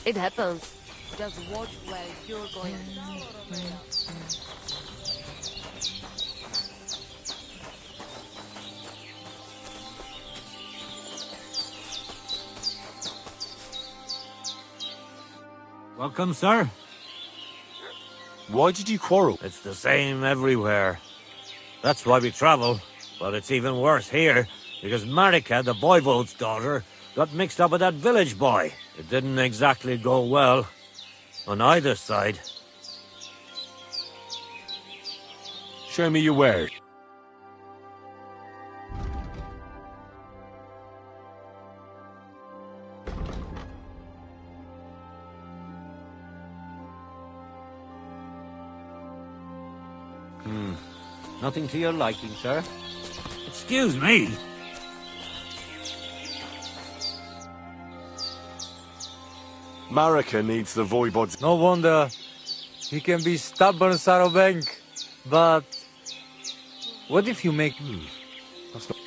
It happens. Just watch where you're going. Welcome, sir. Why did you quarrel? It's the same everywhere. That's why we travel. But it's even worse here, because Marika, the voivode's daughter, got mixed up with that village boy. It didn't exactly go well. On either side. Show me your wares. Nothing to your liking, sir? Excuse me. Marika needs the voivode's... No wonder he can be stubborn, Sarobank. But what if you make... That's not...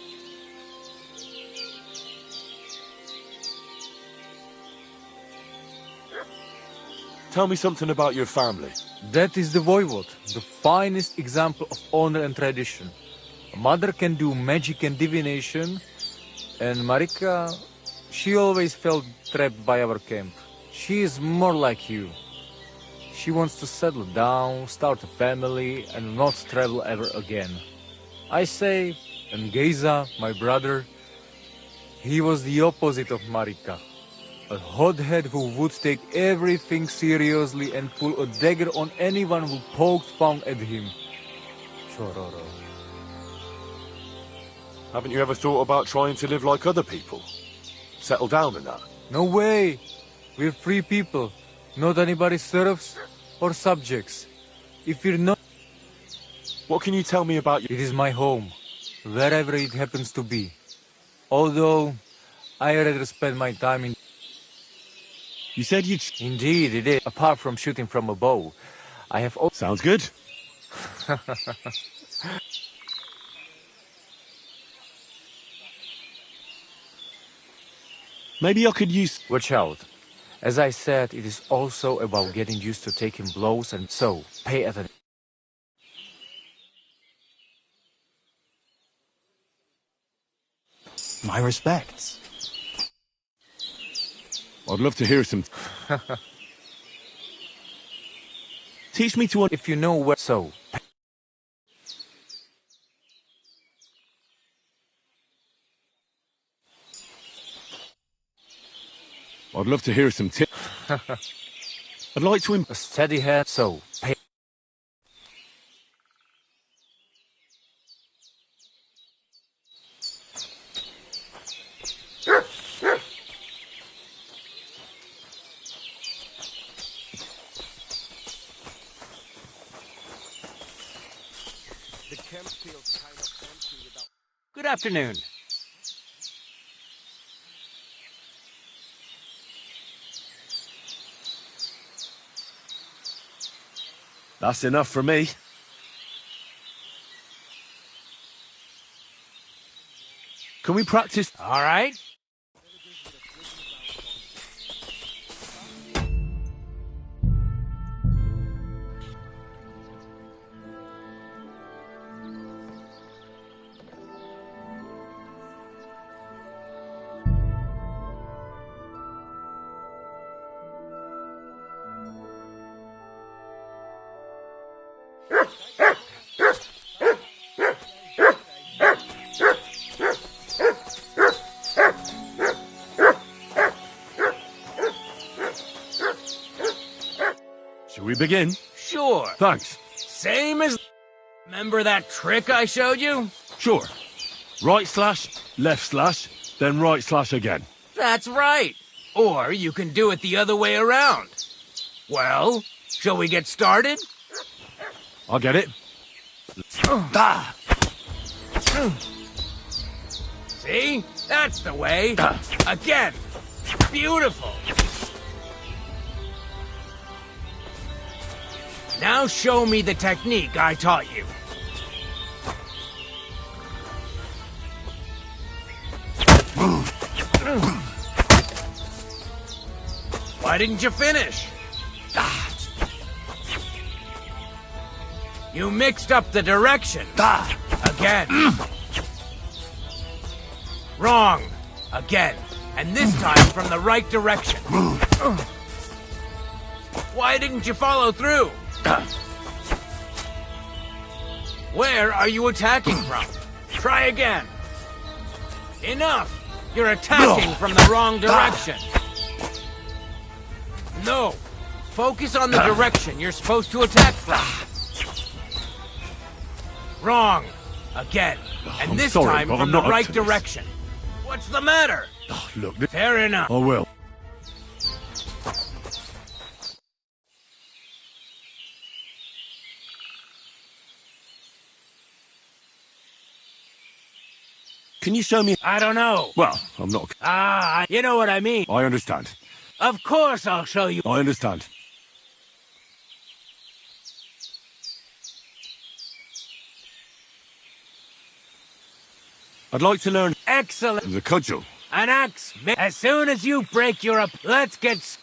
Tell me something about your family. That is the voivode, the finest example of honor and tradition. A mother can do magic and divination, and Marika, she always felt trapped by our camp. She is more like you. She wants to settle down, start a family, and not travel ever again. I say, and Geza, my brother, he was the opposite of Marika. A hothead who would take everything seriously and pull a dagger on anyone who poked fun at him. Chororo. Haven't you ever thought about trying to live like other people? Settle down and that? No way! We're free people, not anybody's serfs or subjects. If you're not... What can you tell me about your... It is my home, wherever it happens to be. Although, I rather spend my time in... You said you'd... Indeed, it is. Apart from shooting from a bow, I have... Sounds good. Maybe I could use... Watch out. As I said, it is also about getting used to taking blows, and so, pay attention. My respects. I'd love to hear some... Teach me to... If you know where... So... I'd love to hear some tips. I'd like to... A steady hand, so... Pay... The camp feels kind of empty without... Good afternoon. That's enough for me. Can we practice? All right. Shall we begin? Sure. Thanks. Same as... Remember that trick I showed you? Sure. Right slash, left slash, then right slash again. That's right. Or you can do it the other way around. Well, shall we get started? I'll get it. Ah. See? That's the way. Again. Beautiful. Now show me the technique I taught you. Why didn't you finish? You mixed up the direction. Again. Wrong. Again. And this time from the right direction. Why didn't you follow through? Where are you attacking from? Try again. Enough! You're attacking from the wrong direction. No. Focus on the direction you're supposed to attack from. Wrong. Again. And this time from the right direction. What's the matter? Look, Fair enough. I will. Can you show me? I don't know. Well, I'm not. You know what I mean. I understand. Of course I'll show you. I understand. I'd like to learn Excellent. the cudgel. An axe. As soon as you break your up, let's get.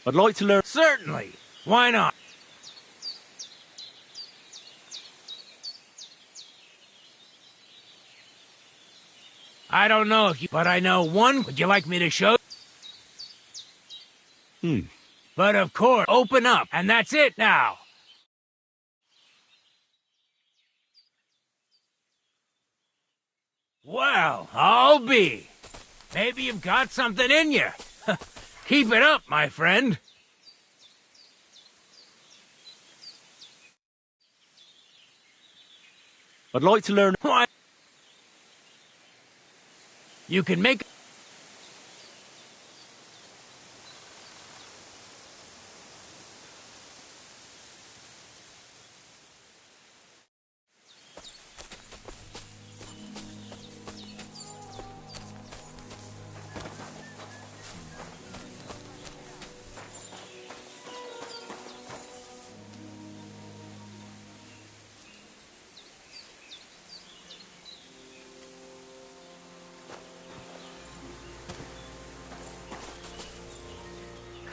I'd like to learn. Certainly. Why not? I don't know if you, but I know one. Would you like me to show? But of course, open up, and that's it now. Well, I'll be. Maybe you've got something in you. Keep it up, my friend. I'd like to learn. Why? You can make.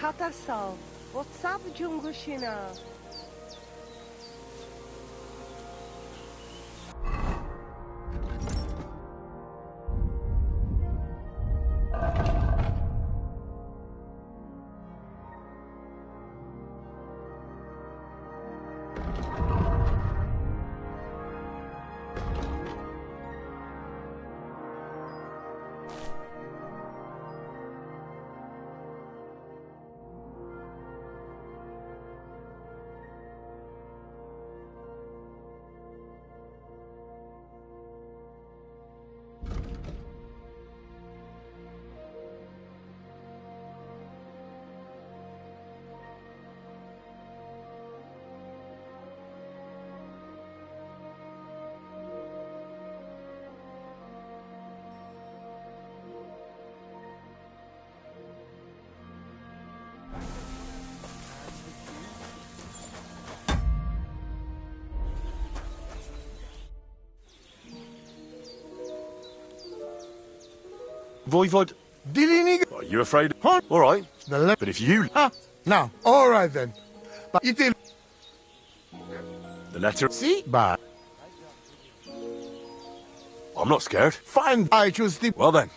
Katasal, what's up, Jungushina? Voivod. Dilinig. Are you afraid? Huh? All right. The left. But if you. Now, all right then. But it will. The letter. See? But. I'm not scared. Fine. I choose the. Well then.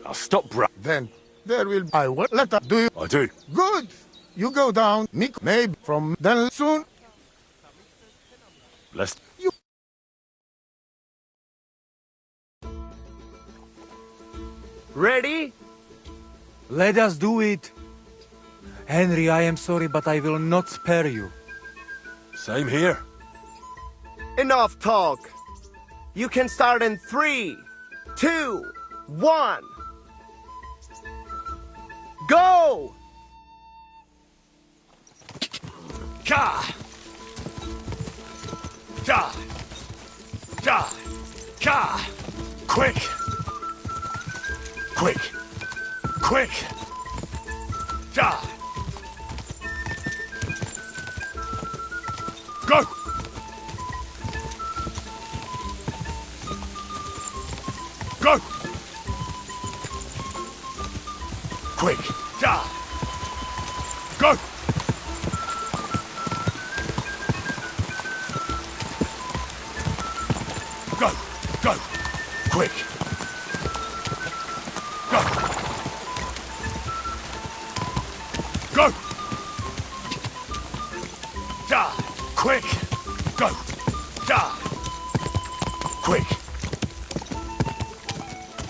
I'll stop Then. There will. I will. Let us do you. I do. Good. You go down. Nick. Maybe. From then soon. Let's. You. Ready? Let us do it. Henry, I am sorry, but I will not spare you. Same here. Enough talk. You can start in 3, 2, 1. Go! Ka! Ka! Ka! Ka! Quick! Quick! Quick! Die! Go! Go! Quick! Die! Go! Go! Go! Quick! Go! Go! Die! Quick! Go! Die! Quick!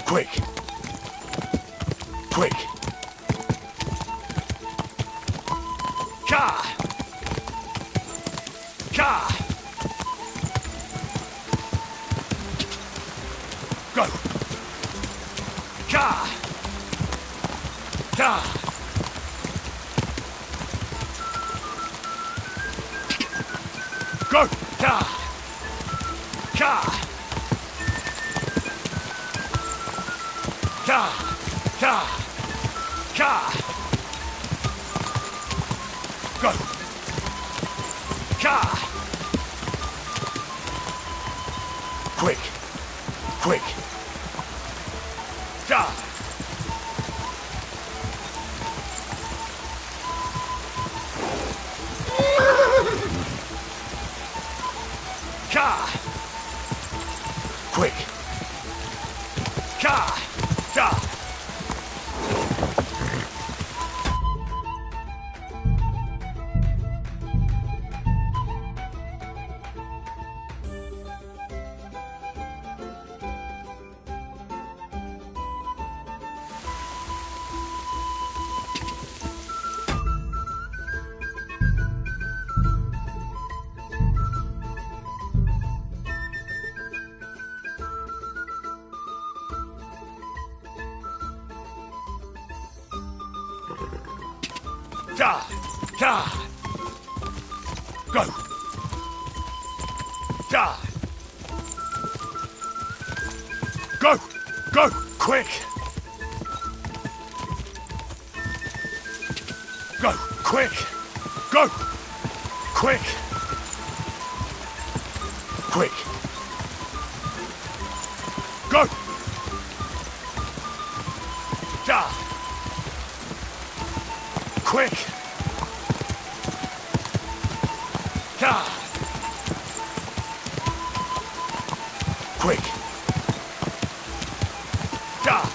Quick! Quick! Ka! Ka! Go! Ka! Ka! Go! Ka! Ka! Ka! Ka! Ka! Go! Ka! Quick! Quick! Die! Ka! Quick! Ka! Die! Die! Die! Go! Die! Go! Go! Quick! Go! Quick! Go! Quick! Quick! Go! Die! Quick! Die! Quick! Die!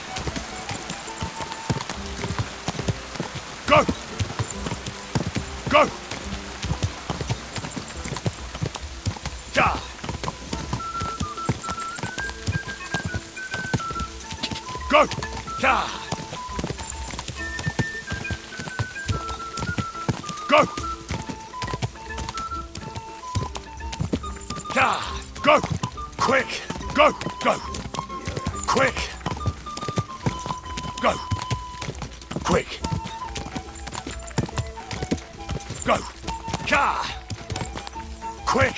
Go! Go! Die! Go! Die! Go! Die! Go! Quick! Go! Go! Quick! Go! Quick! Go! Ka! Quick!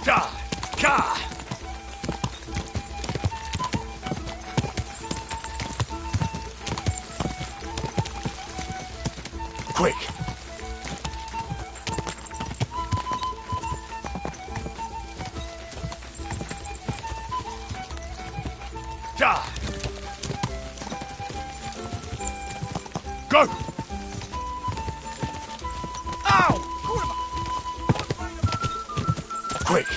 Die! Ka! Quick! Die! Go! Ow! Quick!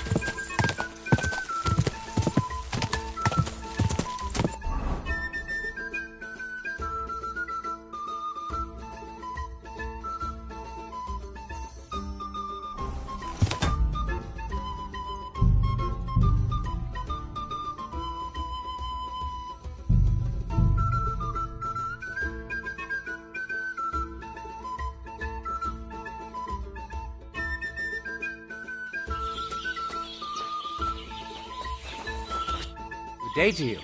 Good day to you.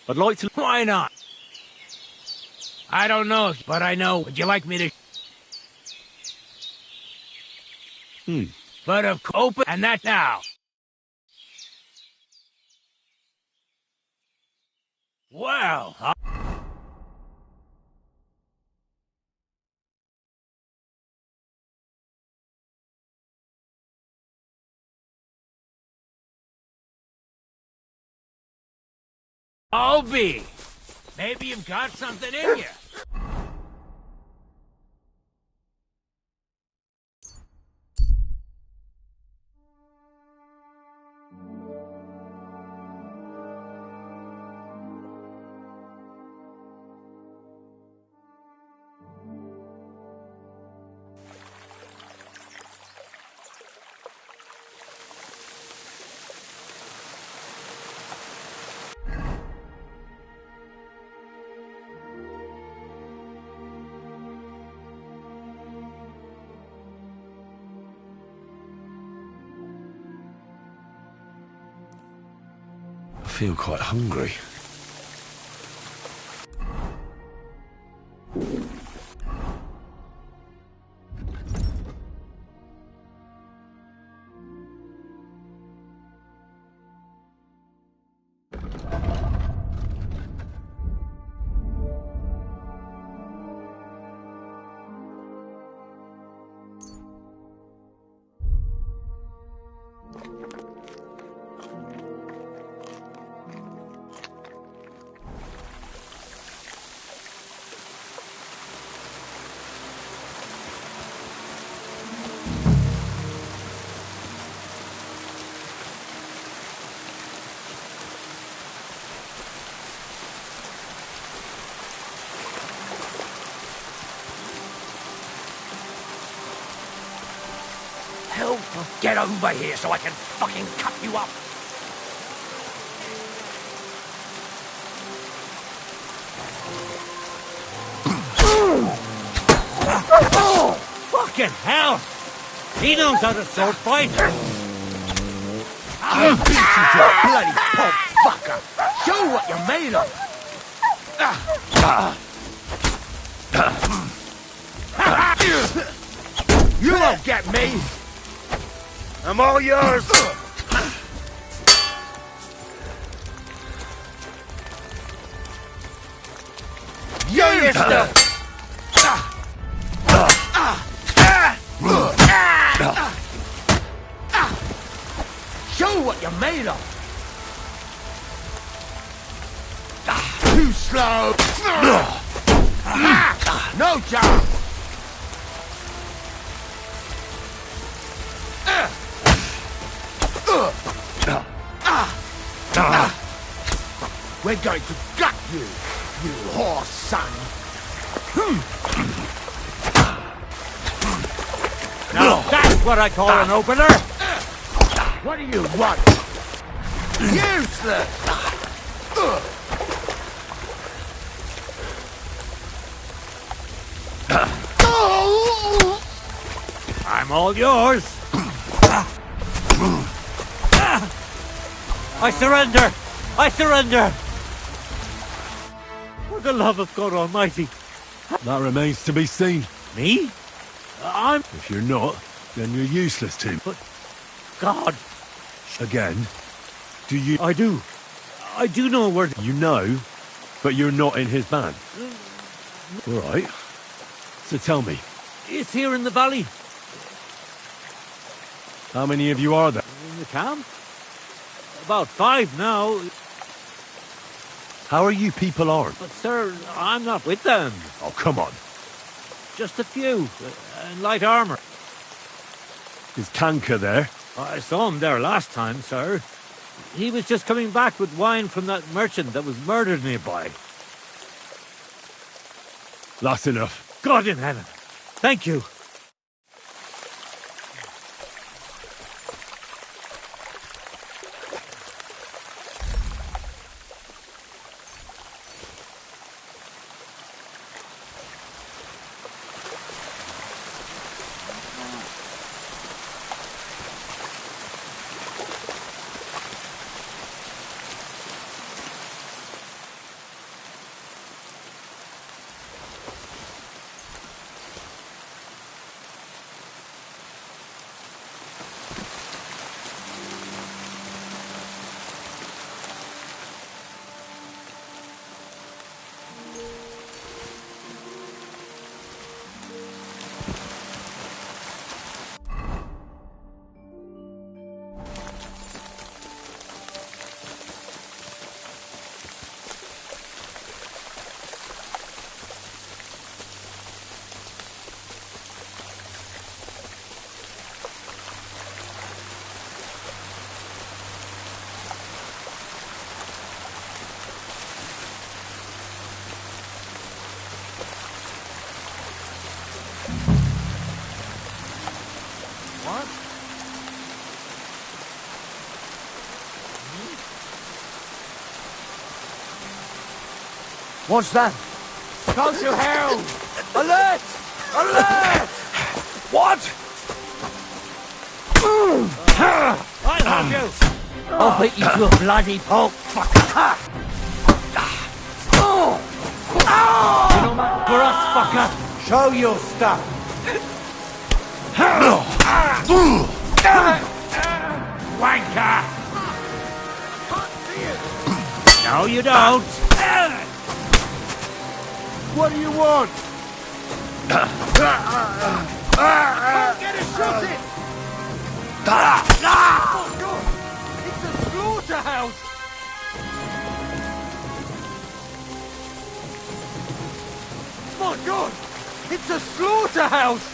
I'd like to... Why not? I don't know, but I know. Would you like me to... But of open and that now. Well, I'll be. Maybe you've got something in you. I feel quite hungry. Help! Get over here so I can fucking cut you up! Oh, fucking hell! He knows how to sword fight! I'll beat you, you bloody pulp fucker! Show what you're made of! You won't get me! I'm all yours! You're your stuff! Show what you're made of! Too slow! No job! We're going to gut you, you whore son! Now that's what I call an opener! What do you want? Useless! I'm all yours! I surrender! I surrender! For the love of God Almighty! That remains to be seen. Me? I'm... If you're not, then you're useless to me. But... God... Again, do you... I do. I do know a word. You know, but you're not in his band. All right. So tell me, It's here in the valley. how many of you are there? In the camp? About 5 now. How are you people armed? But sir, I'm not with them. Oh, come on. Just a few. In light armor. Is Kanka there? I saw him there last time, sir. He was just coming back with wine from that merchant that was murdered nearby. That's enough. God in heaven. Thank you. What's that? Go to hell! Alert! Alert! What? I'll help you! I'll beat you to a bloody pulp, fucker. You know what? For us, fucker. Show your stuff. Wanker! No, you don't! What do you want? Get it, shoot it! It's a slaughterhouse! My God! It's a slaughterhouse!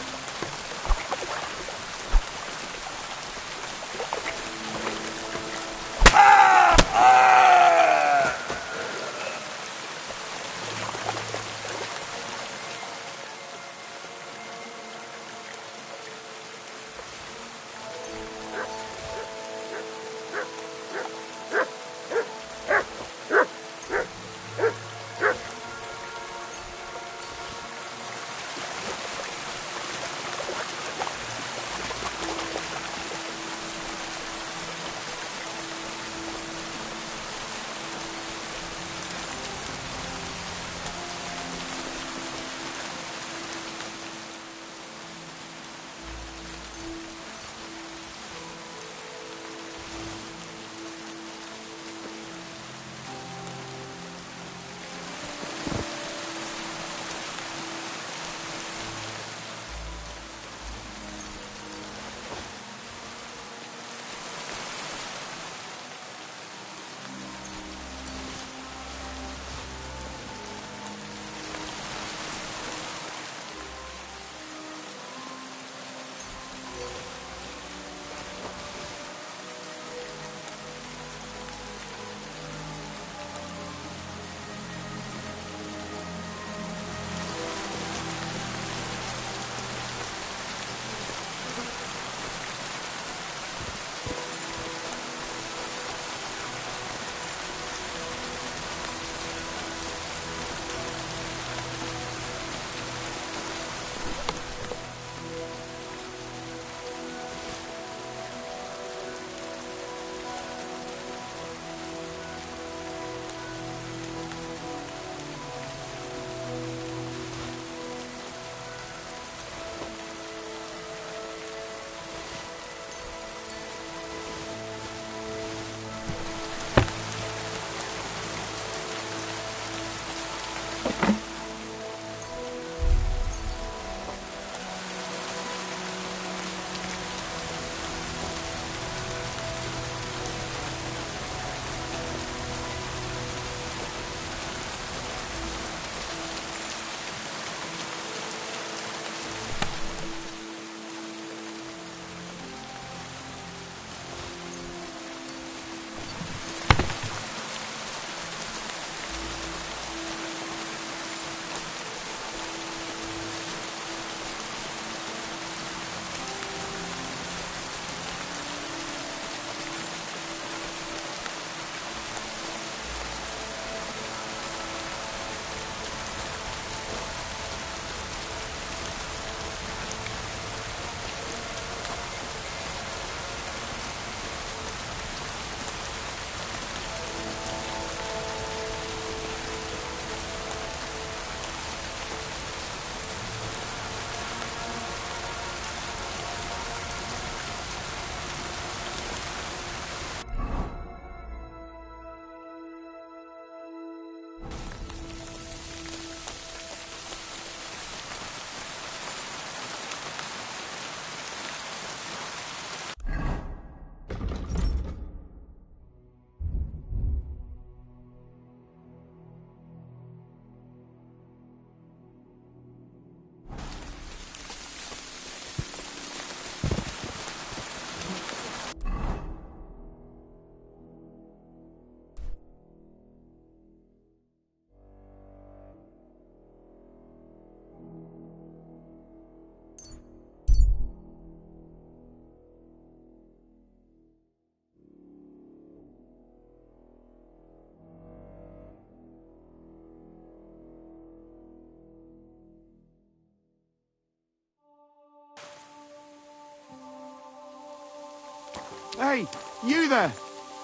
Hey, you there!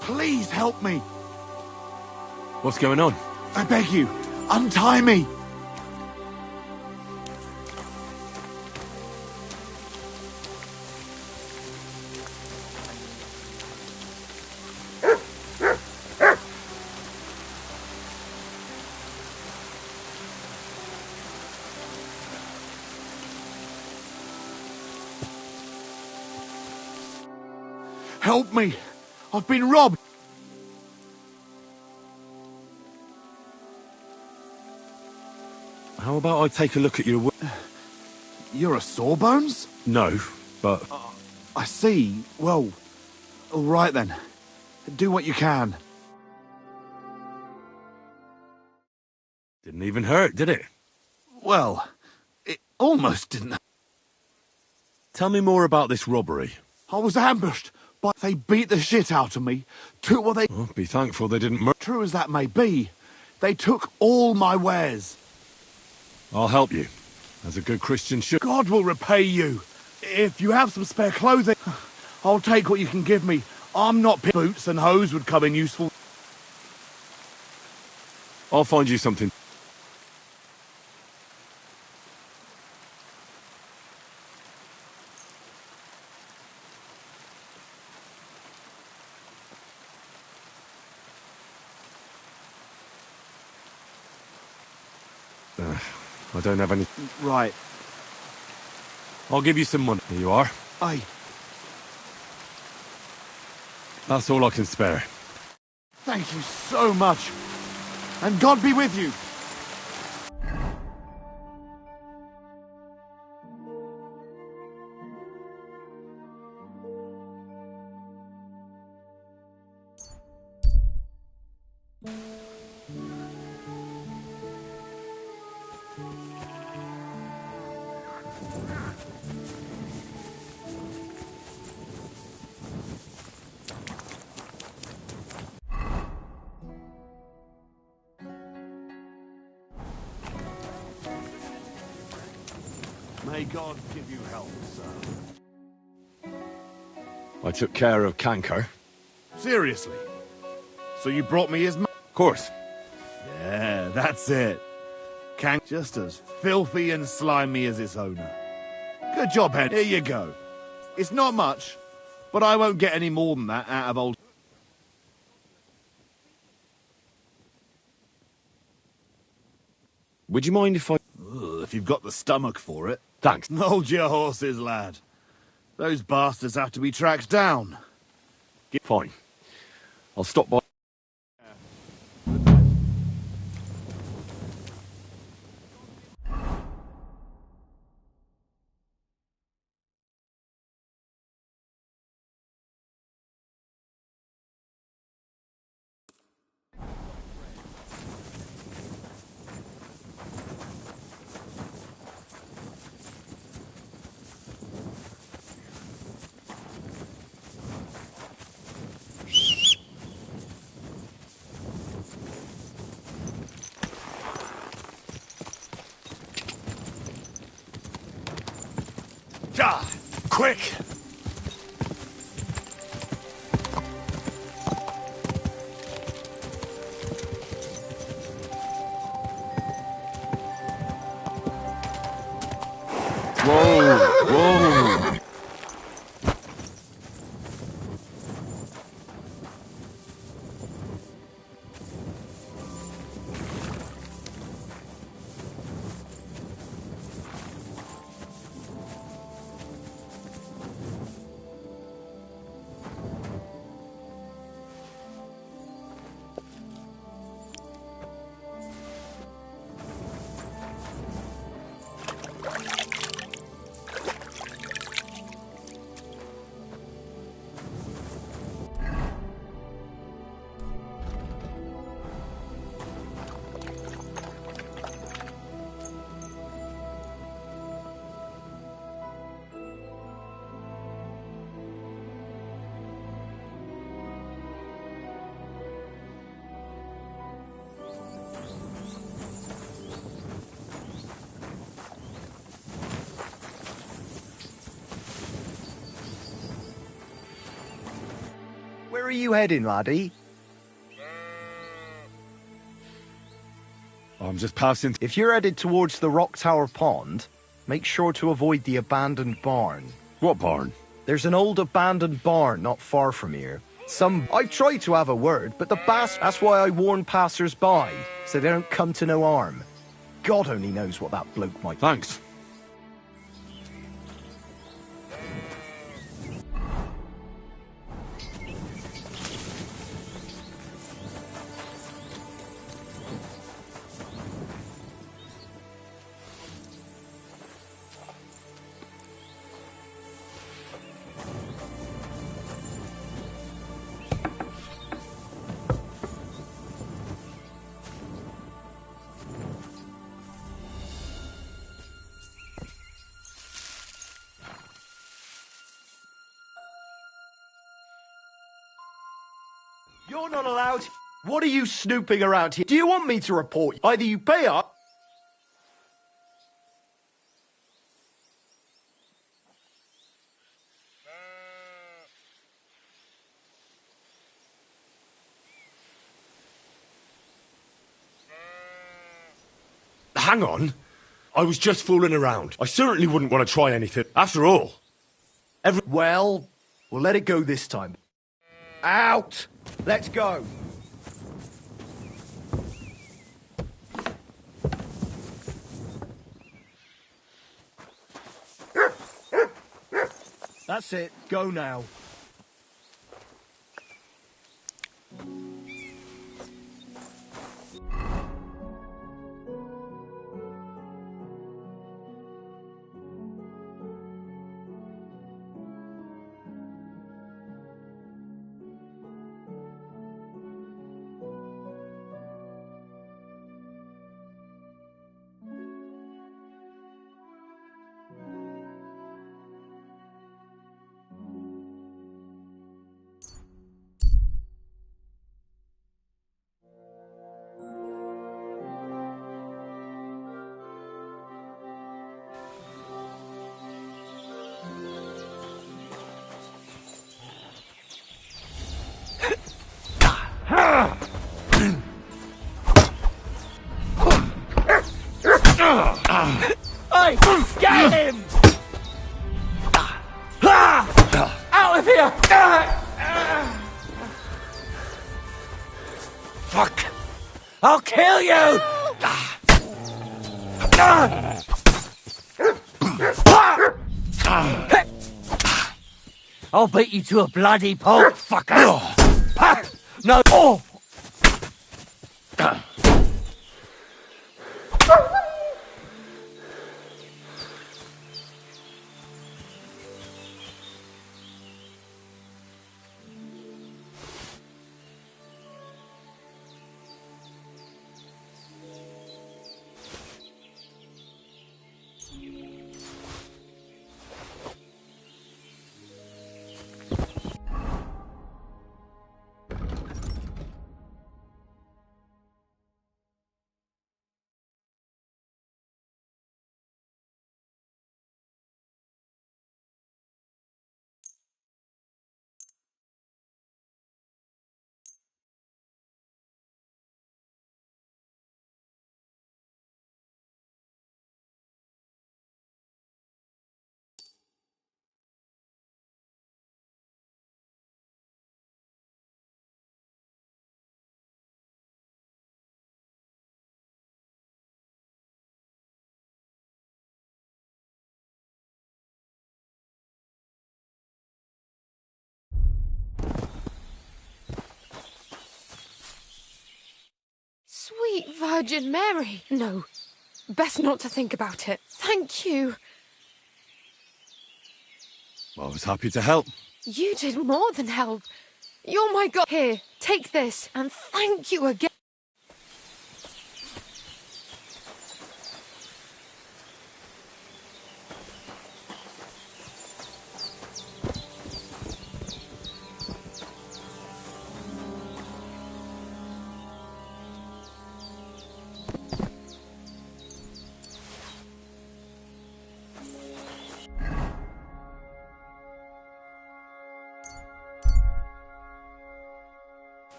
Please help me! What's going on? I beg you, untie me! Help me! I've been robbed! How about I take a look at your... You're a Sawbones? No, but... I see. Well, all right then. Do what you can. Didn't even hurt, did it? Well, it almost didn't. Tell me more about this robbery. I was ambushed, but they beat the shit out of me. Took what they... Well, be thankful they didn't True as that may be, they took all my wares. I'll help you, as a good Christian should. God will repay you. If you have some spare clothing, I'll take what you can give me. I'm not... Boots and hose would come in useful. I'll find you something. I don't have any... Right. I'll give you some money. Here you are. Aye. That's all I can spare. Thank you so much. And God be with you. May God give you health, sir. I took care of Canker. Seriously? So you brought me his... Of course. Yeah, that's it. Just as filthy and slimy as its owner. Good job, Hen. Here you go. It's not much, but I won't get any more than that out of old... Would you mind if I... Ugh, if you've got the stomach for it. Thanks. Hold your horses, lad. Those bastards have to be tracked down. Fine. I'll stop by... Ah, quick! Whoa! Whoa! you heading, laddie? I'm just passing. If you're headed towards the Rock Tower Pond, make sure to avoid the abandoned barn. What barn? There's an old abandoned barn not far from here. I've tried to have a word, but that's why I warn passers-by, so they don't come to no harm. God only knows what that bloke might... Thanks. You're not allowed. What are you snooping around here? Do you want me to report you? Either you pay up... Hang on. I was just fooling around. I certainly wouldn't want to try anything. After all. Well, we'll let it go this time. Out! Let's go. That's it. Go now. Hey, get him! Out of here! Fuck! I'll kill you! I'll beat you to a bloody pulp, fucker! No! Oh! Sweet Virgin Mary! No, best not to think about it. Thank you. I was happy to help. You did more than help. You're my God. Here, take this, and thank you again.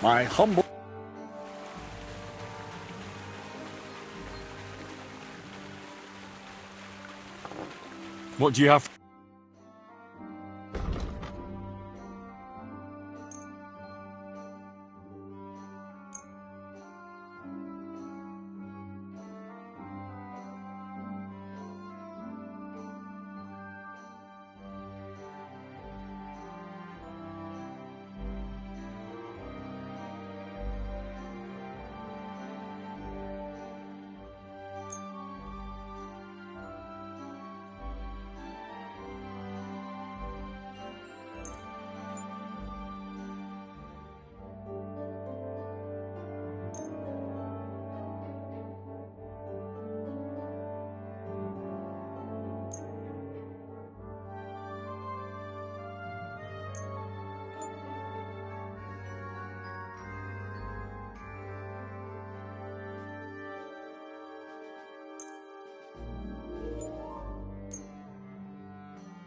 My humble... What do you have?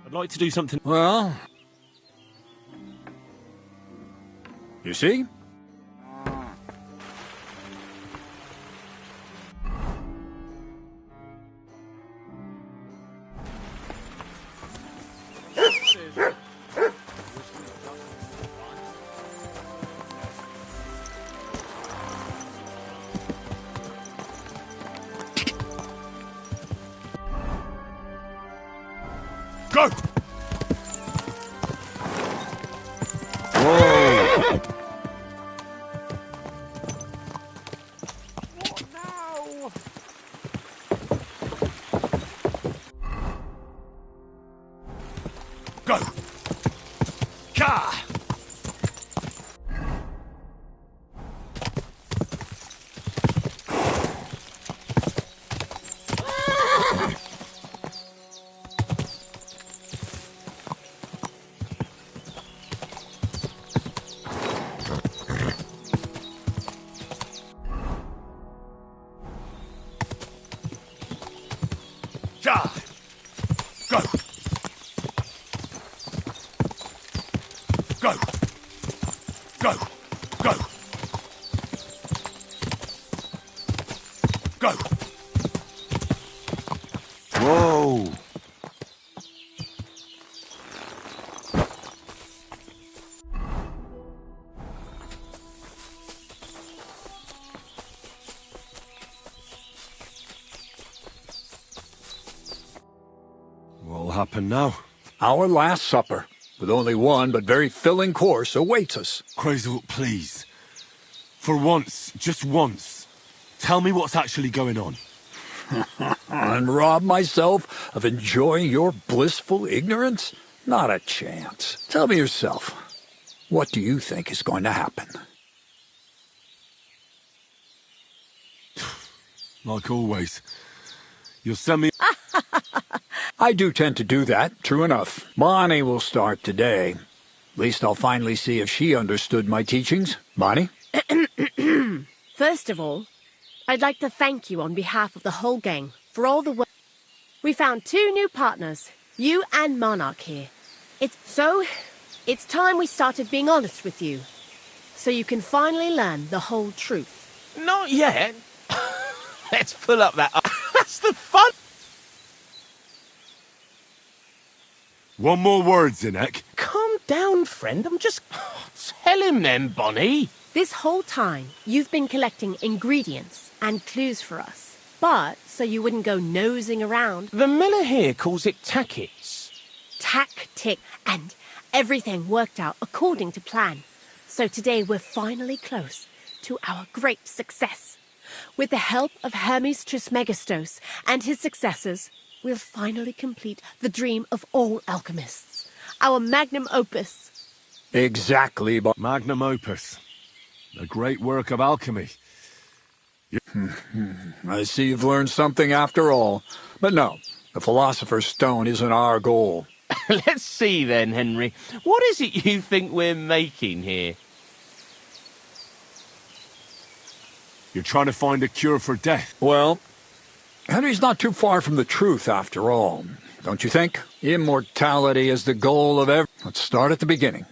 I'd like to do something. Well... You see? Go! Whoa! Go! Ka! Ja! Go! Go! Go! Go! Go! Whoa! What'll happen now? Our last supper, with only one but very filling course, awaits us. Quasel, please. For once, just once, tell me what's actually going on. And rob myself of enjoying your blissful ignorance? Not a chance. Tell me yourself, what do you think is going to happen? Like always. You'll send me... I do tend to do that, true enough. Bonnie will start today. At least I'll finally see if she understood my teachings. Bonnie? First of all, I'd like to thank you on behalf of the whole gang for all the work. We found 2 new partners, you and Monarch here. It's time we started being honest with you, so you can finally learn the whole truth. Not yet. Let's pull up that... That's the fun... One more word, Zinek. Calm down, friend. I'm just... Tell him then, Bonnie. This whole time, you've been collecting ingredients and clues for us. But, so you wouldn't go nosing around. The miller here calls it tackets. Tactic. And everything worked out according to plan. So today we're finally close to our great success. With the help of Hermes Trismegistos and his successors, we'll finally complete the dream of all alchemists. Our magnum opus. Exactly, Magnum opus. A great work of alchemy. I see you've learned something after all. But no, the Philosopher's Stone isn't our goal. Let's see then, Henry. What is it you think we're making here? You're trying to find a cure for death. Well, Henry's not too far from the truth after all. Don't you think? Immortality is the goal of every... Let's start at the beginning.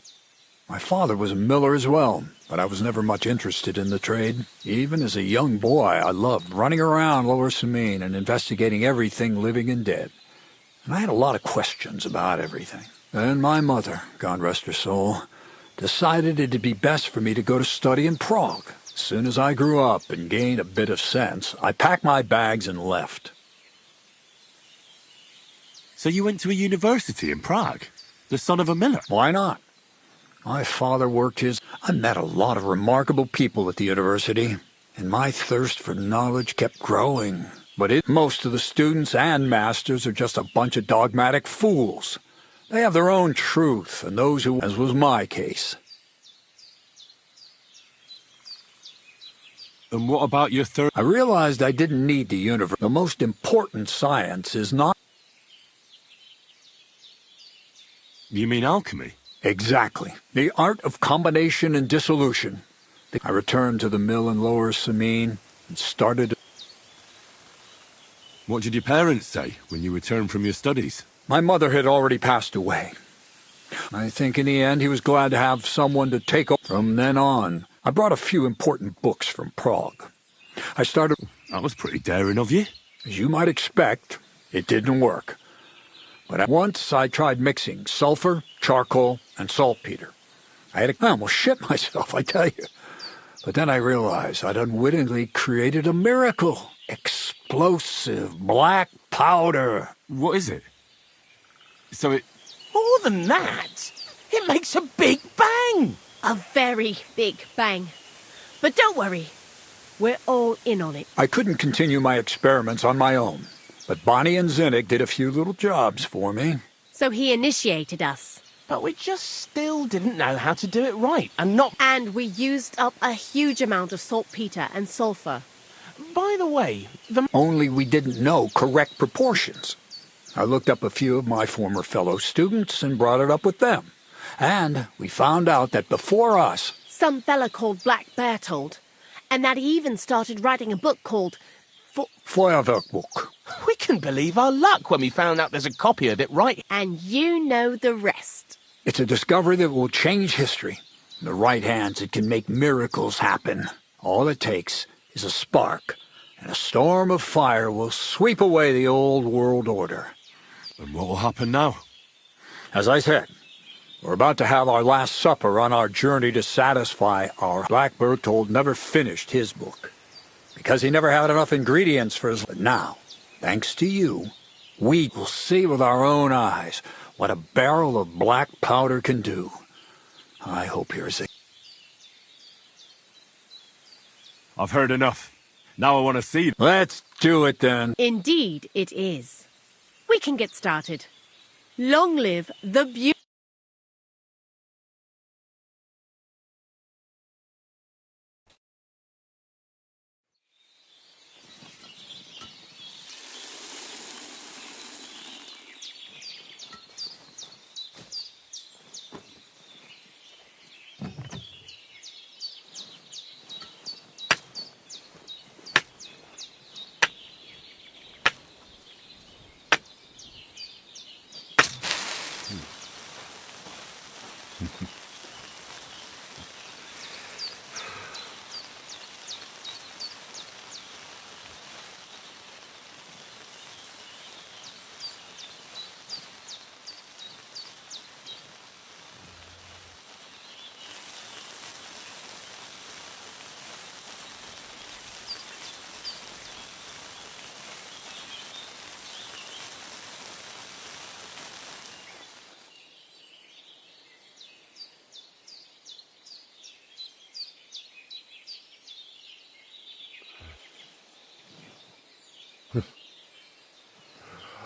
My father was a miller as well, but I was never much interested in the trade. Even as a young boy, I loved running around Lower Samine and investigating everything living and dead. And I had a lot of questions about everything. Then my mother, God rest her soul, decided it'd be best for me to go to study in Prague. As soon as I grew up and gained a bit of sense, I packed my bags and left. So you went to a university in Prague? The son of a miller? Why not? My father worked his... I met a lot of remarkable people at the university, and my thirst for knowledge kept growing. But most of the students and masters are just a bunch of dogmatic fools. They have their own truth, and those who... as was my case. And what about your third... I realized I didn't need the universe. The most important science is not... You mean alchemy? Exactly. The art of combination and dissolution. I returned to the mill in Lower Samine and started... What did your parents say when you returned from your studies? My mother had already passed away. I think in the end he was glad to have someone to take over. From then on, I brought a few important books from Prague. I started... That was pretty daring of you. As you might expect, it didn't work. But once I tried mixing sulfur, charcoal, and saltpeter. I almost shit myself, I tell you. But then I realized I'd unwittingly created a miracle. Explosive black powder. What is it? So it... More than that, it makes a big bang. A very big bang. But don't worry, we're all in on it. I couldn't continue my experiments on my own, but Bonnie and Zinnik did a few little jobs for me. So he initiated us. But we just still didn't know how to do it right, and we used up a huge amount of saltpeter and sulfur. By the way, Only we didn't know correct proportions. I looked up a few of my former fellow students and brought it up with them. And we found out that before us... Some fella called Black Bear told, and that he even started writing a book called... Feuerwerkbuch. We can believe our luck when we found out there's a copy of it right. And you know the rest. It's a discovery that will change history. In the right hands, it can make miracles happen. All it takes is a spark, and a storm of fire will sweep away the old world order. And what will happen now? As I said, we're about to have our last supper on our journey to satisfy our... Black Bertold never finished his book, because he never had enough ingredients for his... But now, thanks to you, we will see with our own eyes what a barrel of black powder can do. I hope here's a... I've heard enough. Now I want to see... Let's do it then. Indeed it is. We can get started. Long live the beauty.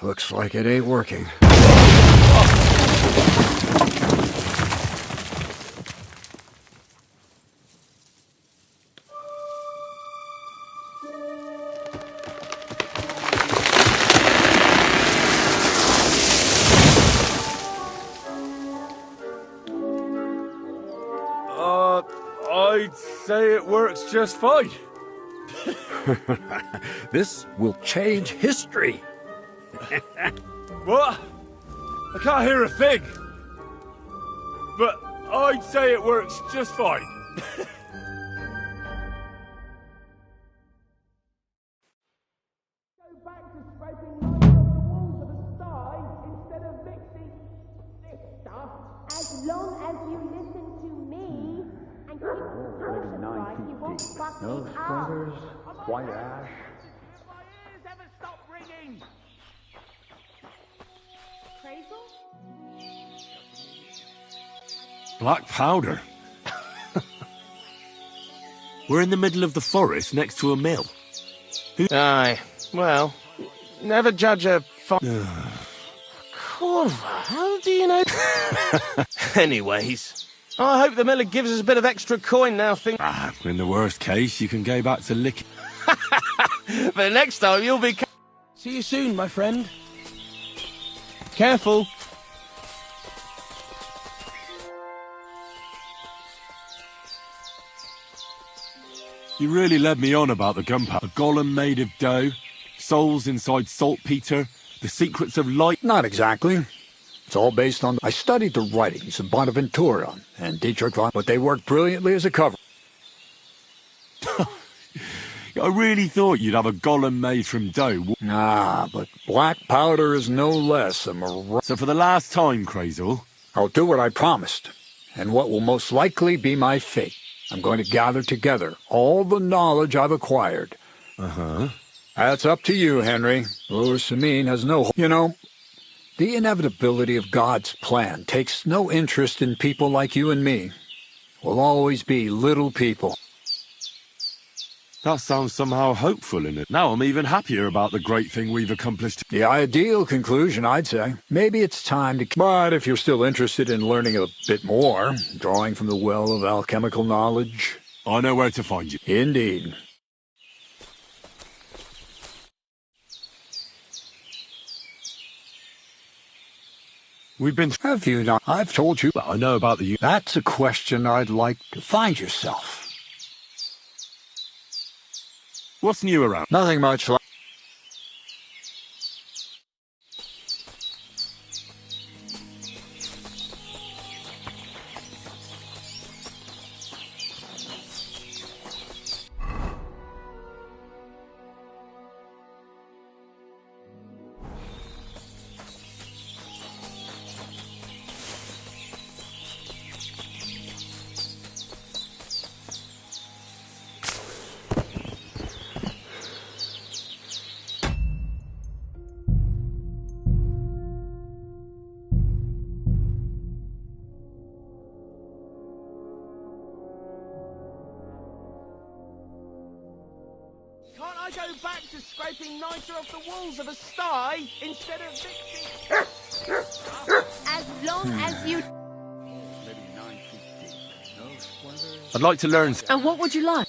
Looks like it ain't working. I'd say it works just fine. This will change history. What? I can't hear a thing. But I'd say it works just fine. As long as you listen to me and keep the portion right, you won't fuck me up. white ash. My ears ever stop ringing? Black powder. We're in the middle of the forest next to a mill. Aye. Well, never judge a Corva, how do you know? Anyways, I hope the miller gives us a bit of extra coin now. In the worst case, you can go back to lick. But next time you'll be. See you soon, my friend. Careful. You really led me on about the gunpowder. A golem made of dough, souls inside saltpeter, the secrets of light. Not exactly. It's all based on... I studied the writings of Bonaventura and Dietrich von... but they worked brilliantly as a cover. I really thought you'd have a golem made from dough. Ah, but black powder is no less a So for the last time, Crazel... I'll do what I promised, and what will most likely be my fate. I'm going to gather together all the knowledge I've acquired. Uh-huh. That's up to you, Henry. Samin has no... You know, the inevitability of God's plan takes no interest in people like you and me. We'll always be little people. That sounds somehow hopeful in it. Now I'm even happier about the great thing we've accomplished. The ideal conclusion, I'd say. Maybe it's time to... But if you're still interested in learning a bit more, drawing from the well of alchemical knowledge... I know where to find you. Indeed. We've been... Have you not? I've told you. Well, I know about the... That's a question I'd like to find yourself. What's new around? Nothing much like... Can't I go back to scraping nicer off the walls of a sty instead of mixing... As long as you... I'd like to learn... And what would you like?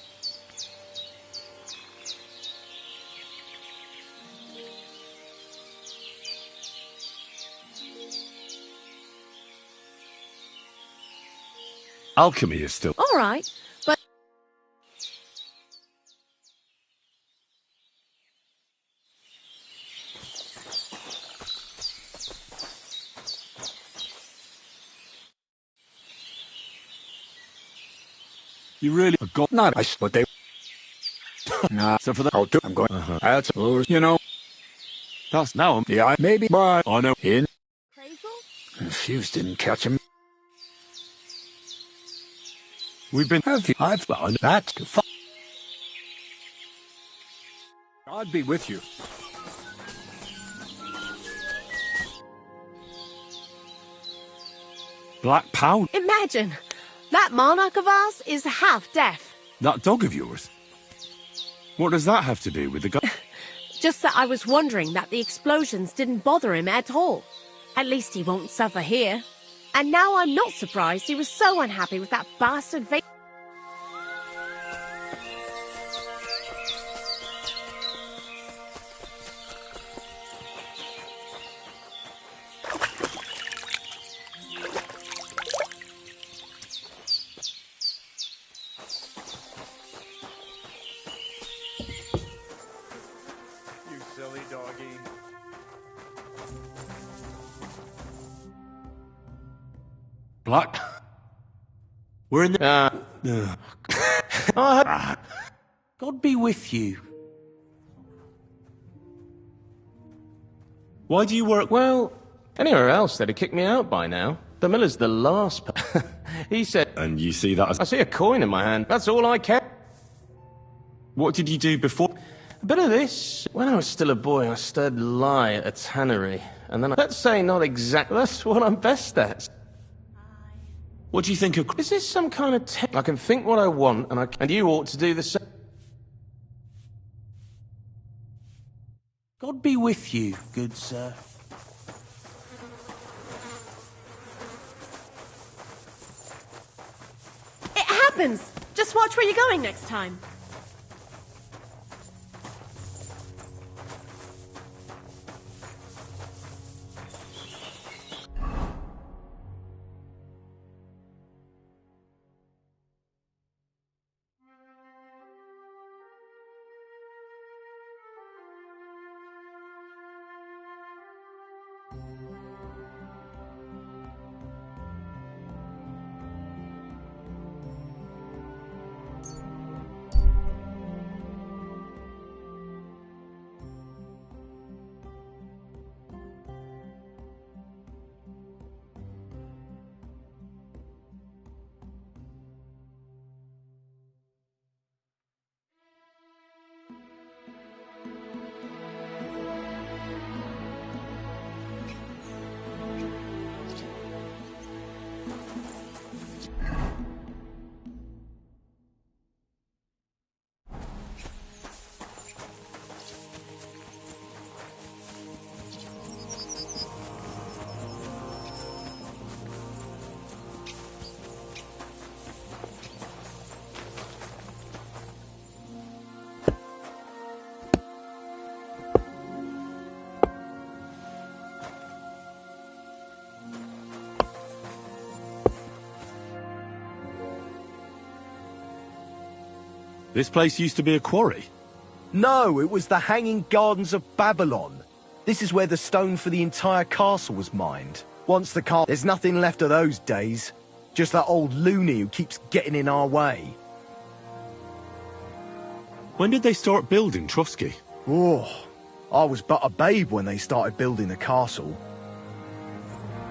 Alchemy is still... All right, but... You really... got... Not I... But they... Nah. So for the... I'll do... I'm going... That's... You know... That's now... I'm... Yeah, maybe... But... I know... In... Fuse didn't catch him. We've been... Have you... I've... Well, that's... God be with you. Black powder? Imagine, that monarch of ours is half deaf. That dog of yours? What does that have to do with the guy? Just that I was wondering that the explosions didn't bother him at all. At least he won't suffer here. And now I'm not surprised he was so unhappy with that bastard Silly doggy. Black... We're in the... God be with you. Why do you work... Well, anywhere else they'd have kicked me out by now. The miller's the last... He said... And you see that as... I see a coin in my hand. That's all I care. What did you do before? A bit of this. When I was still a boy, I stirred lye at a tannery. And then let's say not exactly. That's what I'm best at. What do you think of... Is this some kind of I can think what I want, and you ought to do the same. God be with you, good sir. It happens! Just watch where you're going next time. This place used to be a quarry. No, it was the Hanging Gardens of Babylon. This is where the stone for the entire castle was mined. Once the There's nothing left of those days. Just that old loony who keeps getting in our way. When did they start building Trotsky? Oh, I was but a babe when they started building the castle.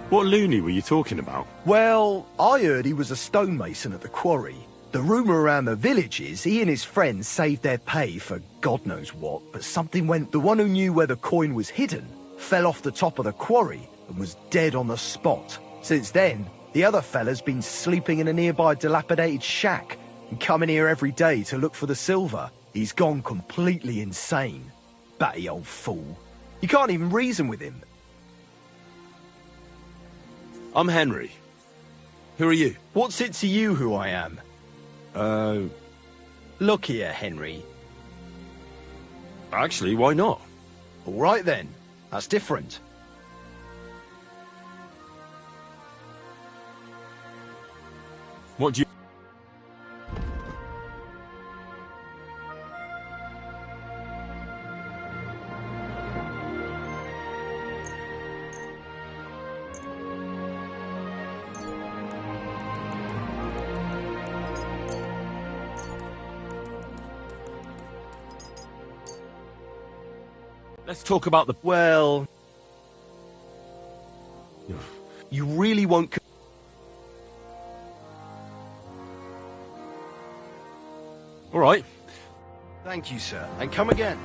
What loony were you talking about? Well, I heard he was a stonemason at the quarry. The rumour around the village is he and his friends saved their pay for God knows what, but something went... The one who knew where the coin was hidden fell off the top of the quarry and was dead on the spot. Since then, the other fella's been sleeping in a nearby dilapidated shack and coming here every day to look for the silver. He's gone completely insane. Batty old fool. You can't even reason with him. I'm Henry. Who are you? What's it to you who I am? Look here, Henry. Actually, why not? All right then. That's different. What do you... Let's talk about the... Well... You really won't... All right. Thank you, sir. And come again.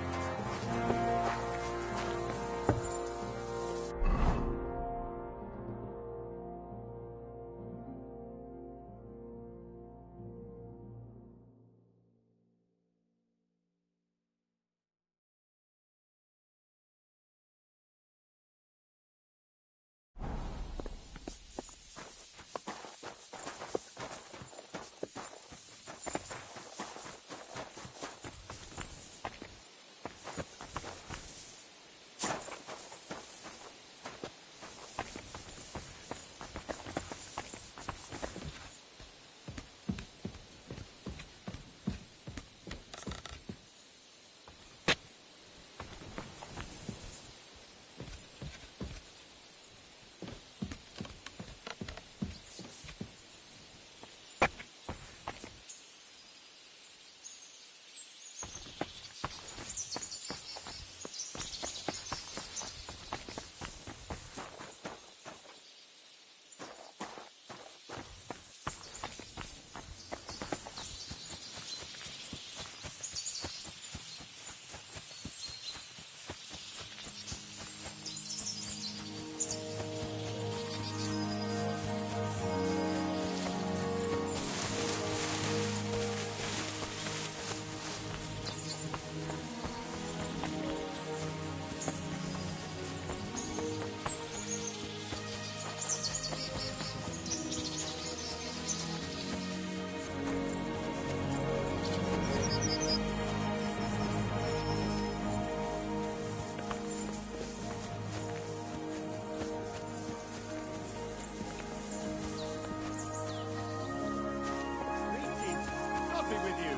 with you.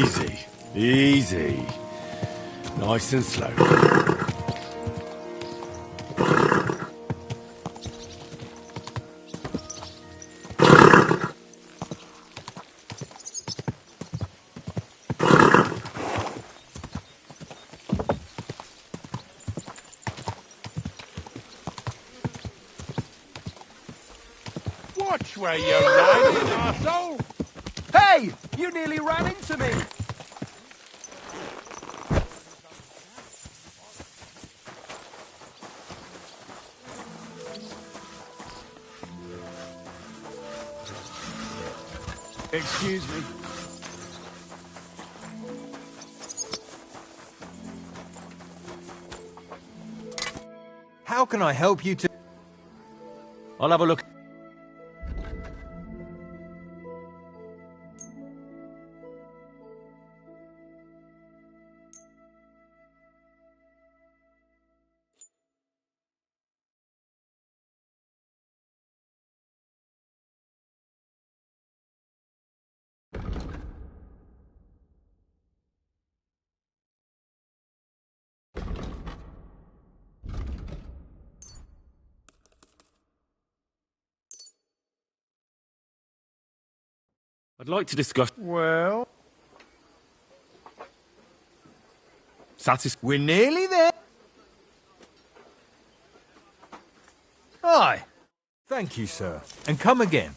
Easy, easy. Nice and slow. Watch where you're riding, arsehole! Hey! You nearly ran into me! Excuse me. How can I help you to... I'll have a look. I'd like to discuss... Well... We're nearly there. Aye. Thank you, sir. And come again.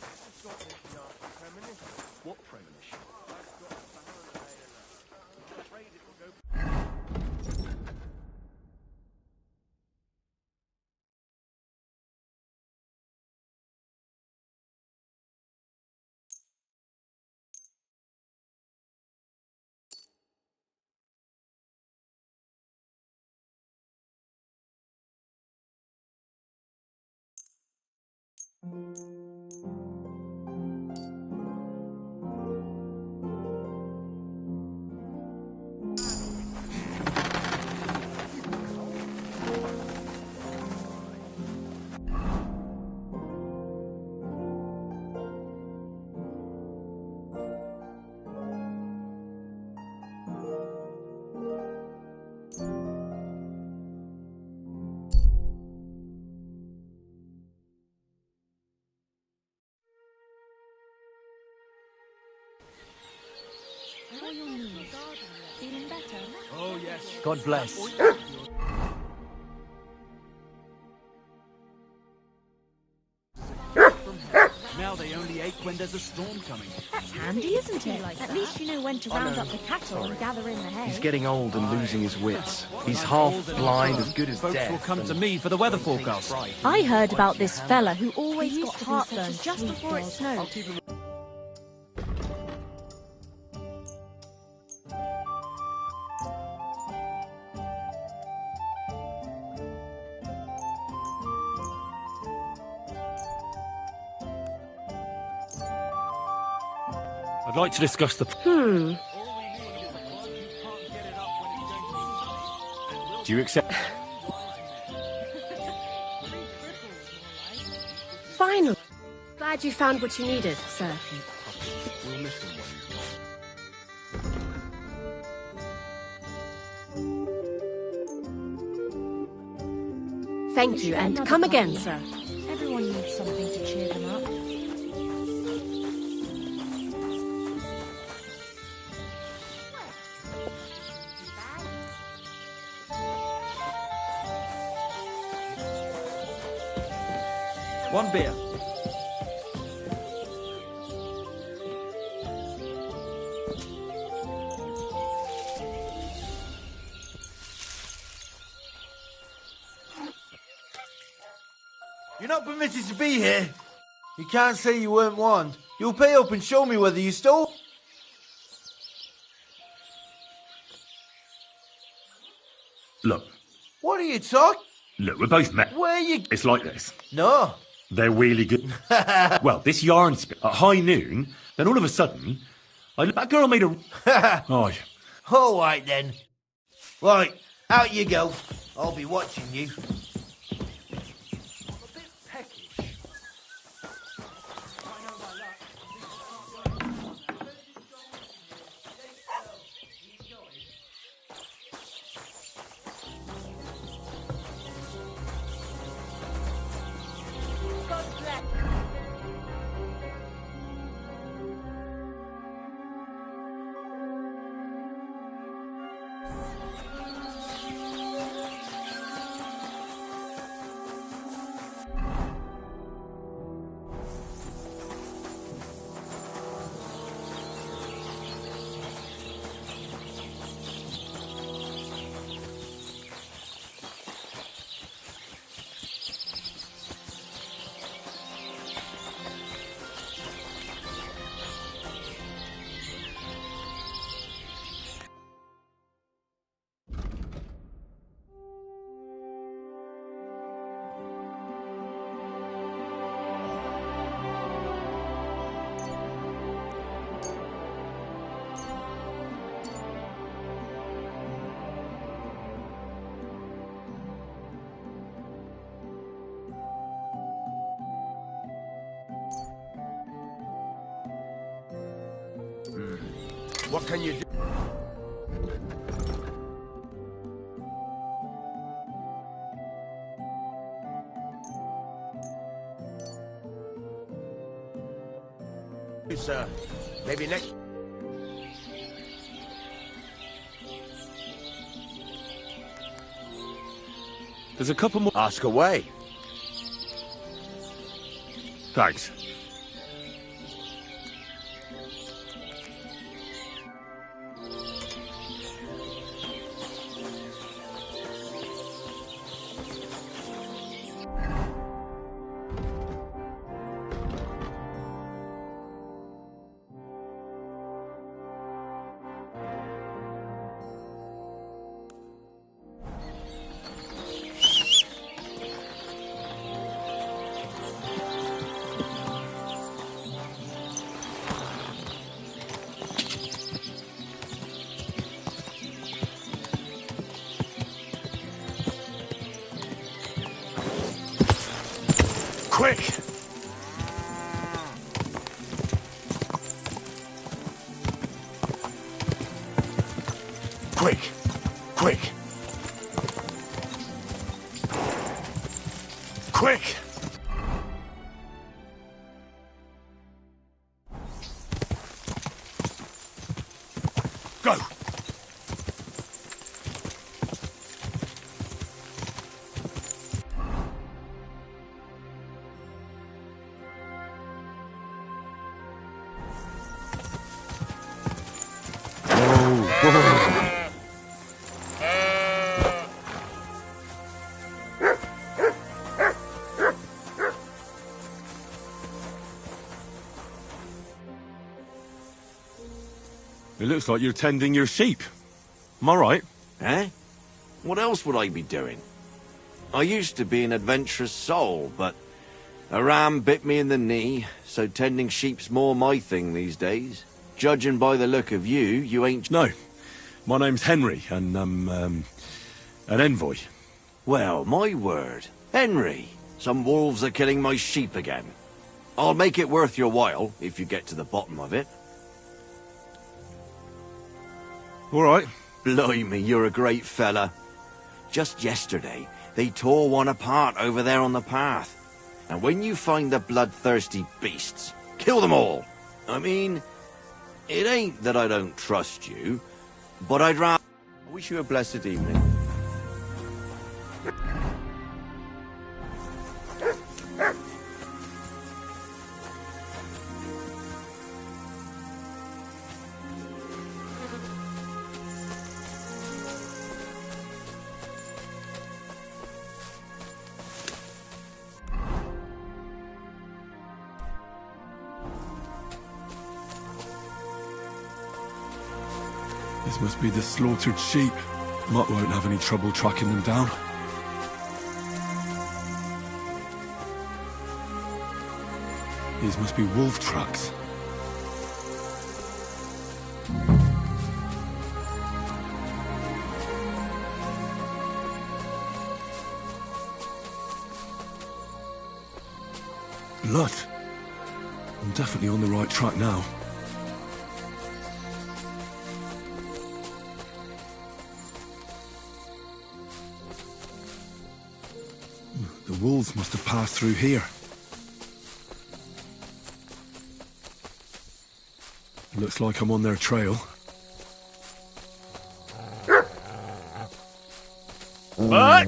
Feeling better? Oh, yes. God bless. Now they only ache when there's a storm coming. That's handy, isn't it? At least you know when to round up the cattle and gather in the hay. He's getting old and losing his wits. He's half blind, as good as Folks dead. will come to me for the weather forecast. I heard about this fella who always got heartburn just before it snowed. I'd like to discuss the... Do you accept... Finally. Glad you found what you needed, sir. Thank you, and come again, sir. Everyone needs something to cheer them up. One beer. You're not permitted to be here. You can't say you weren't warned. You'll pay up and show me whether you stole. Look, What are you talking? look, we're both met. Where you? It's like this. No. They're really good. Well, this yarn spit at high noon, then all of a sudden, that girl made a... Oh, All right then. Right, out you go. I'll be watching you. What can you do? Sir, maybe next... There's a couple more... Ask away. Thanks. Quick! Quick! Quick! Quick! Go! It looks like you're tending your sheep. Am I right? Eh? What else would I be doing? I used to be an adventurous soul, but a ram bit me in the knee, so tending sheep's more my thing these days. Judging by the look of you, you ain't... No. My name's Henry, and I'm, an envoy. Well, my word. Henry, some wolves are killing my sheep again. I'll make it worth your while, if you get to the bottom of it. All right. Blimey, you're a great fella. Just yesterday, they tore one apart over there on the path. And when you find the bloodthirsty beasts, kill them all. I mean, it ain't that I don't trust you, but I'd rather... I wish you a blessed evening. This must be the slaughtered sheep. Mutt won't have any trouble tracking them down. These must be wolf tracks. Blood. I'm definitely on the right track now. The wolves must have passed through here. Looks like I'm on their trail. What?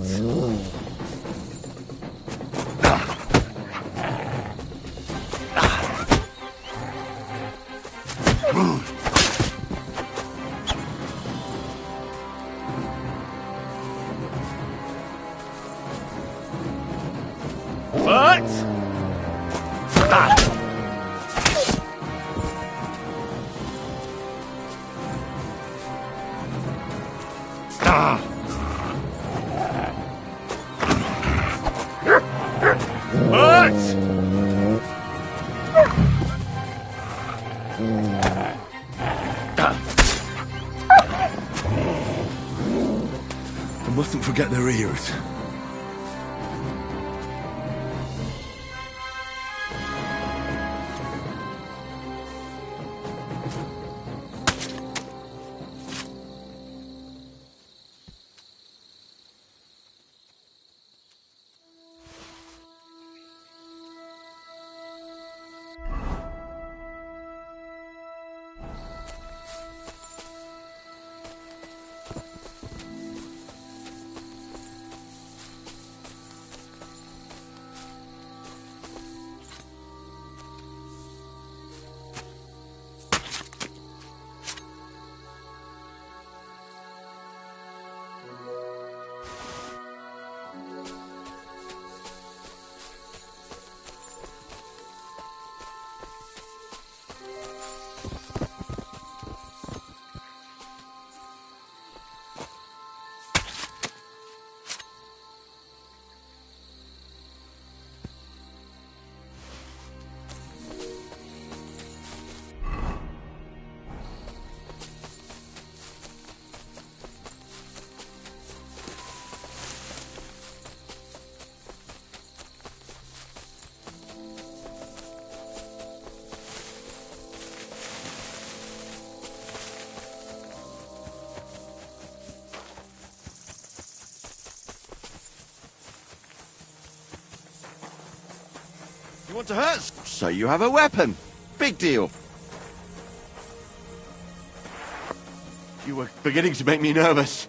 I mustn't forget their ears. You want to hurt us? So you have a weapon. Big deal. You were beginning to make me nervous.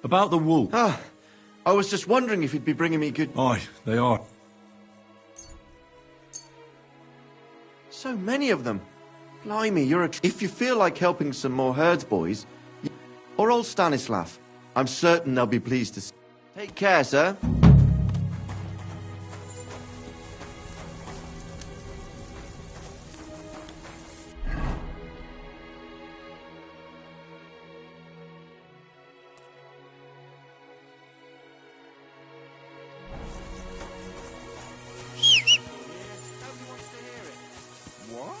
About the wolf. I was just wondering if you'd be bringing me good... Aye, they are. So many of them. Blimey, you're a... If you feel like helping some more herds, boys, or old Stanislav, I'm certain they'll be pleased to... Take care, sir. What?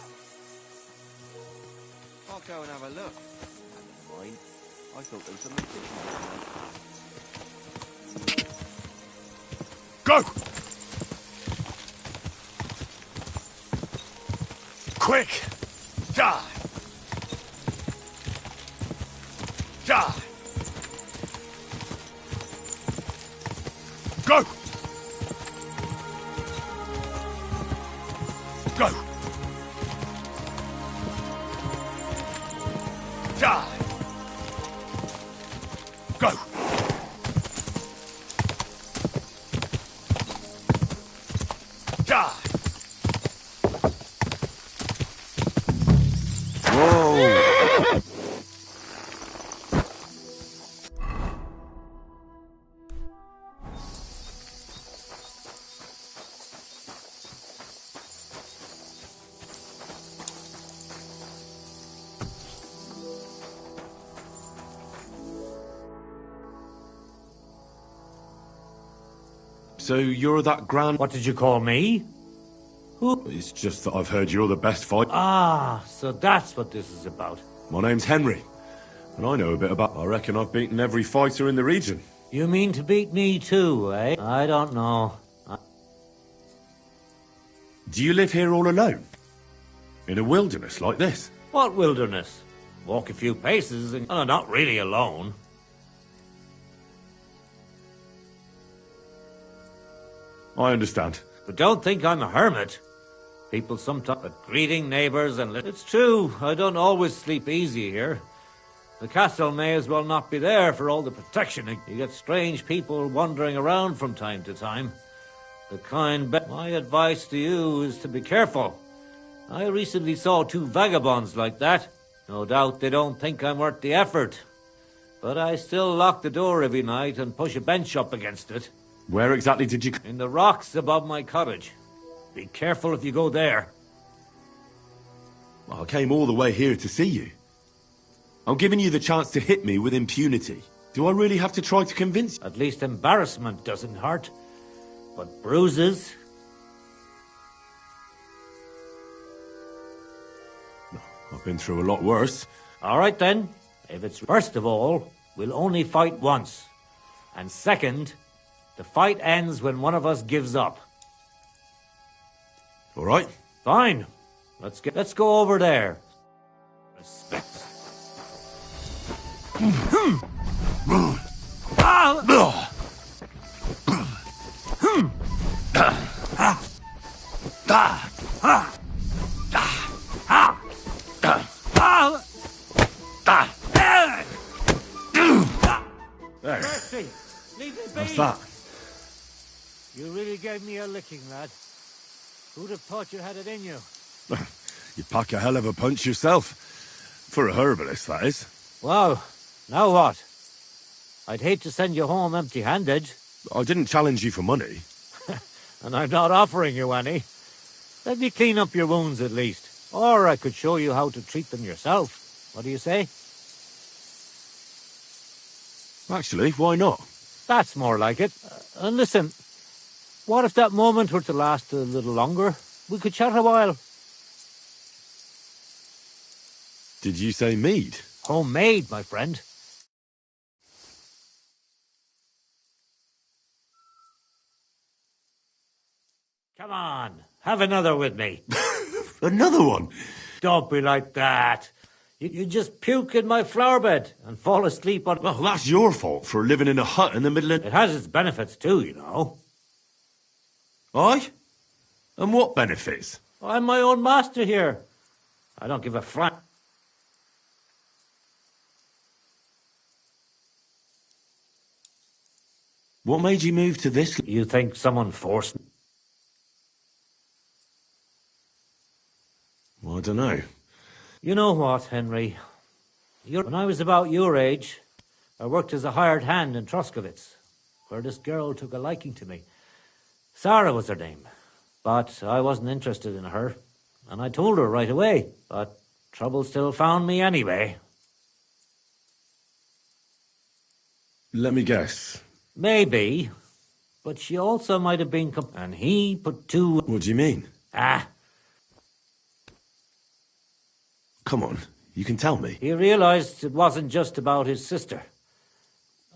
I'll go and have a look. Never mind. I thought there was something different. Go! Quick! Die! Die! Go! Go! Die! Go! Die! Whoa! So you're that grand... What did you call me? Who? It's just that I've heard you're the best fighter. Ah, so that's what this is about. My name's Henry, and I know a bit about... I reckon I've beaten every fighter in the region. You mean to beat me too, eh? I don't know. Do you live here all alone? In a wilderness like this? What wilderness? Walk a few paces and... Oh, not really alone. I understand. But don't think I'm a hermit. People sometimes... But greeting neighbours and... It's true, I don't always sleep easy here. The castle may as well not be there for all the protection. You get strange people wandering around from time to time. The kind... My advice to you is to be careful. I recently saw 2 vagabonds like that. No doubt they don't think I'm worth the effort. But I still lock the door every night and push a bench up against it. Where exactly did you... In the rocks above my cottage. Be careful if you go there. Well, I came all the way here to see you. I'm giving you the chance to hit me with impunity. Do I really have to try to convince you? At least embarrassment doesn't hurt. But bruises... I've been through a lot worse. All right then. If it's... First of all, we'll only fight once. And second... The fight ends when one of us gives up. All right. Fine. Let's go over there. Respect. There. Mercy. Leave me be. What's that? You really gave me a licking, lad. Who'd have thought you had it in you? You pack a hell of a punch yourself. For a herbalist, that is. Well, now what? I'd hate to send you home empty-handed. I didn't challenge you for money. And I'm not offering you any. Let me clean up your wounds at least. Or I could show you how to treat them yourself. What do you say? Actually, why not? That's more like it. And listen, what if that moment were to last a little longer? We could chat a while. Did you say mead? Homemade, my friend. Come on, have another with me. Another one? Don't be like that. You just puke in my flower bed and fall asleep on... Well, that's your fault for living in a hut in the middle of... It has its benefits too, you know. Aye? And what benefits? I'm my own master here. I don't give a flap. What made you move to this? You think someone forced me? Well, I don't know. You know what, Henry? When I was about your age, I worked as a hired hand in Troskowitz, where this girl took a liking to me. Sarah was her name, but I wasn't interested in her, and I told her right away, but trouble still found me anyway. Let me guess. Maybe, but she also might have been... And he put 2... What do you mean? Come on, you can tell me. He realized it wasn't just about his sister.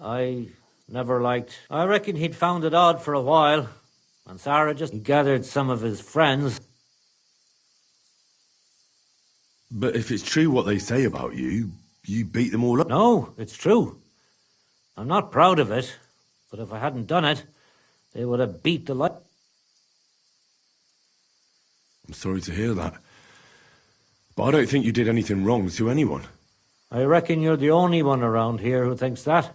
I never liked... I reckon he'd found it odd for a while, and Sarah just... He gathered some of his friends. But if it's true what they say about you, you beat them all up. No, it's true. I'm not proud of it, but if I hadn't done it, they would have beat the life... I'm sorry to hear that. But I don't think you did anything wrong to anyone. I reckon you're the only one around here who thinks that.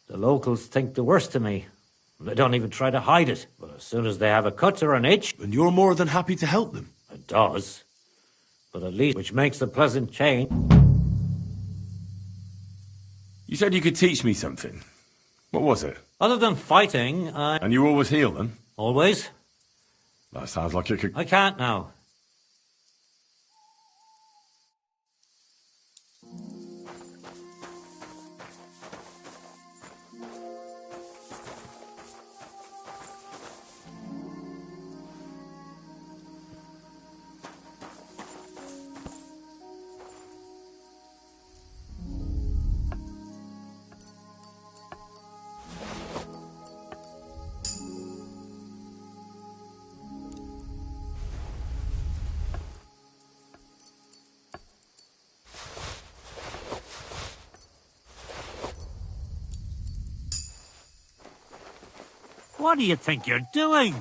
The locals think the worst of me. They don't even try to hide it. But as soon as they have a cut or an itch... And you're more than happy to help them. It does. But at least... Which makes a pleasant change. You said you could teach me something. What was it? Other than fighting, And you always heal them? Always. That sounds like it could... I can't now. What do you think you're doing?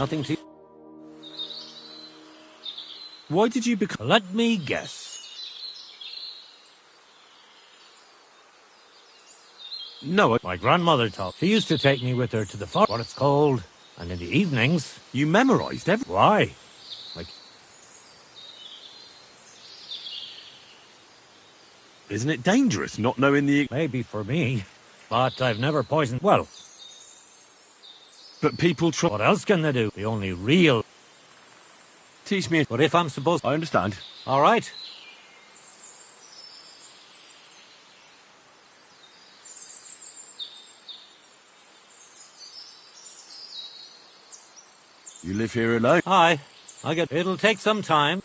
Nothing to... Why did you become... Let me guess. No, My grandmother taught. She used to take me with her to the forest, what it's called, and in the evenings... You memorized everything? Why? Like... Isn't it dangerous not knowing the... Maybe for me, but I've never poisoned... Well... But people try... What else can they do? The only real... Teach me... But if I'm supposed... I understand. All right. You live here alone? Aye. It'll take some time.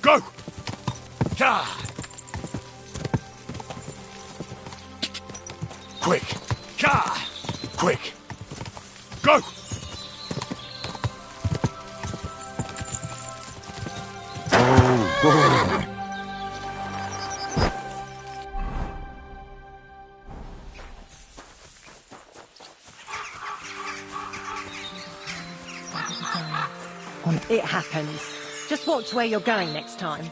Go! Ja! Quick! Ja! Quick! Go! It happens. Just watch where you're going next time.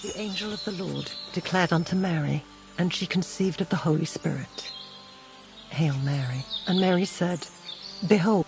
The angel of the Lord declared unto Mary, and she conceived of the Holy Spirit. Hail Mary. And Mary said, Behold.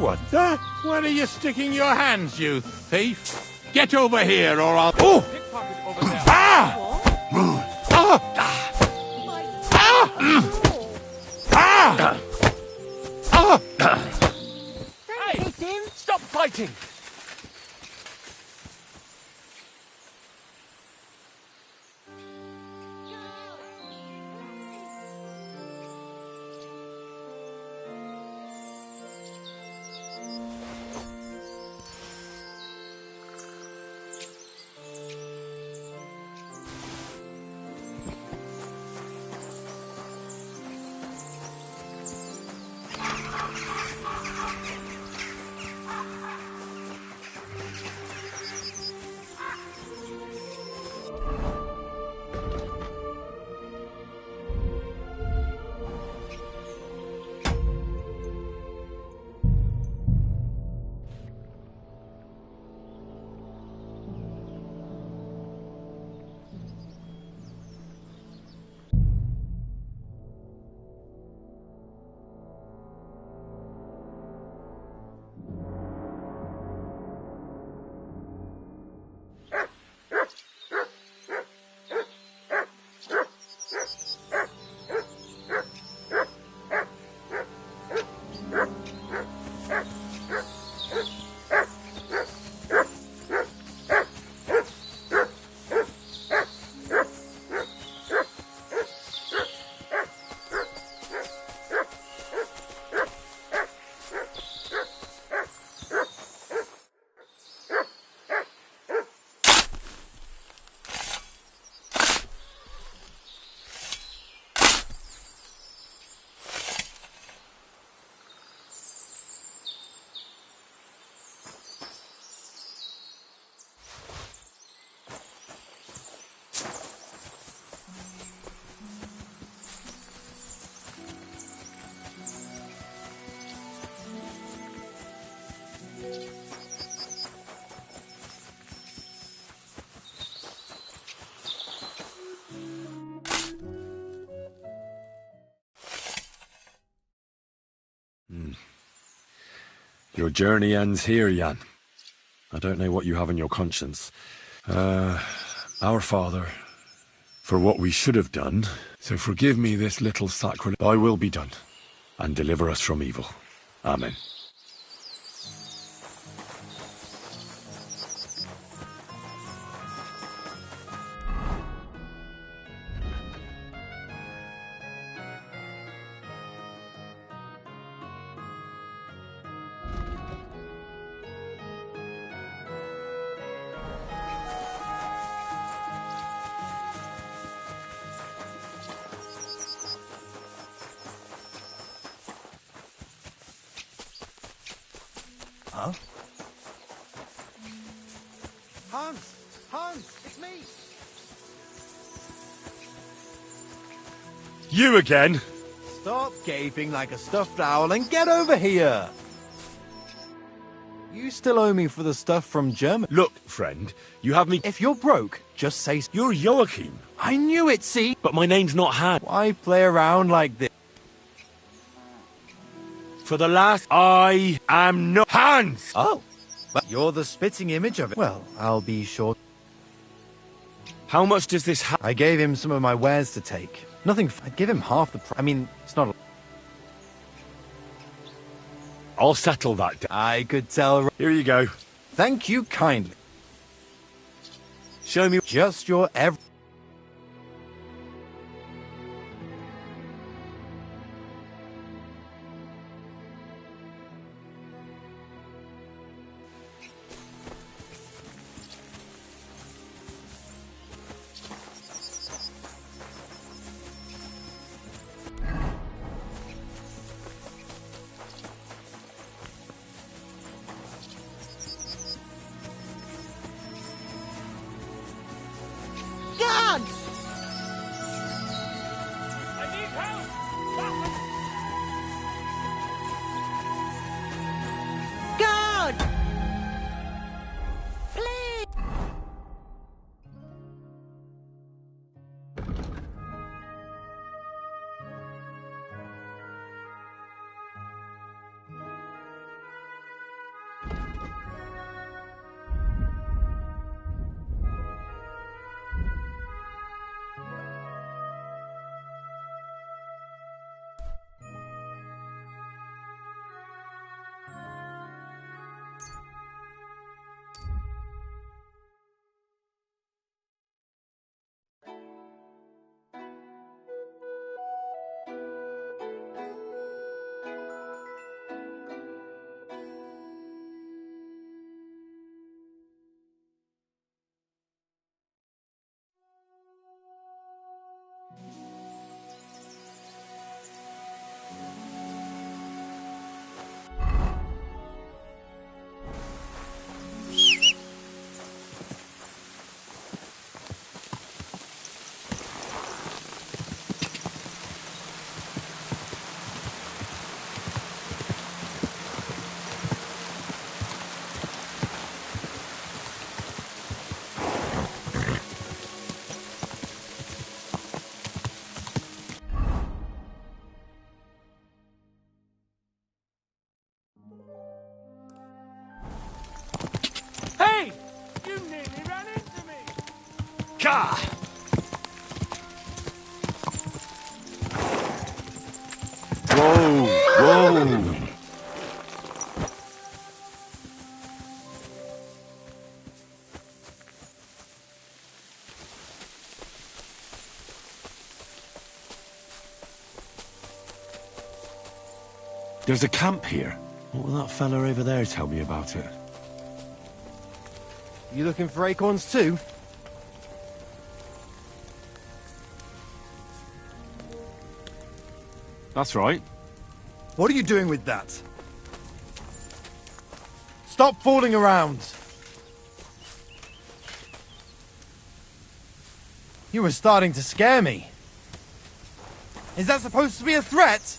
What the? Where are you sticking your hands, you thief? Get over here or I'll... Oh! Ah! Ah! Ah! Ah! Hey, stop fighting! Your journey ends here, Jan. I don't know what you have on your conscience. Our Father, for what we should have done, so forgive me this little sacrilege. Thy will be done, and deliver us from evil. Amen. Huh? Hans! Hans! It's me! You again? Stop gaping like a stuffed owl and get over here! You still owe me for the stuff from Germany. Look, friend, you have me... If you're broke, just say... You're Joachim. I knew it, see? But my name's not Hans. Why play around like this? For the last... I am not Hans! Oh, but you're the spitting image of it. Well, I'll be sure. How much does this I gave him some of my wares to take. Nothing... I'd give him half the price. I mean, it's not... I'll settle that. I could tell... Here you go. Thank you kindly. Show me... Just your God! God! Please! Whoa! Whoa! There's a camp here. What will that fella over there tell me about it? You looking for acorns too? That's right. What are you doing with that? Stop fooling around! You were starting to scare me. Is that supposed to be a threat?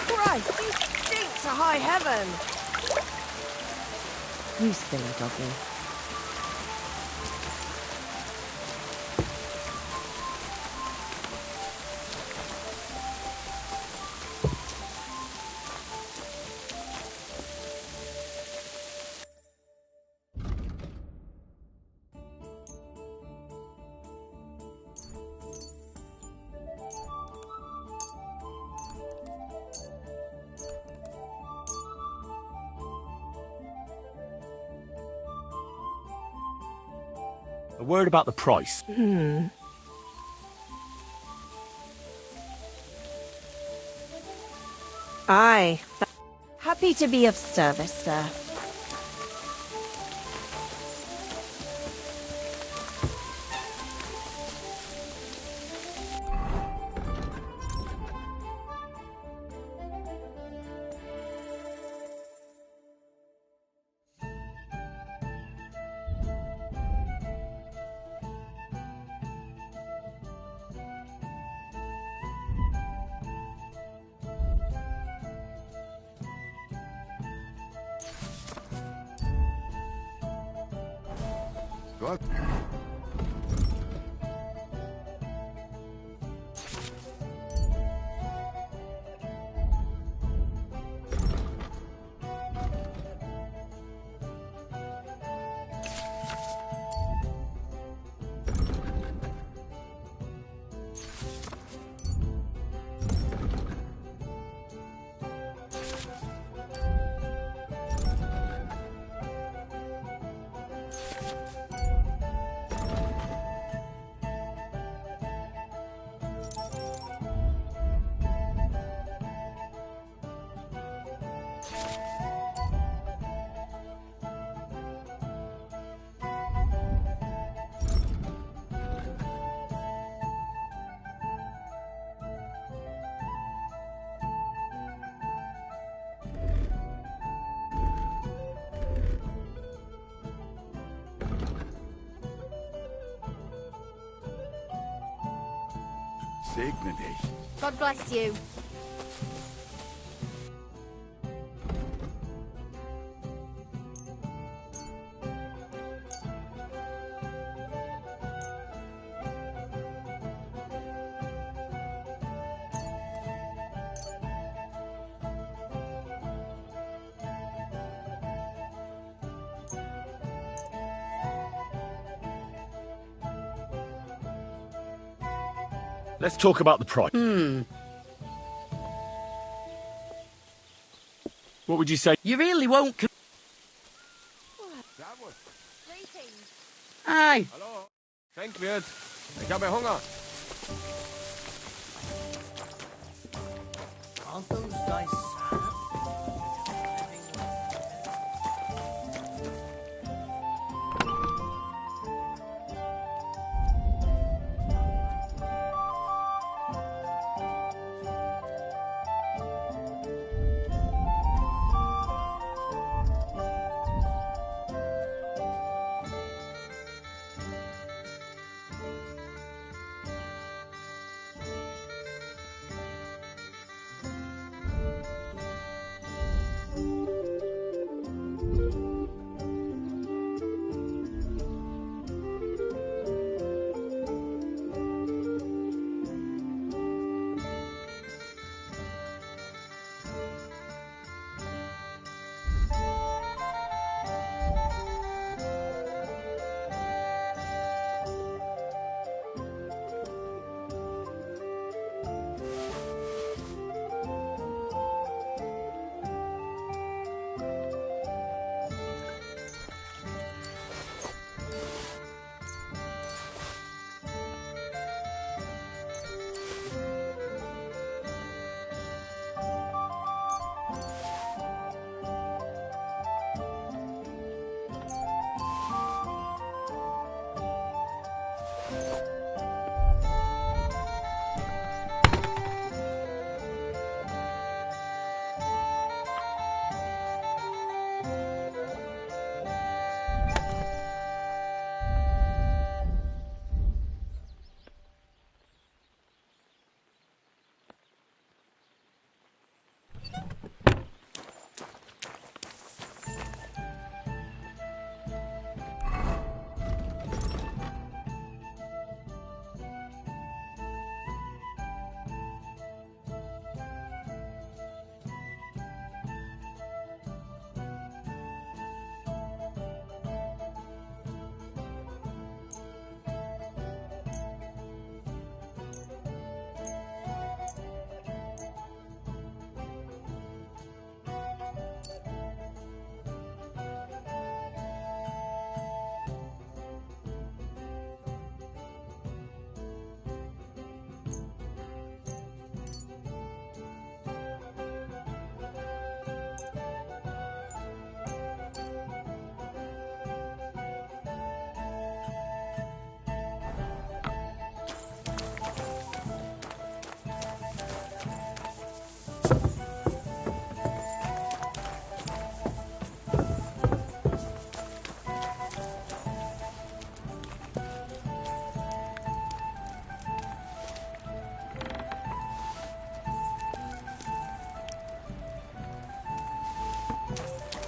Christ, you stink to high heaven! You silly doggy. A word about the price. Aye. Happy to be of service, sir. What? Segne dich. God bless you. Let's talk about the price. What would you say? You really won't... Aye. Hallo? Schenkwirt, ich habe Hunger. Aren't those dice sad?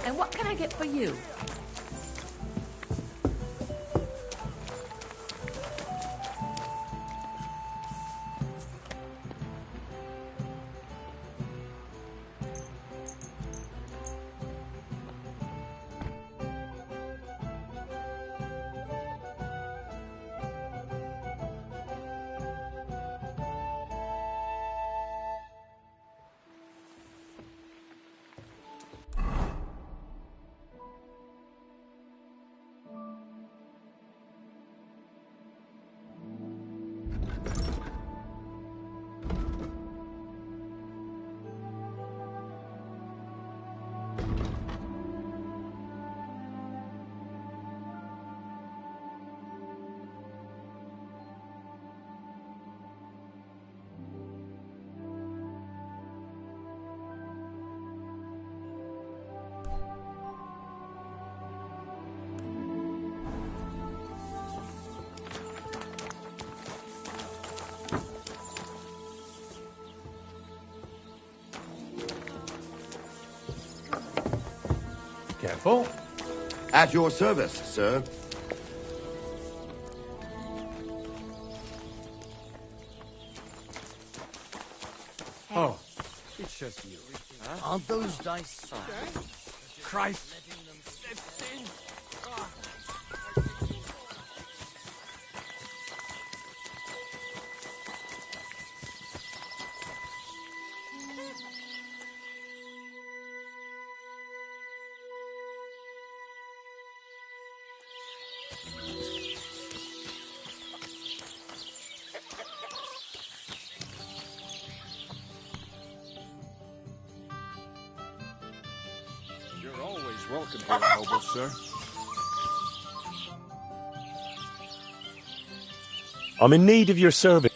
And what can I get for you? Careful. At your service, sir. Oh, it's just you. Huh? Aren't those dice soft? Christ. You're always welcome here, noble sir. I'm in need of your service.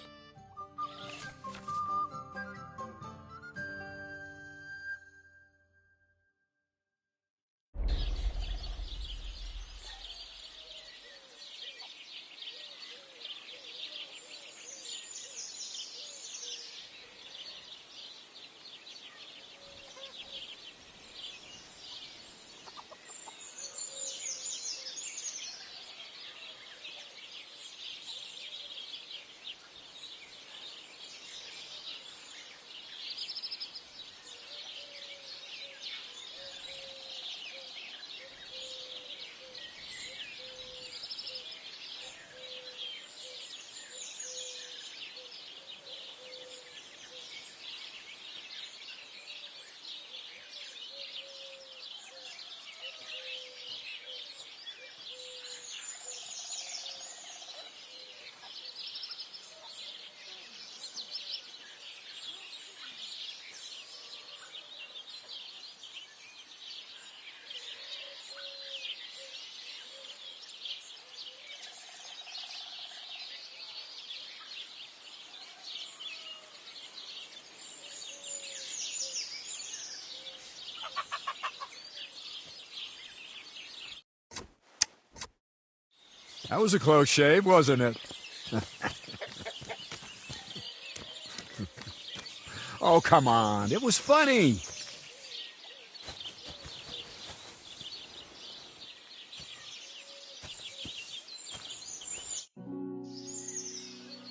That was a close shave, wasn't it? Oh, come on. It was funny.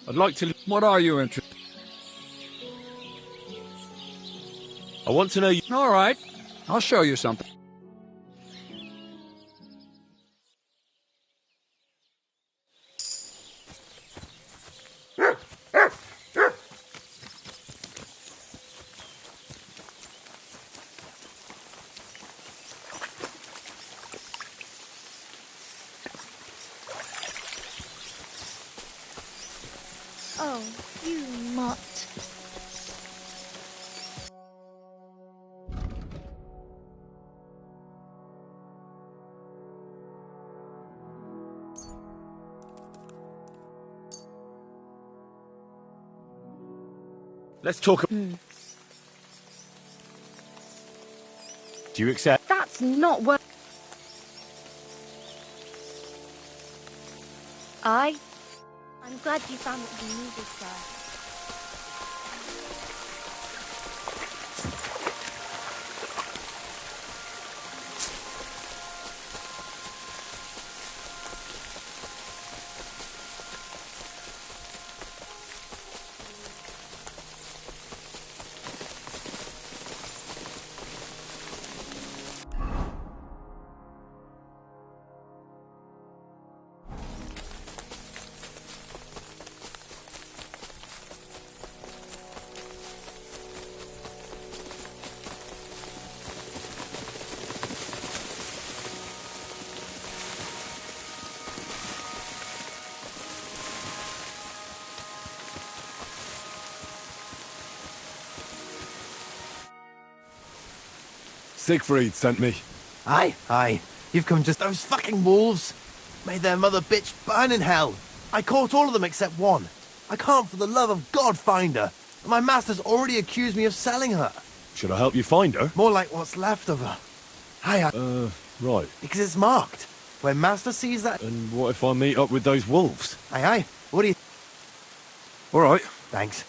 I'd like to... What are you interested? I want to know... All right. I'll show you something. Oh, you mutt. Let's talk... Do you accept? That's not what... I'm glad you found what you needed, sir. Siegfried sent me. Aye. You've come just... Those fucking wolves made their mother bitch burn in hell. I caught all of them except one. I can't for the love of God find her. And my master's already accused me of selling her. Should I help you find her? More like what's left of her. Aye. Right. Because it's marked. When master sees that... And what if I meet up with those wolves? Aye. What do you... All right. Thanks.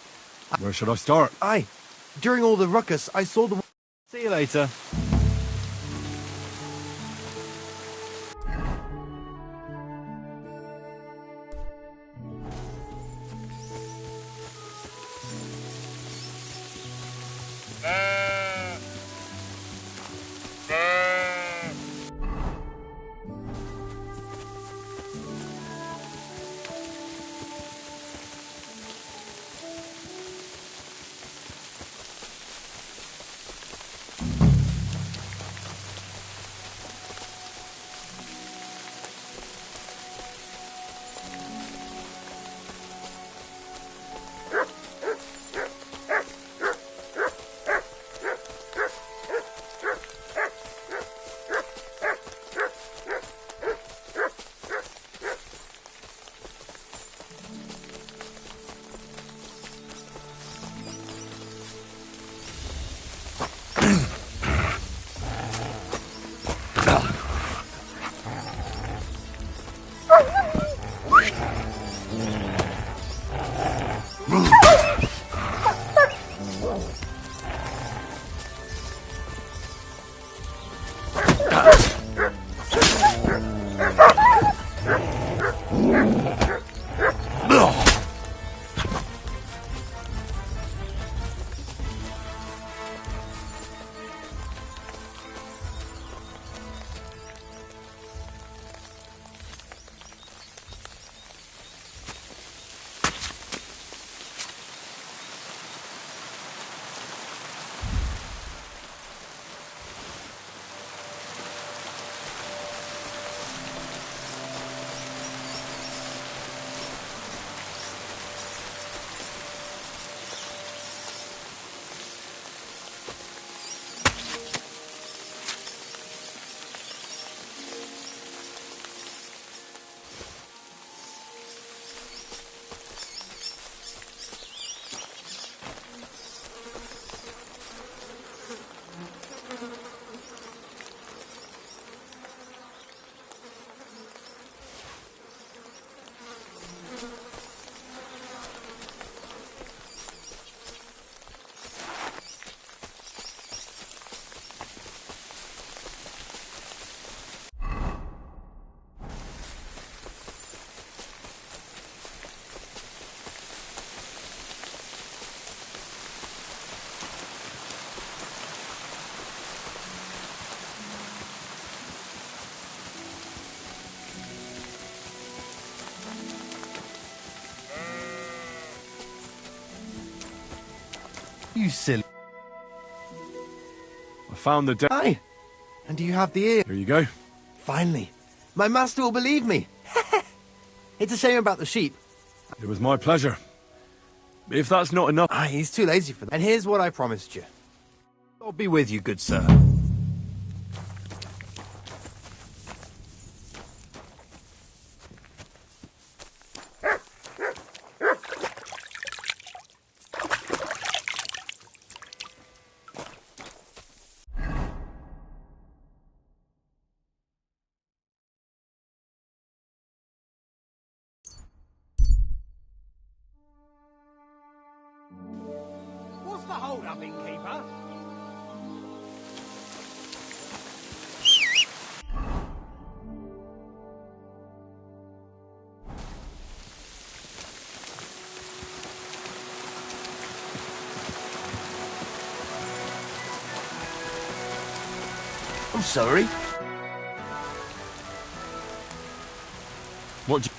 Where should I start? Aye. During all the ruckus, I saw the... See you later. You silly. I found the Aye. And do you have the ear? Here you go. Finally. My master will believe me. It's a shame about the sheep. It was my pleasure. If that's not enough... Aye, he's too lazy for that. And here's what I promised you. I'll be with you, good sir. What's the hold up, innkeeper? I'm sorry. What do you...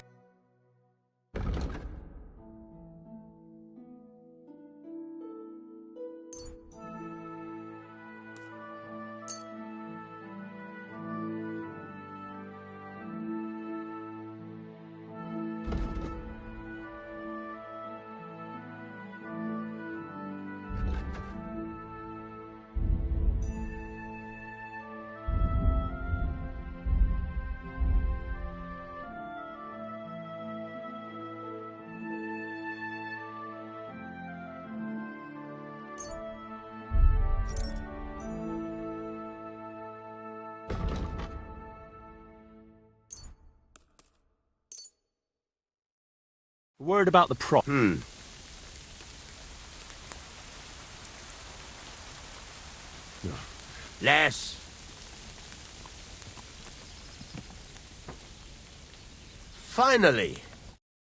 Word about the prop. Less. Finally.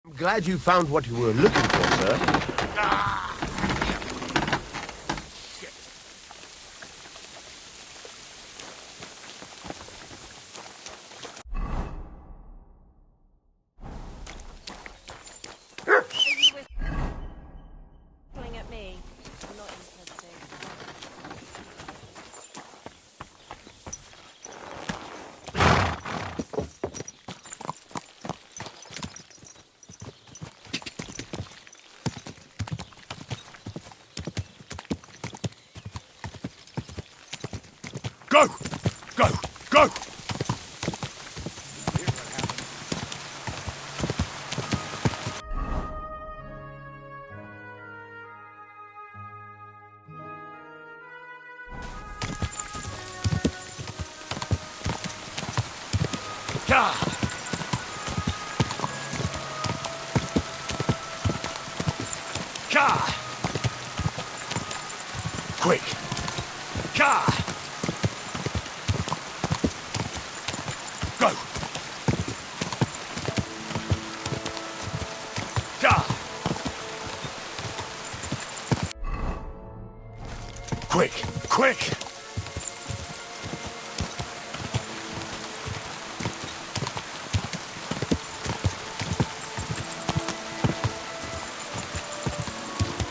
I'm glad you found what you were looking for, sir. At me. I'm not interested. Go! Go! Go! Ka! Ka! Quick! Ka! Go! Ka! Quick! Quick!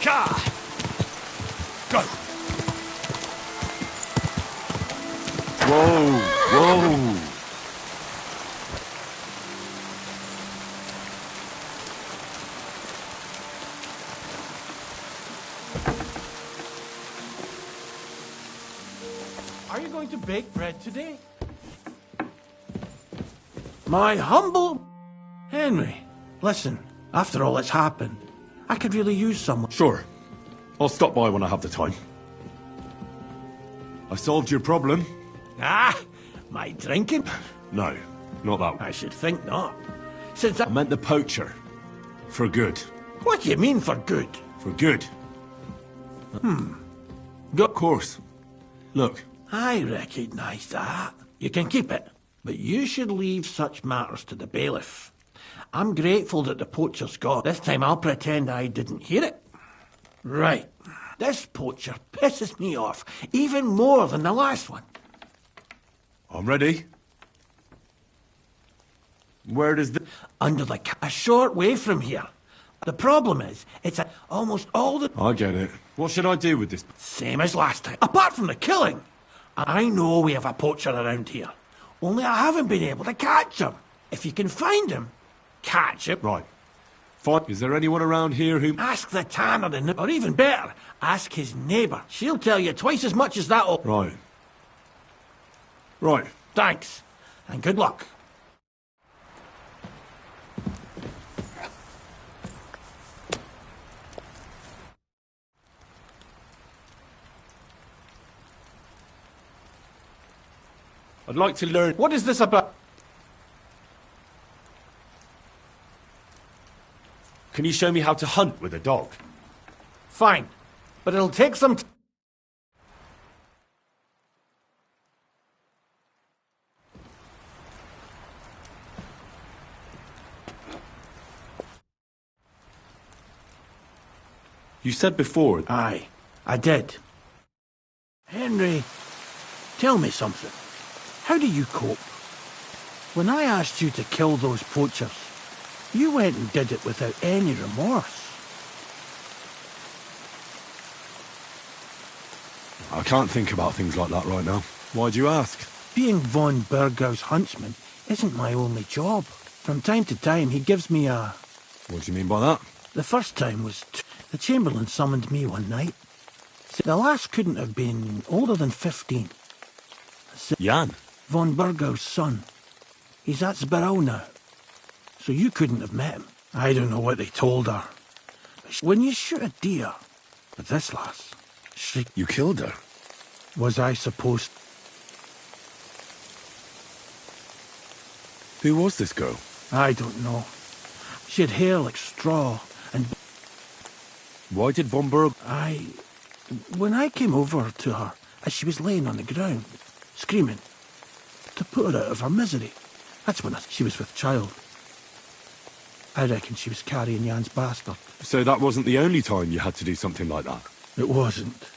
Ka! Go! Whoa! Whoa! Are you going to bake bread today? My humble... Henry, listen, after all that's happened, I could really use someone. Sure. I'll stop by when I have the time. I solved your problem. Ah, my drinking? No, not that one. I should think not. Since I meant the poacher. For good. What do you mean for good? For good. Go. Of course. Look. I recognise that. You can keep it, but you should leave such matters to the bailiff. I'm grateful that the poacher's gone. This time I'll pretend I didn't hear it. Right. This poacher pisses me off even more than the last one. I'm ready. Where does the... Under a short way from here. The problem is, it's almost all the... I get it. What should I do with this? Same as last time. Apart from the killing, I know we have a poacher around here. Only I haven't been able to catch him. If you can find him, catch him. Right. Fine. Is there anyone around here who... Ask the tanner, or even better, ask his neighbour. She'll tell you twice as much as that old... Right. Right. Thanks, and good luck. I'd like to learn... What is this about? Can you show me how to hunt with a dog? Fine, but it'll take some time. You said before... Aye, I did. Henry, tell me something. How do you cope? When I asked you to kill those poachers, you went and did it without any remorse. I can't think about things like that right now. Why'd you ask? Being von Burgau's huntsman isn't my only job. From time to time, he gives me a... What do you mean by that? The first time was... The Chamberlain summoned me one night. The lass couldn't have been older than 15. Jan? Von Burgau's son. He's at Sbarrow now. So you couldn't have met him. I don't know what they told her. But when you shoot a deer, but this lass, she... You killed her? Was I supposed... Who was this girl? I don't know. She had hair like straw, and... Why did von Burg... When I came over to her, as she was laying on the ground, screaming, to put her out of her misery. That's when she was with child. I reckon she was carrying Jan's bastard. So that wasn't the only time you had to do something like that? It wasn't.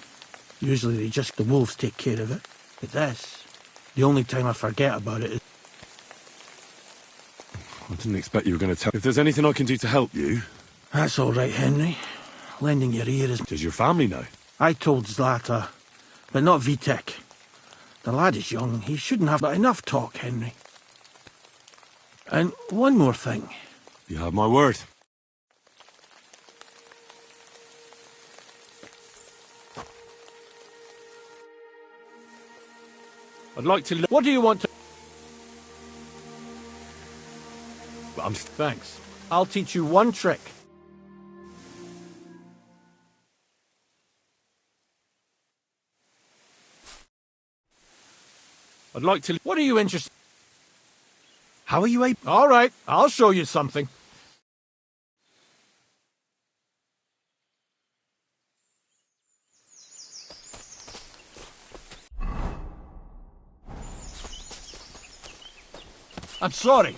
Usually the wolves take care of it. But this, the only time I forget about it is... I didn't expect you were going to tell... If there's anything I can do to help you... That's all right, Henry. Lending your ear is... Does your family know? I told Zlata, but not Vitek. The lad is young. He shouldn't have but enough talk, Henry. And one more thing. You have my word. I'd like to... What do you want to... Thanks. I'll teach you one trick. I'd like to... What are you interested... How are you able... All right, I'll show you something. I'm sorry.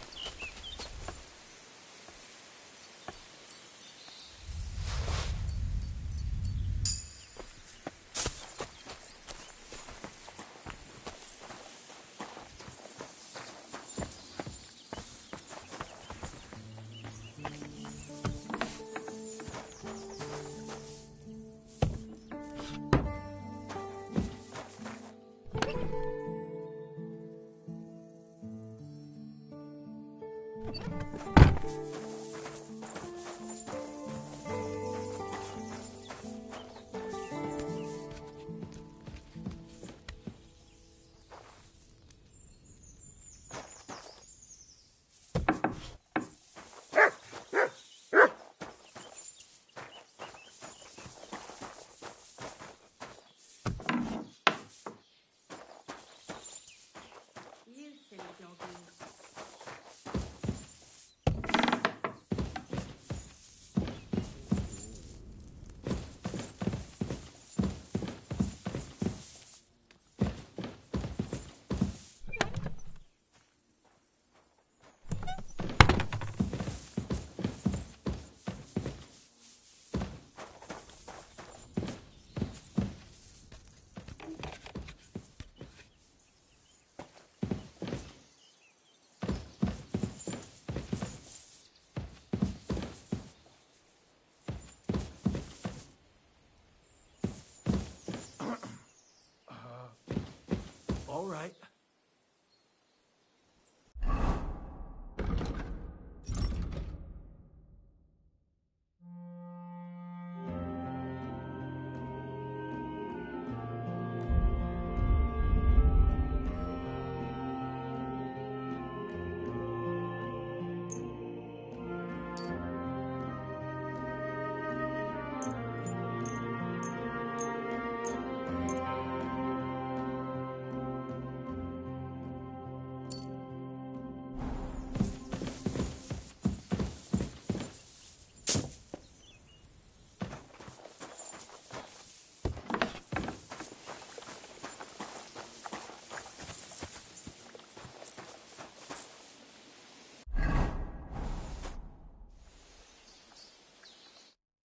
right.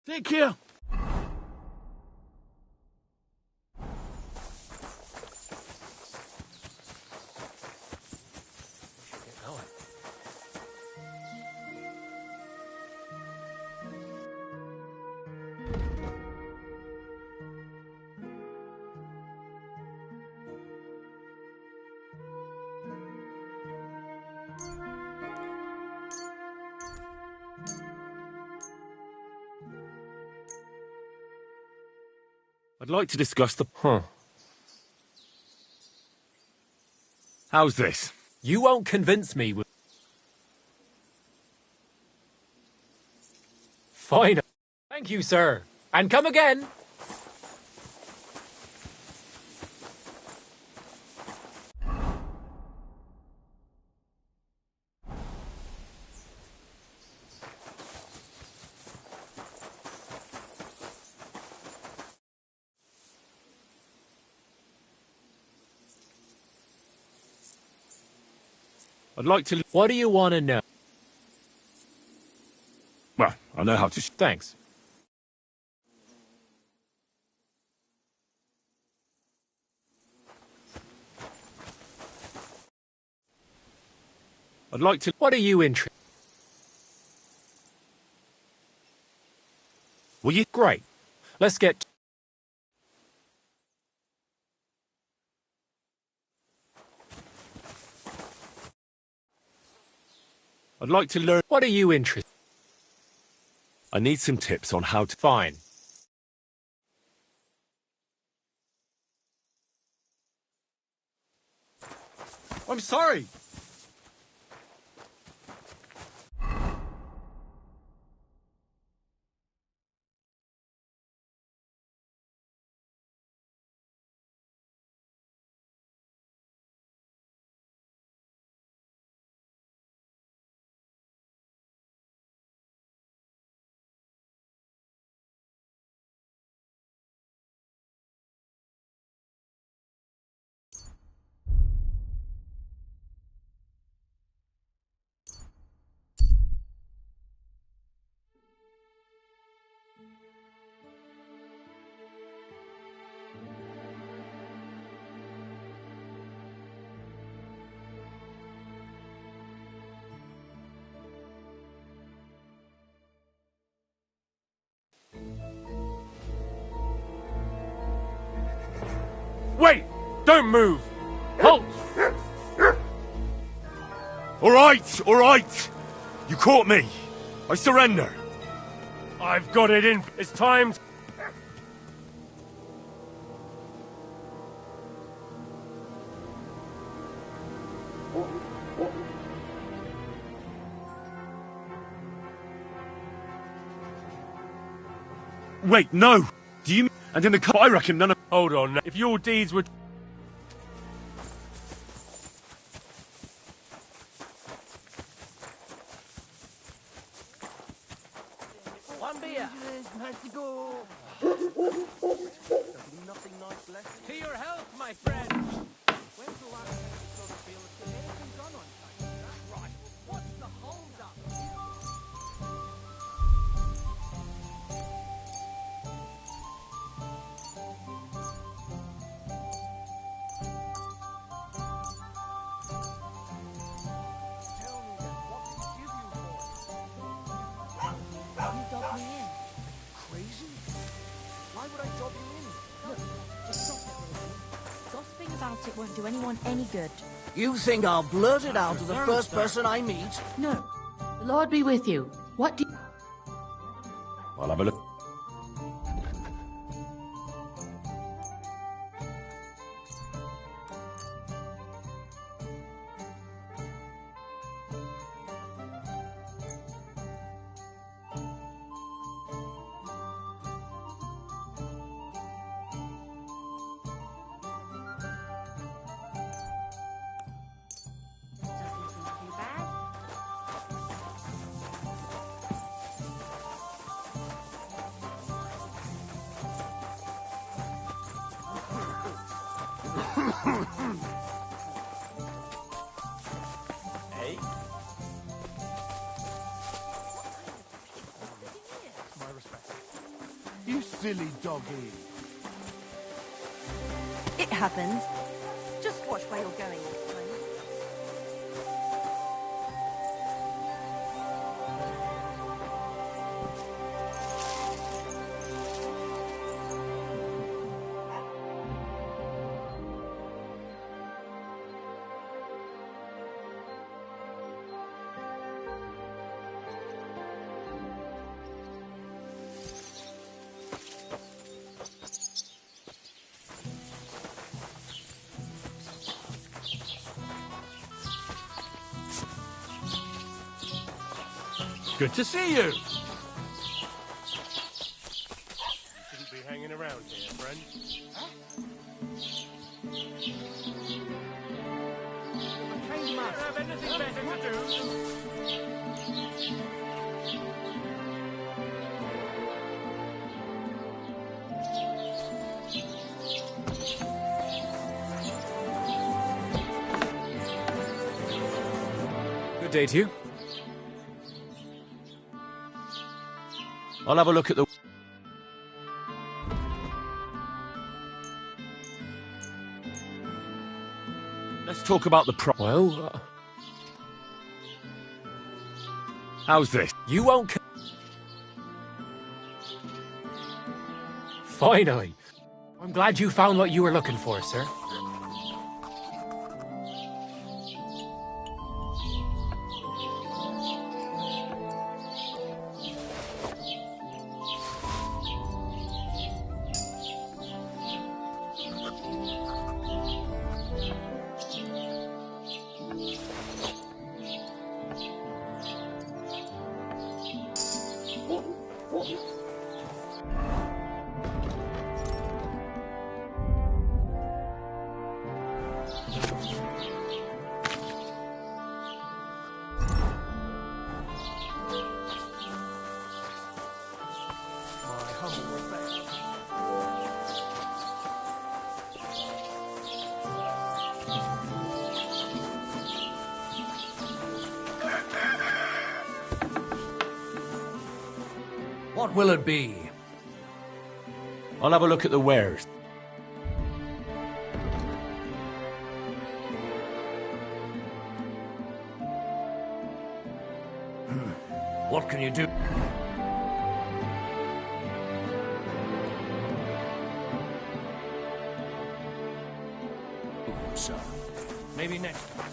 Take care. I'd like to discuss the... How's this? You won't convince me with... Fine. Thank you, sir. And come again. I'd like to... What do you want to know? Well, I know how to... Thanks. I'd like to... What are you interested? Will you... Great. Let's get... I'd like to learn... What are you interested? I need some tips on how to... Fine. I'm sorry. Wait! Don't move! Halt! All right! You caught me. I surrender. I've got it in. It's time. Wait, no! Do you... And in the car, I reckon none of... Hold on, if your deeds were... One beer. To your health, my friend. When's the last time you saw the bailiff get anything done on time? That's right. What's the hold-up? You dug me in. Crazy? Why would I dog you in? Look, just stop it, little thing. Gossiping about it won't do anyone any good. You think I'll blurt it out to the first person I meet? No. The Lord be with you. What do I'll have a look. Hey? My respect. You silly doggy. It happens. Just watch where you're going next time. Good to see you. You shouldn't be hanging around here, friend. Have anything better to do? Good day to you. I'll have a look at the... Let's talk about the Well, how's this? you won't... Finally. I'm glad you found what you were looking for, sir. What will it be? I'll have a look at the wares. What can you do? So, maybe next time.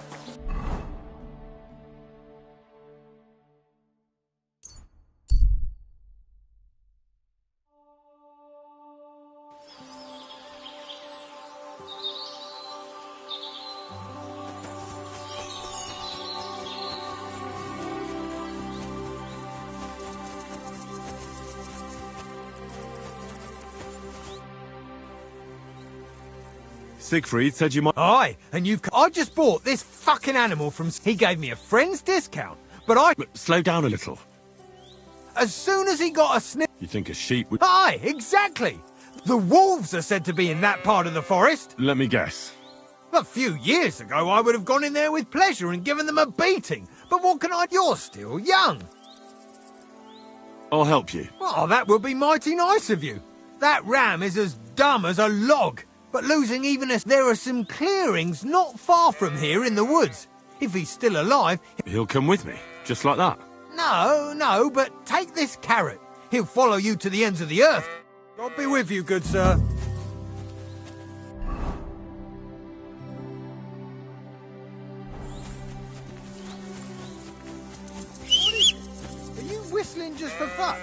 Siegfried said you might... Aye, and I just bought this fucking animal from... He gave me a friend's discount, but I... Slow down a little. As soon as he got a sniff... You think a sheep would... Aye, exactly! The wolves are said to be in that part of the forest. Let me guess. A few years ago, I would have gone in there with pleasure and given them a beating. But what can I... You're still young. I'll help you. Oh, that would be mighty nice of you. That ram is as dumb as a log. But losing even as there are some clearings not far from here in the woods. If he's still alive... He'll come with me, just like that. No, but take this carrot. He'll follow you to the ends of the earth. God be with you, good sir. whistling just for fun?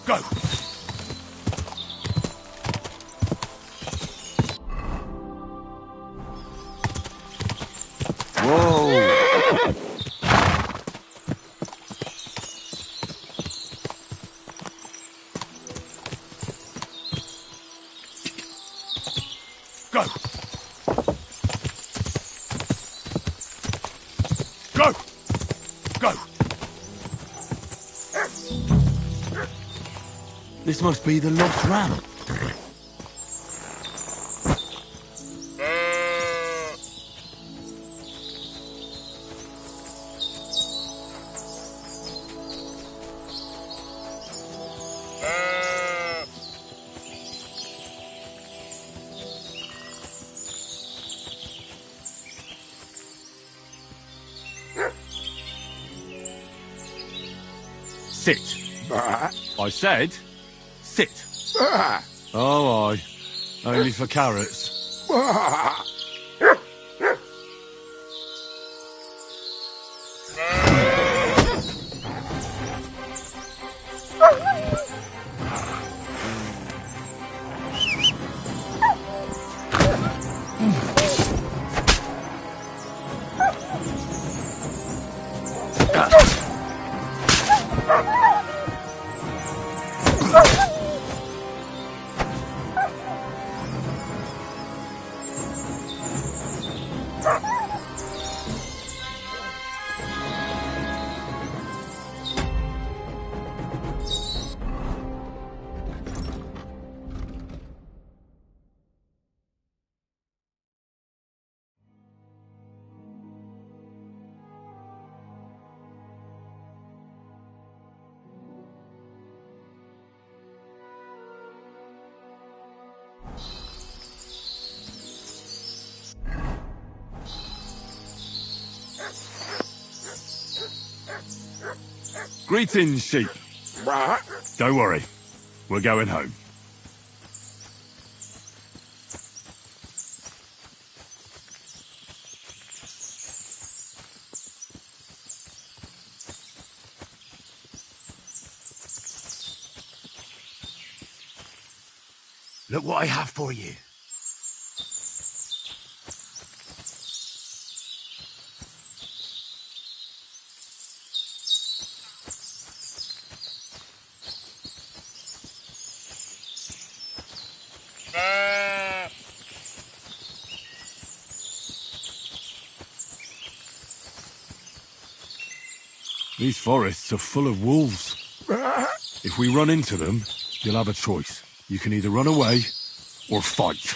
Go! Whoa! Go! Go! Go! This must be the lost ram. Sit. I said, sit. Oh, aye. Only for carrots. Greetings, sheep. Don't worry. We're going home. Look what I have for you. These forests are full of wolves. If we run into them, you'll have a choice. You can either run away or fight.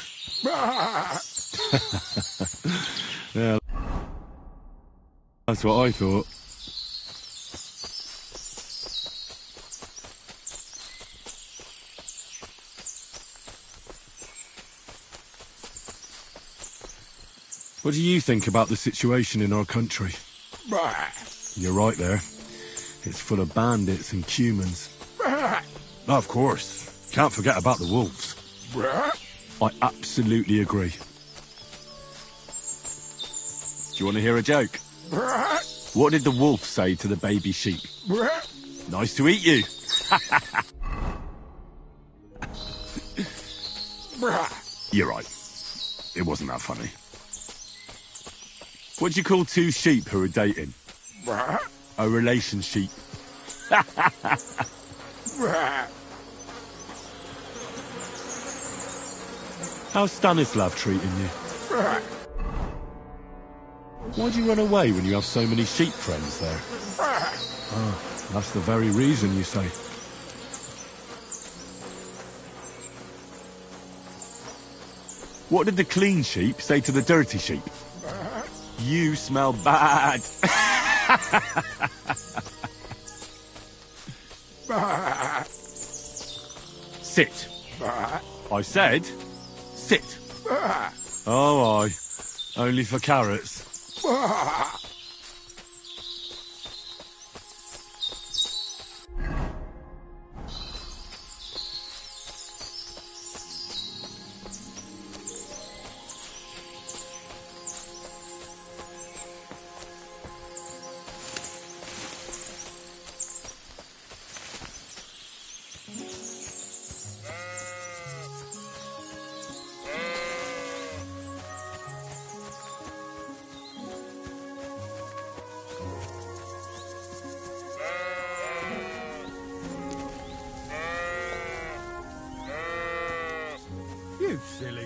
Yeah, that's what I thought. What do you think about the situation in our country? You're right there. It's full of bandits and humans. Of course. Can't forget about the wolves. I absolutely agree. Do you want to hear a joke? What did the wolf say to the baby sheep? Nice to eat you. You're right. It wasn't that funny. What do you call two sheep who are dating? A relationship. How's Stanislav treating you? Why'd you run away when you have so many sheep friends there? Oh, that's the very reason, you say. What did the clean sheep say to the dirty sheep? You smell bad. Sit. I said, sit. Oh, aye. Only for carrots.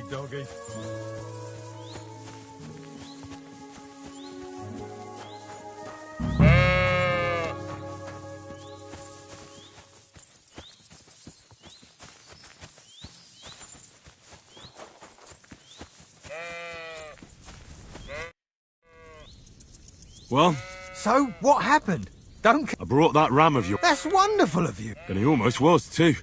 doggy. Well? So, what happened? Don't... I brought that ram of yours. That's wonderful of you. And he almost was, too.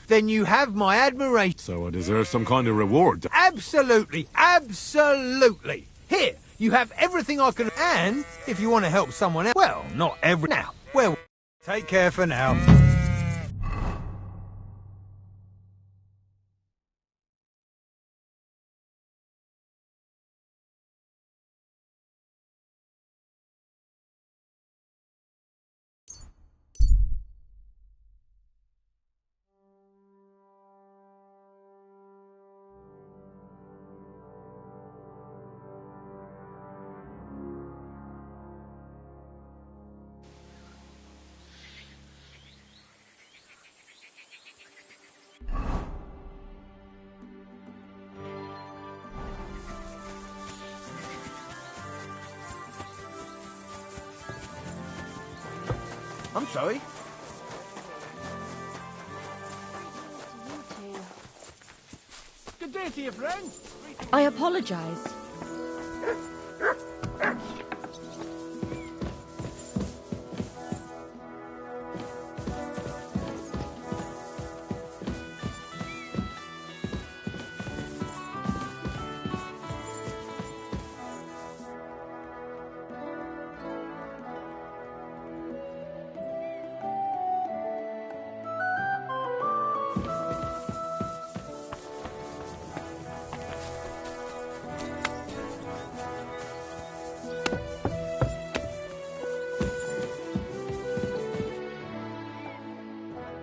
Then you have my admiration. So I deserve some kind of reward. Absolutely, absolutely. Here, you have everything I can... And, if you want to help someone else... Well, not every... Now, well, take care for now. I'm sorry. Good day to you, friend. I apologize.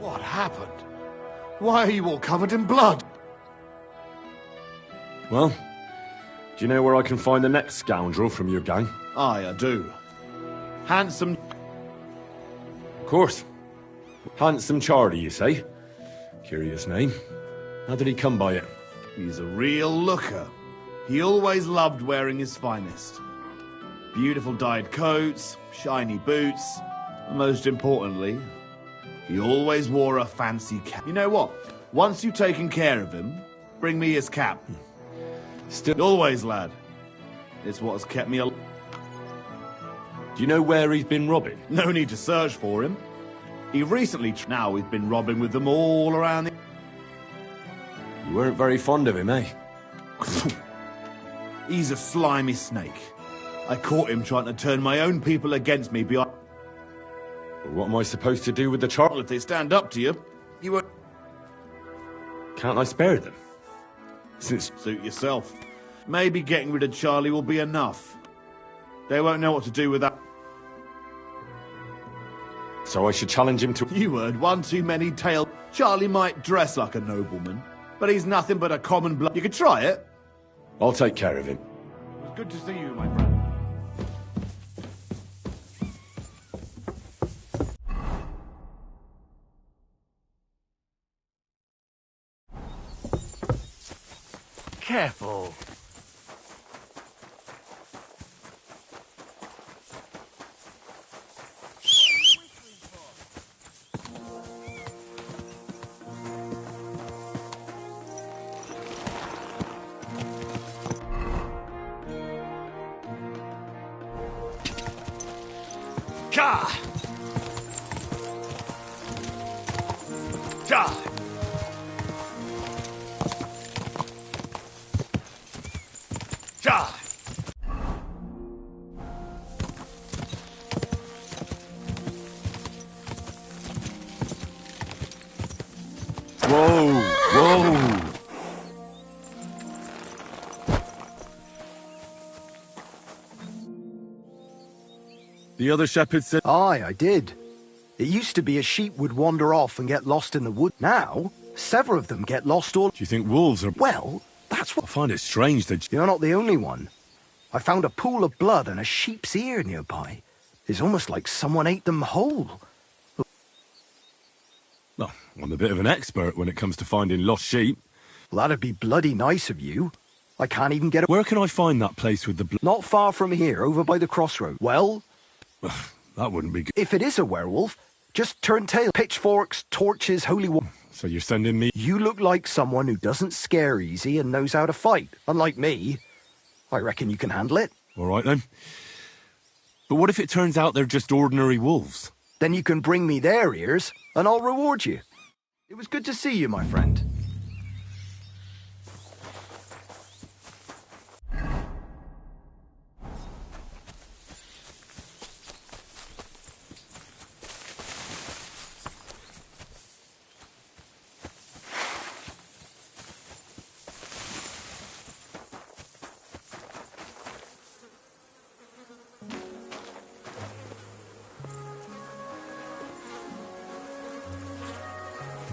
What happened? Why are you all covered in blood? Well, do you know where I can find the next scoundrel from your gang? Aye, I do. Handsome... Of course. Handsome Charlie, you say? Curious name. How did he come by it? He's a real looker. He always loved wearing his finest. Beautiful dyed coats, shiny boots, and most importantly, he always wore a fancy cap. You know what? Once you've taken care of him, bring me his cap. Still... Always, lad. It's what has kept me alive. Do you know where he's been robbing? No need to search for him. He recently... Now he's been robbing with them all around the... You weren't very fond of him, eh? He's a slimy snake. I caught him trying to turn my own people against me behind... What am I supposed to do with the child? Well, if they stand up to you, you won't... Can't I spare them? Since... Suit yourself. Maybe getting rid of Charlie will be enough. They won't know what to do with that. So I should challenge him to... You heard one too many tales. Charlie might dress like a nobleman, but he's nothing but a common blood. You could try it. I'll take care of him. It was good to see you, my friend. Careful. Ka! Ja! Ja! Whoa! Whoa! The other shepherd said... Aye, I did. It used to be a sheep would wander off and get lost in the wood. Now, several of them get lost all... Do you think wolves are... Well, that's what... I find it strange that... You're not the only one. I found a pool of blood and a sheep's ear nearby. It's almost like someone ate them whole. Well, I'm a bit of an expert when it comes to finding lost sheep. Well, that'd be bloody nice of you. I can't even get... Where can I find that place with the Not far from here, over by the crossroad. Well... that wouldn't be good. If it is a werewolf, just turn tail. Pitchforks, torches, holy water. So you're sending me... You look like someone who doesn't scare easy and knows how to fight. Unlike me. I reckon you can handle it. All right, then. But what if it turns out they're just ordinary wolves? Then you can bring me their ears, and I'll reward you. It was good to see you, my friend.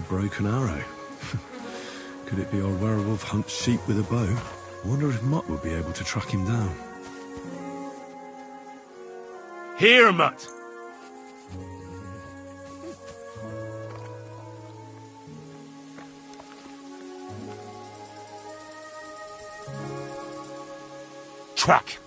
Broken arrow. Could it be our werewolf hunts sheep with a bow? I wonder if Mutt would be able to track him down. Here, Mutt! Track!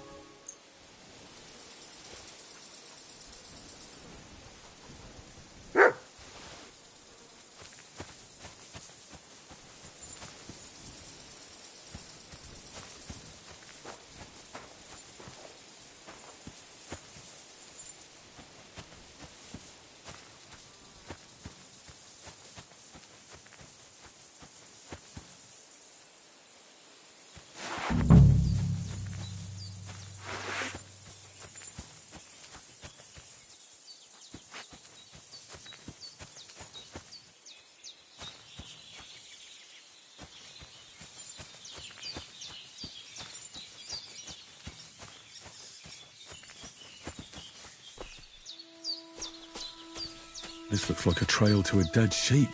This looks like a trail to a dead sheep.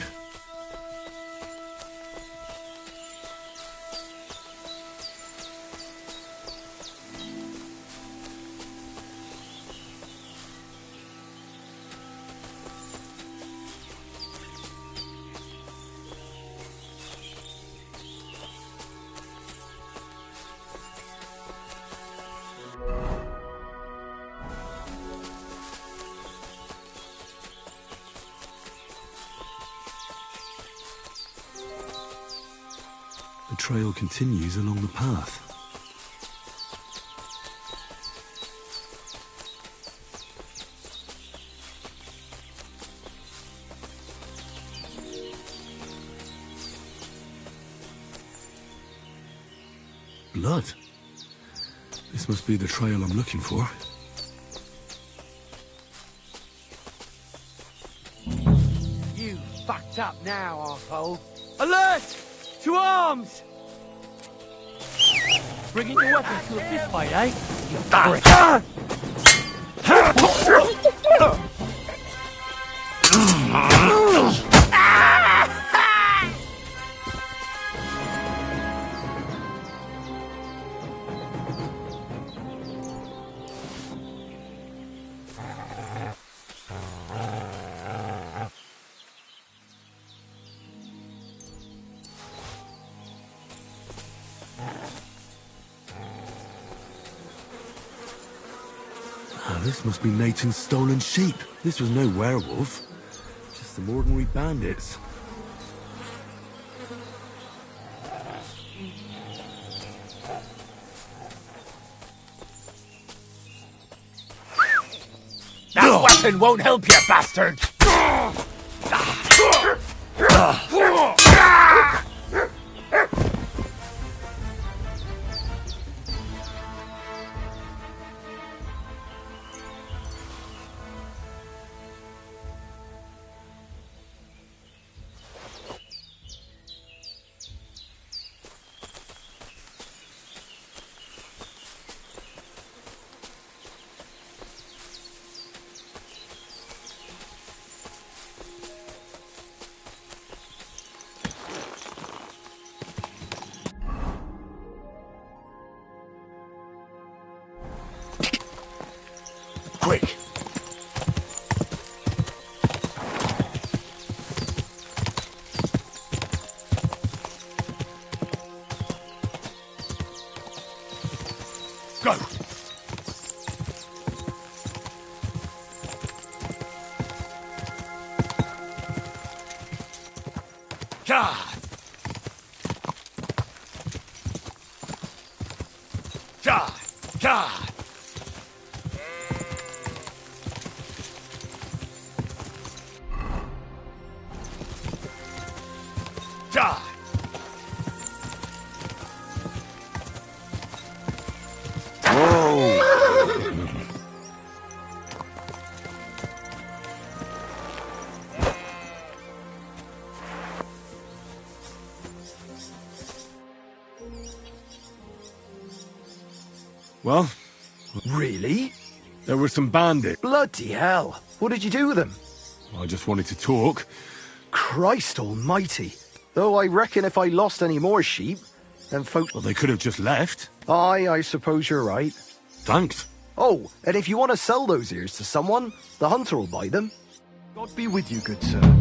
The trail continues along the path. Blood. This must be the trail I'm looking for. You fucked up now, arsehole. Alert! To arms! Bringing your weapons to a fist fight, eh? You prick. This must be Nathan's stolen sheep. This was no werewolf, just some ordinary bandits. That weapon won't help you, bastard! Quick! Go! God! God! God! God! Whoa! Well? Really? There were some bandits. Bloody hell. What did you do with them? I just wanted to talk. Christ almighty. Though I reckon if I lost any more sheep, then folks... Well, they could have just left. Aye, I suppose you're right. Thanks. Oh, and if you want to sell those ears to someone, the hunter will buy them. God be with you, good sir.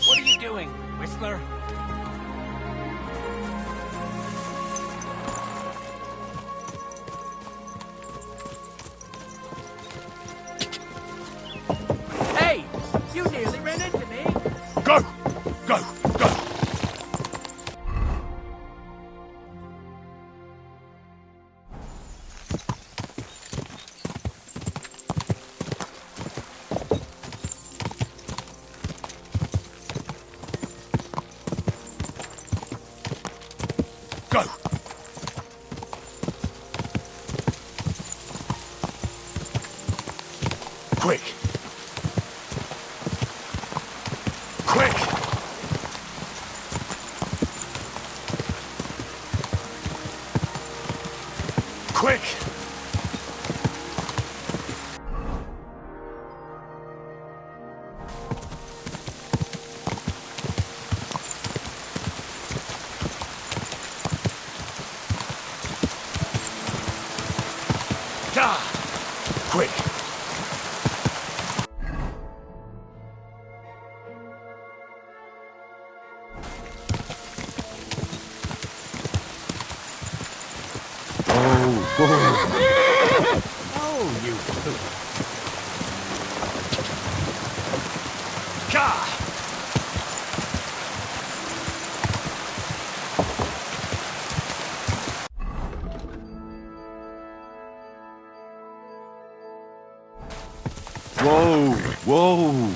What are you doing, Whistler? Hey! You nearly ran into me! Go! Go! Go! Go! Quick! Quick! Quick! God! Quick! Oh, you fool. God! Whoa! Whoa!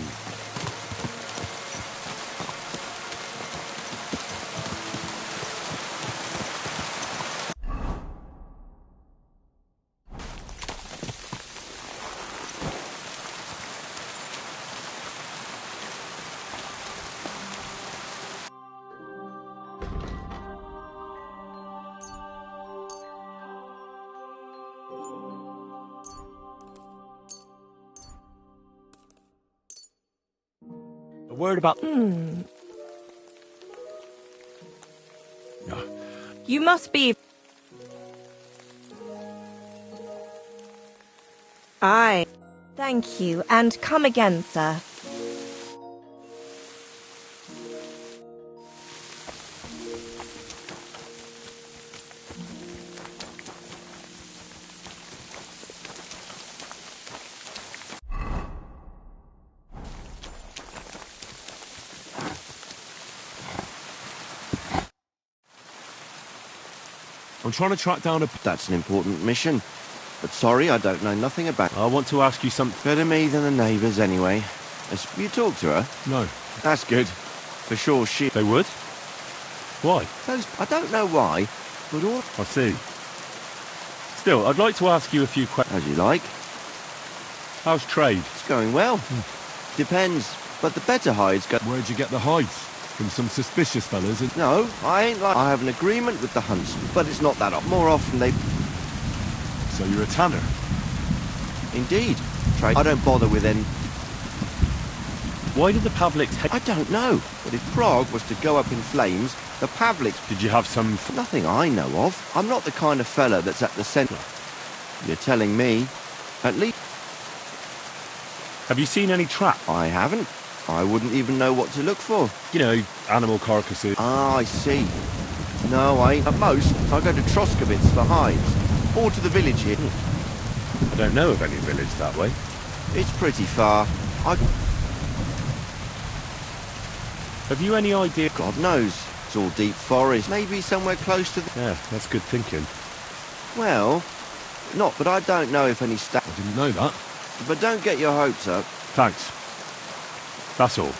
A word about... You must be... Aye. Thank you, and come again, sir. I'm trying to track down a... That's an important mission. But sorry, I don't know nothing about... I want to ask you something. Better me than the neighbours, anyway. You talked to her? No. That's good. For sure she... They would? Why? I don't know why, but all... I see. Still, I'd like to ask you a few questions. As you like. How's trade? It's going well. Depends, but the better hides go... Where'd you get the hides? From some suspicious fellas? And... No, I ain't like... I have an agreement with the huntsman, but it's not that often. More often they... So you're a tanner? Indeed. Trade. I don't bother with any... Why did the Pavliks... I don't know, but if Prague was to go up in flames, the Pavliks... Did you have some... Nothing I know of. I'm not the kind of fella that's at the centre. You're telling me, at least... Have you seen any trap? I haven't. I wouldn't even know what to look for. You know, animal carcasses. Ah, I see. No, I ain't. At most, I go to Troskowitz for hides. Or to the village here. I don't know of any village that way. It's pretty far. Have you any idea? God knows. It's all deep forest. Maybe somewhere close to the... Yeah, that's good thinking. Well, not, but I don't know if any I didn't know that. But don't get your hopes up. Thanks. That's all.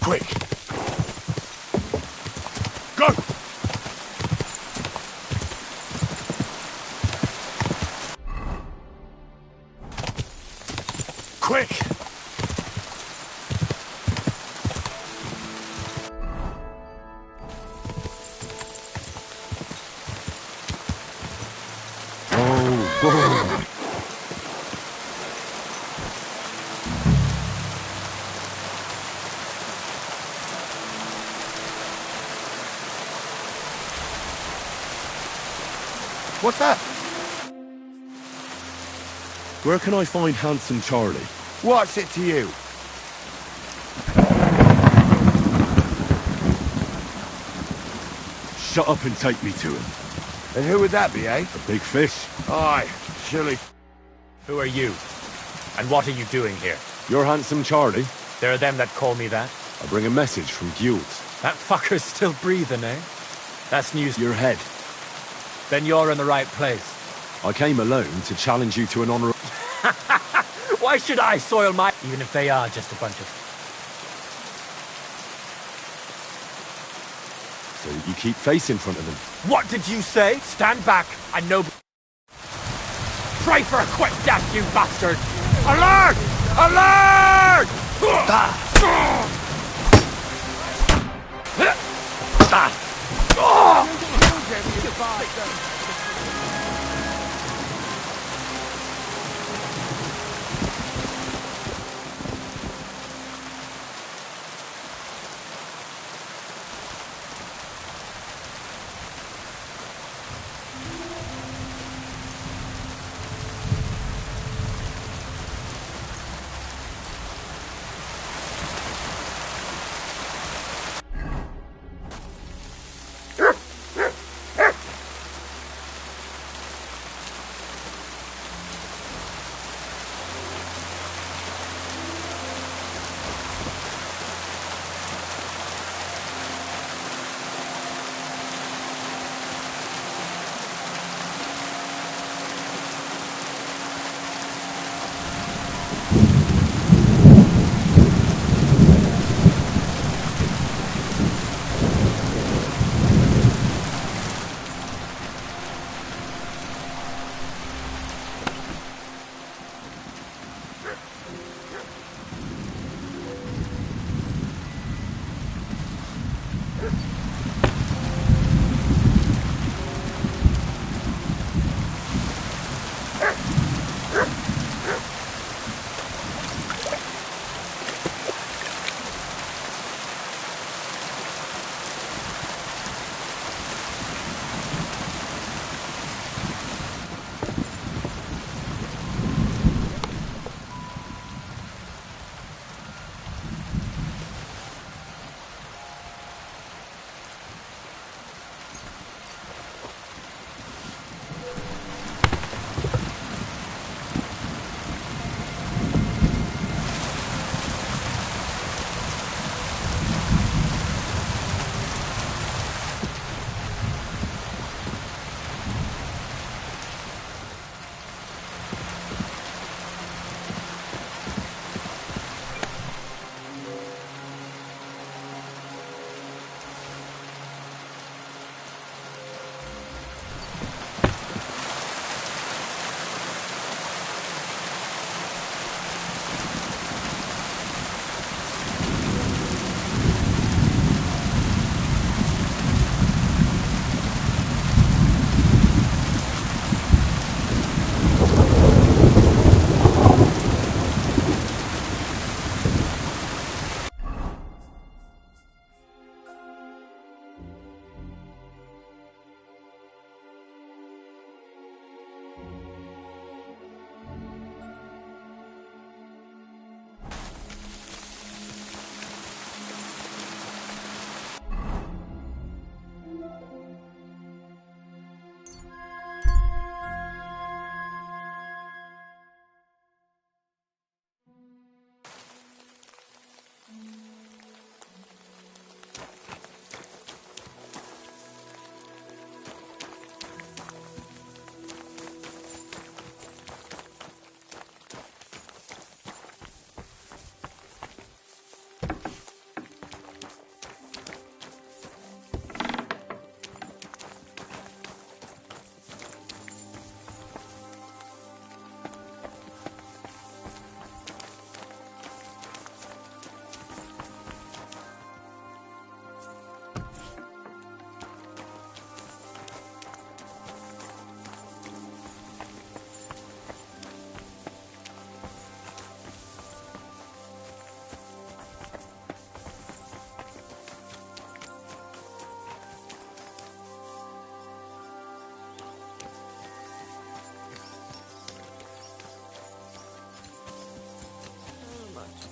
Quick! Go! Quick! What's that? Where can I find Handsome Charlie? What's it to you? Shut up and take me to him. And who would that be, eh? A big fish. Aye, surely. Who are you? And what are you doing here? You're Handsome Charlie. There are them that call me that. I bring a message from Guild. That fucker's still breathing, eh? That's news. Your head. Then you're in the right place. I came alone to challenge you to an honourable... Why should I soil my... Even if they are just a bunch of... So that you keep face in front of them. What did you say? Stand back and no... Try for a quick death, you bastard! Alert! Alert!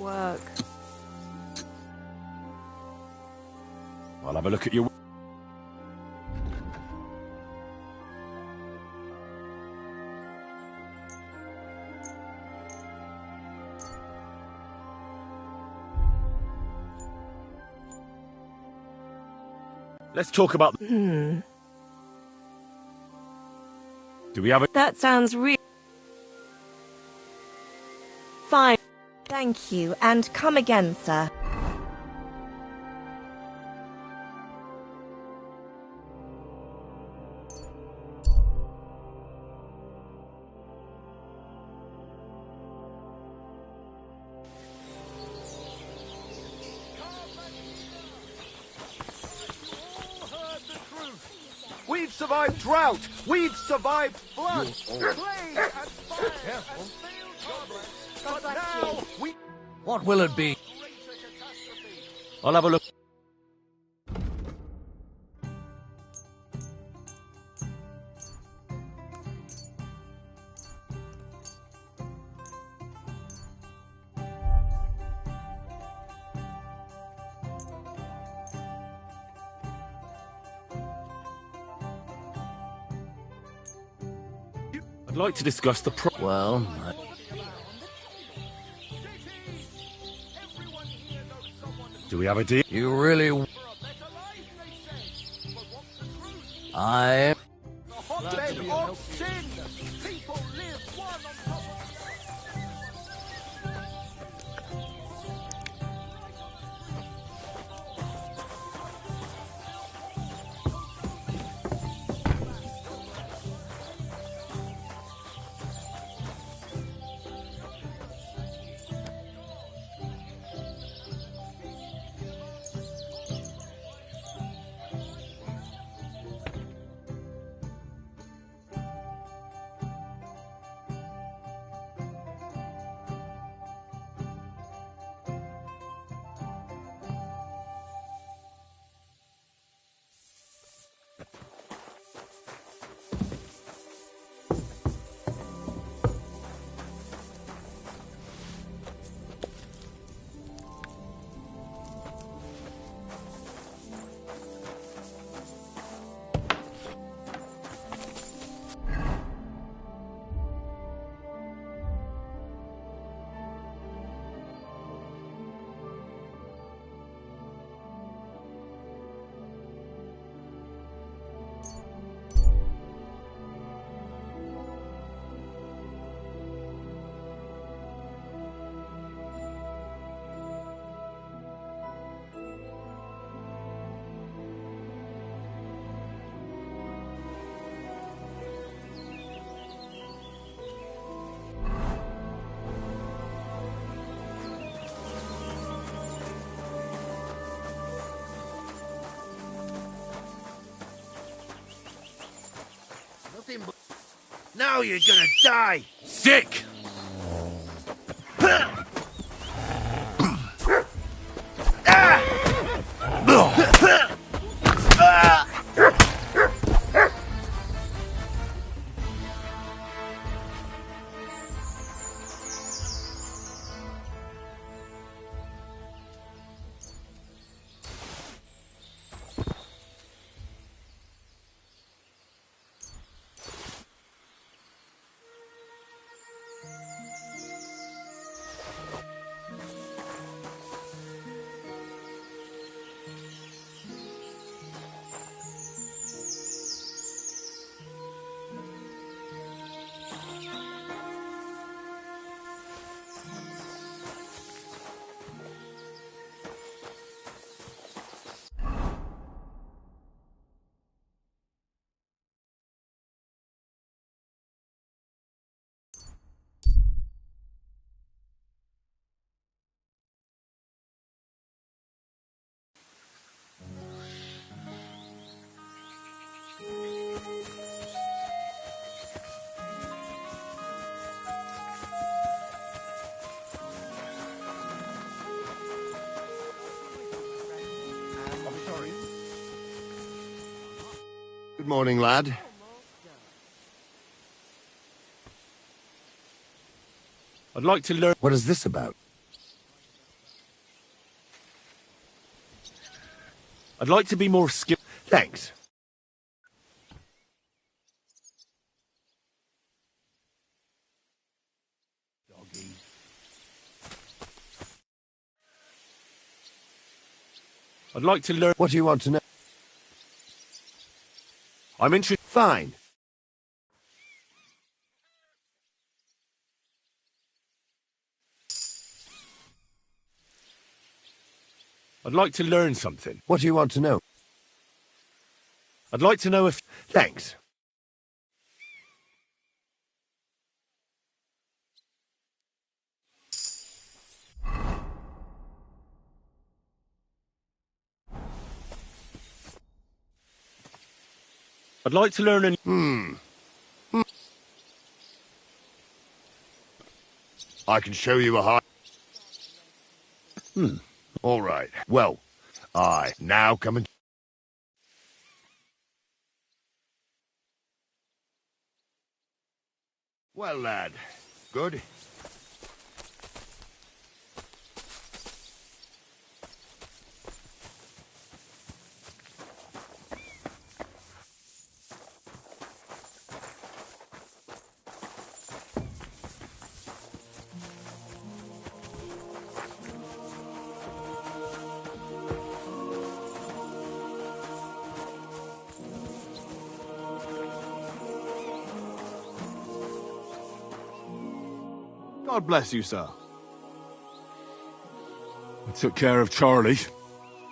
work. I'll have a look at your... Let's talk about... Hmm. Do we have a... That sounds real. Fine. Thank you, and come again, sir. We've survived drought. We've survived flood, plague, and fire. But now we... What will it be? I'll have a look. I'd like to discuss the Well, Do we have a deal? You really... I... hotbed of sin. People live one on top of Now you're gonna die! Sick! Good morning, lad. I'd like to learn... What is this about? I'd like to be more skilled. Thanks. I'd like to learn. What do you want to know? I'm interested. Fine. I'd like to learn something. What do you want to know? I'd like to know if. Thanks. I'd like to learn an. I can show you a high. All right. Well, I now come and. Well, lad. Good. God bless you, sir. I took care of Charlie.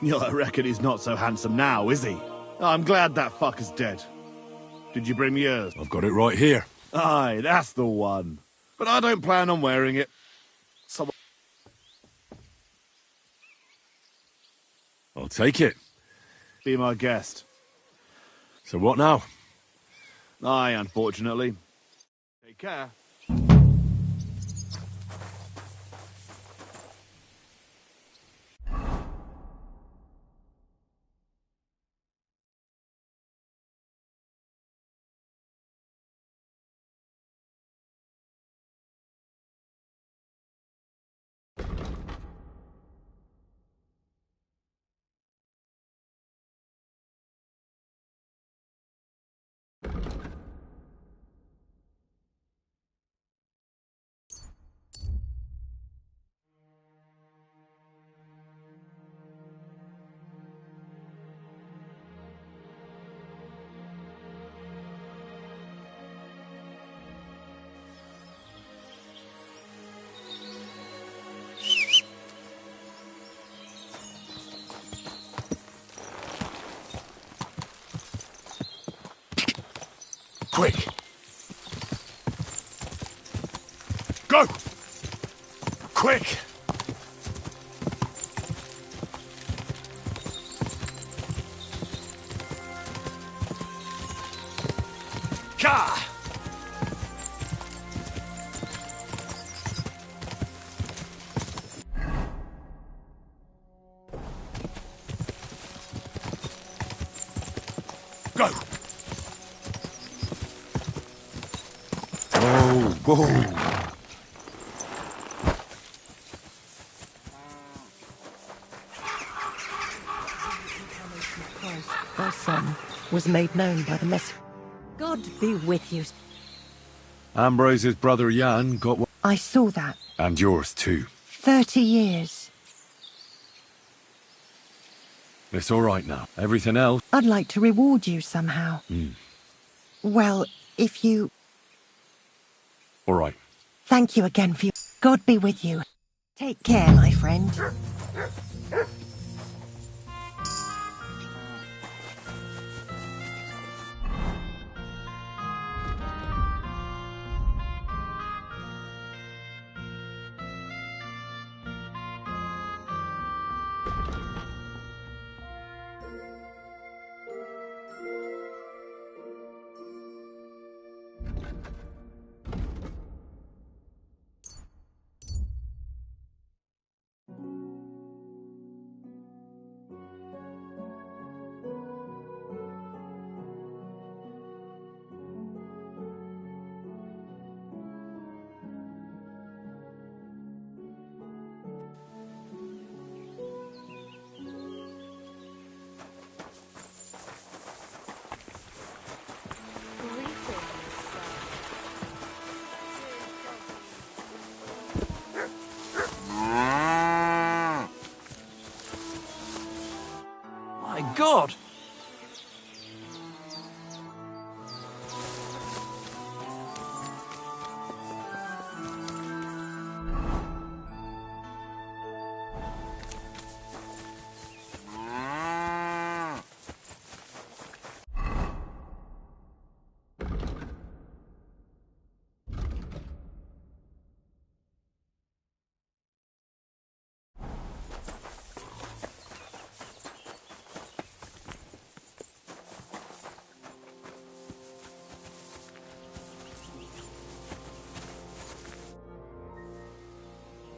Yeah, I reckon he's not so handsome now, is he? I'm glad that fucker's dead. Did you bring me yours? I've got it right here. Aye, that's the one. But I don't plan on wearing it. Someone... I'll take it. Be my guest. So what now? Aye, unfortunately. Take care. Quick! Go! Quick! Ka! Go! Whoa. Thy son was made known by the message. God be with you. Ambrose's brother Jan got one. I saw that. And yours too. 30 years. It's all right now. Everything else? I'd like to reward you somehow. Well, if you... All right. Thank you again for your... God be with you. Take care, my friend. My God!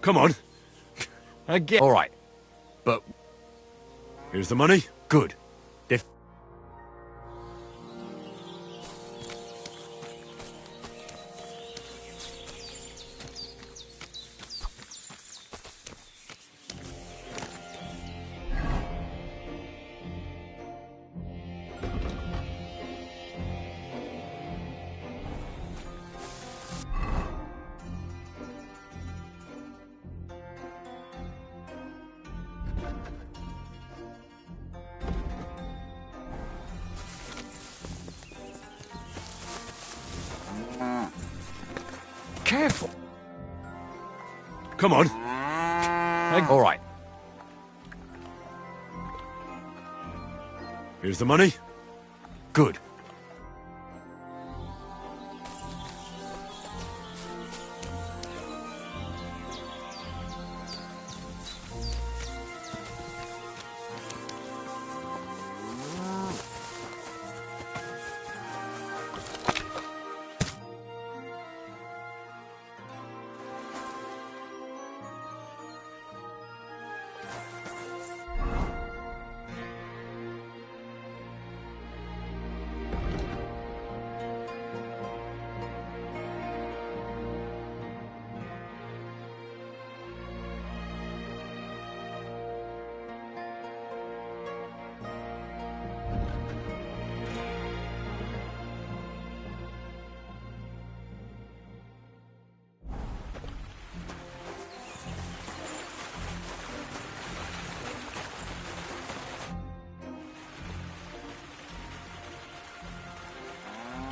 Come on. Again. All right. But Here's the money. good. Careful. Come on. All right. Here's the money. Good.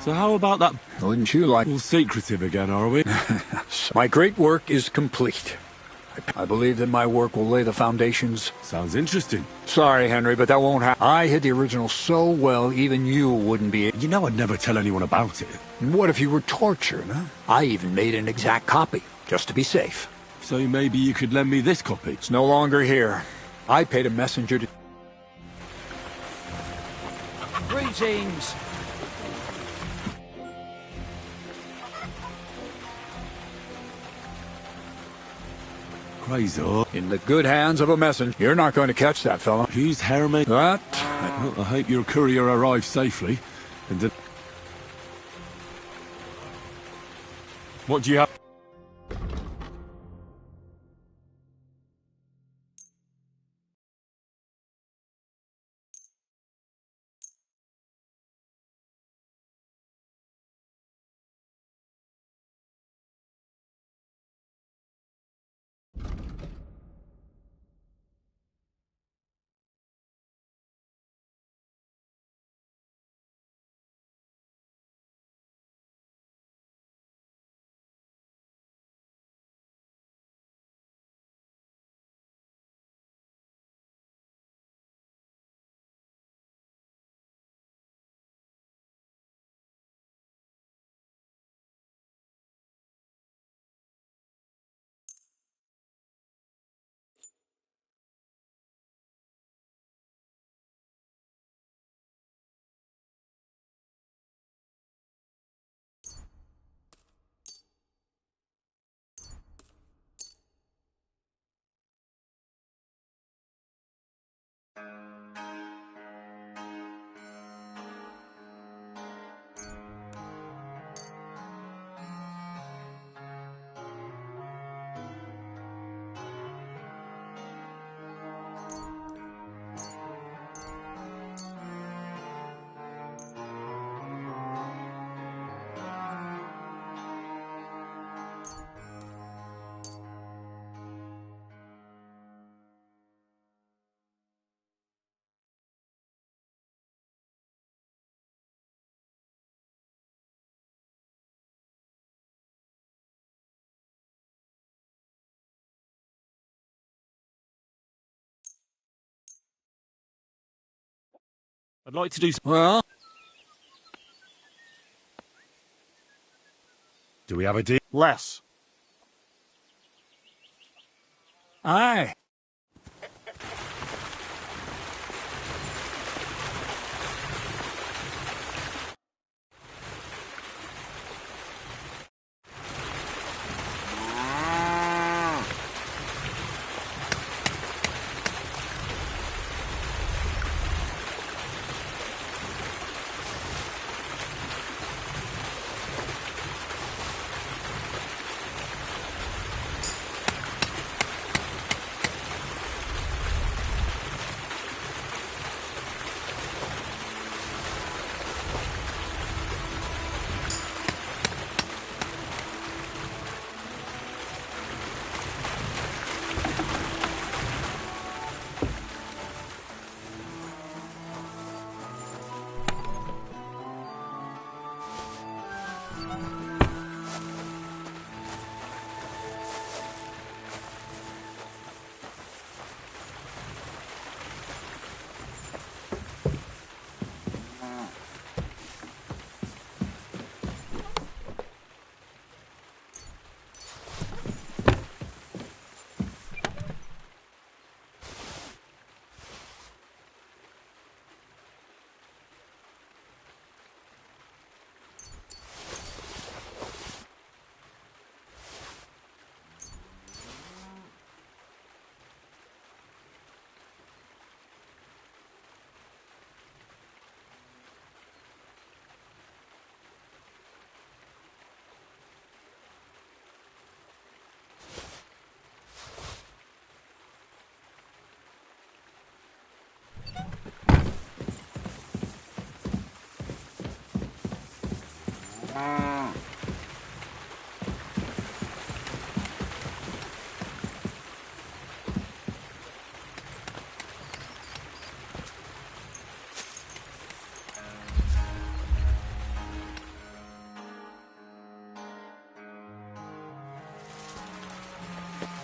So how about that? Wouldn't you like... All secretive again, are we? My great work is complete. I believe that my work will lay the foundations. Sounds interesting. Sorry, Henry, but that won't happen. I hid the original so well, even you wouldn't be... You know I'd never tell anyone about it. What if you were tortured, huh? I even made an exact copy, just to be safe. So maybe you could lend me this copy? It's no longer here. I paid a messenger to... Greetings. Crazy. In the good hands of a messenger. You're not going to catch that fella. Who's Hermit? That? Well, I hope your courier arrived safely. And what do you have? I'd like to do... Well? Do we have a deal? Less. Aye.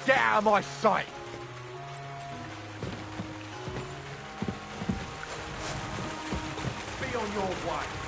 Get out of my sight! Be on your way!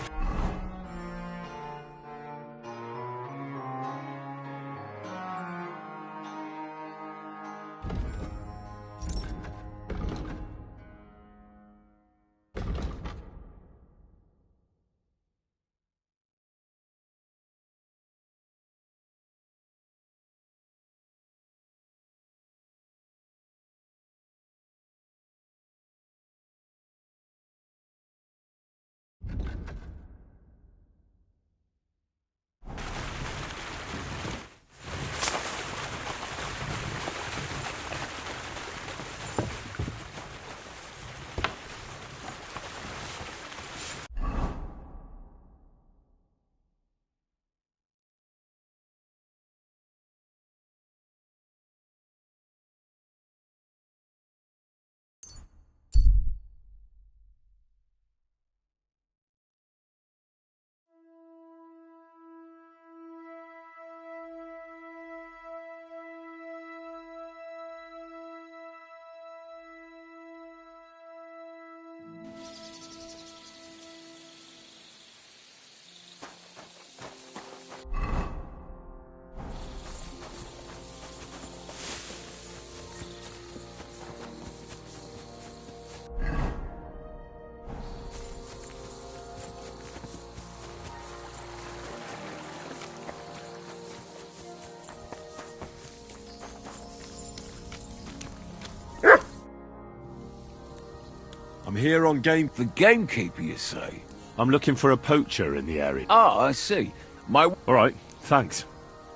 I'm here on game... The gamekeeper, you say? I'm looking for a poacher in the area. Ah, I see. All right, thanks.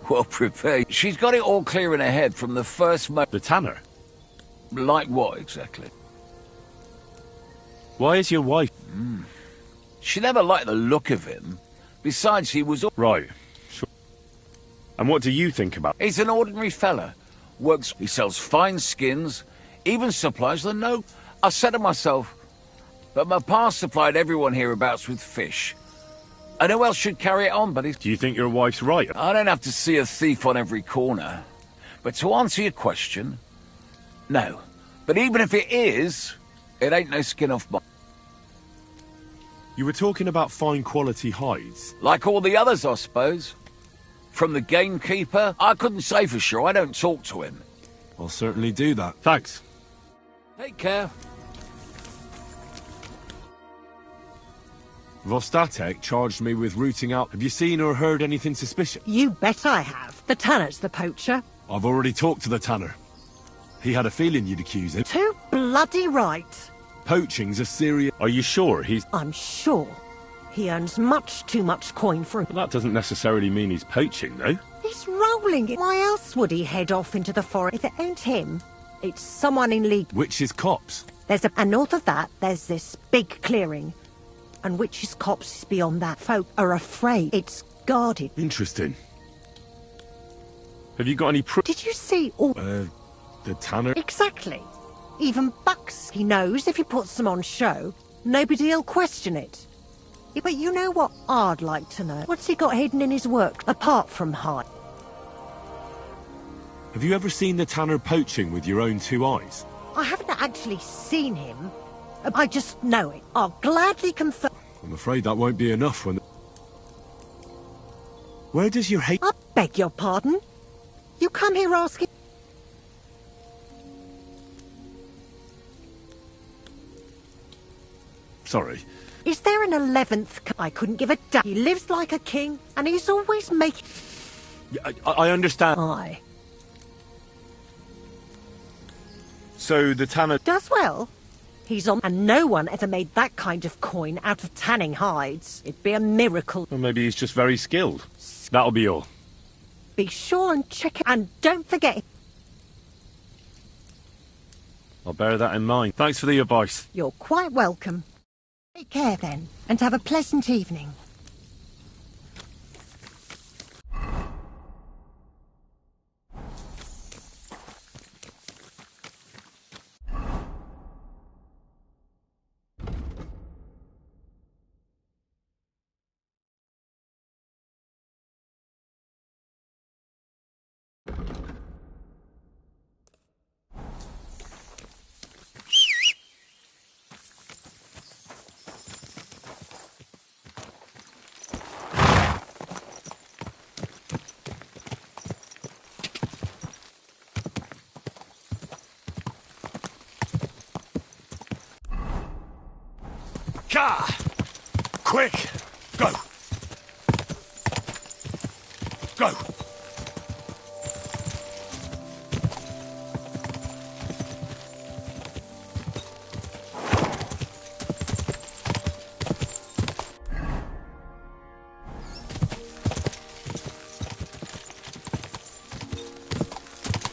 Well prepared. She's got it all clear in her head from the first The tanner? Like what, exactly? Why is your wife... She never liked the look of him. Besides, he was... Right, sure. And what do you think about... He's an ordinary fella. Works... He sells fine skins, even supplies the no... I said to myself... But my past supplied everyone hereabouts with fish. And who else should carry it on but his... Do you think your wife's right? I don't have to see a thief on every corner. But to answer your question... No. But even if it is, it ain't no skin off my... You were talking about fine quality hides. Like all the others, I suppose. From the gamekeeper, I couldn't say for sure. I don't talk to him. I'll certainly do that. Thanks. Take care. Vostatek charged me with rooting out. Have you seen or heard anything suspicious? You bet I have. The Tanner's the poacher. I've already talked to the Tanner. He had a feeling you'd accuse him. Too bloody right. Poaching's a serious... Are you sure he's... I'm sure. He earns much too much coin for it. That doesn't necessarily mean he's poaching, though. He's rolling it. Why else would he head off into the forest? If it ain't him, it's someone in league. Witch's copse. And north of that, there's this big clearing. And Witch's copse is beyond that. Folk are afraid it's guarded. Interesting. Have you got any proof? Did you see all... the Tanner? Exactly. Even Bucks, he knows if he puts them on show, nobody'll question it. Yeah, but you know what I'd like to know? What's he got hidden in his work, apart from hide? Have you ever seen the Tanner poaching with your own two eyes? I haven't actually seen him. I just know it. I'll gladly confirm. I'm afraid that won't be enough when... Where does your hate... I beg your pardon? You come here asking... Sorry. Is there an 11th? I couldn't give a damn. He lives like a king, and he's always making... I understand. Aye. So the Tanner... Does well. He's on... And no one ever made that kind of coin out of tanning hides. It'd be a miracle. Well, maybe he's just very skilled. That'll be all. Be sure and check it. And don't forget... I'll bear that in mind. Thanks for the advice. You're quite welcome. Take care then, and have a pleasant evening. Ka! Quick! Go! Go!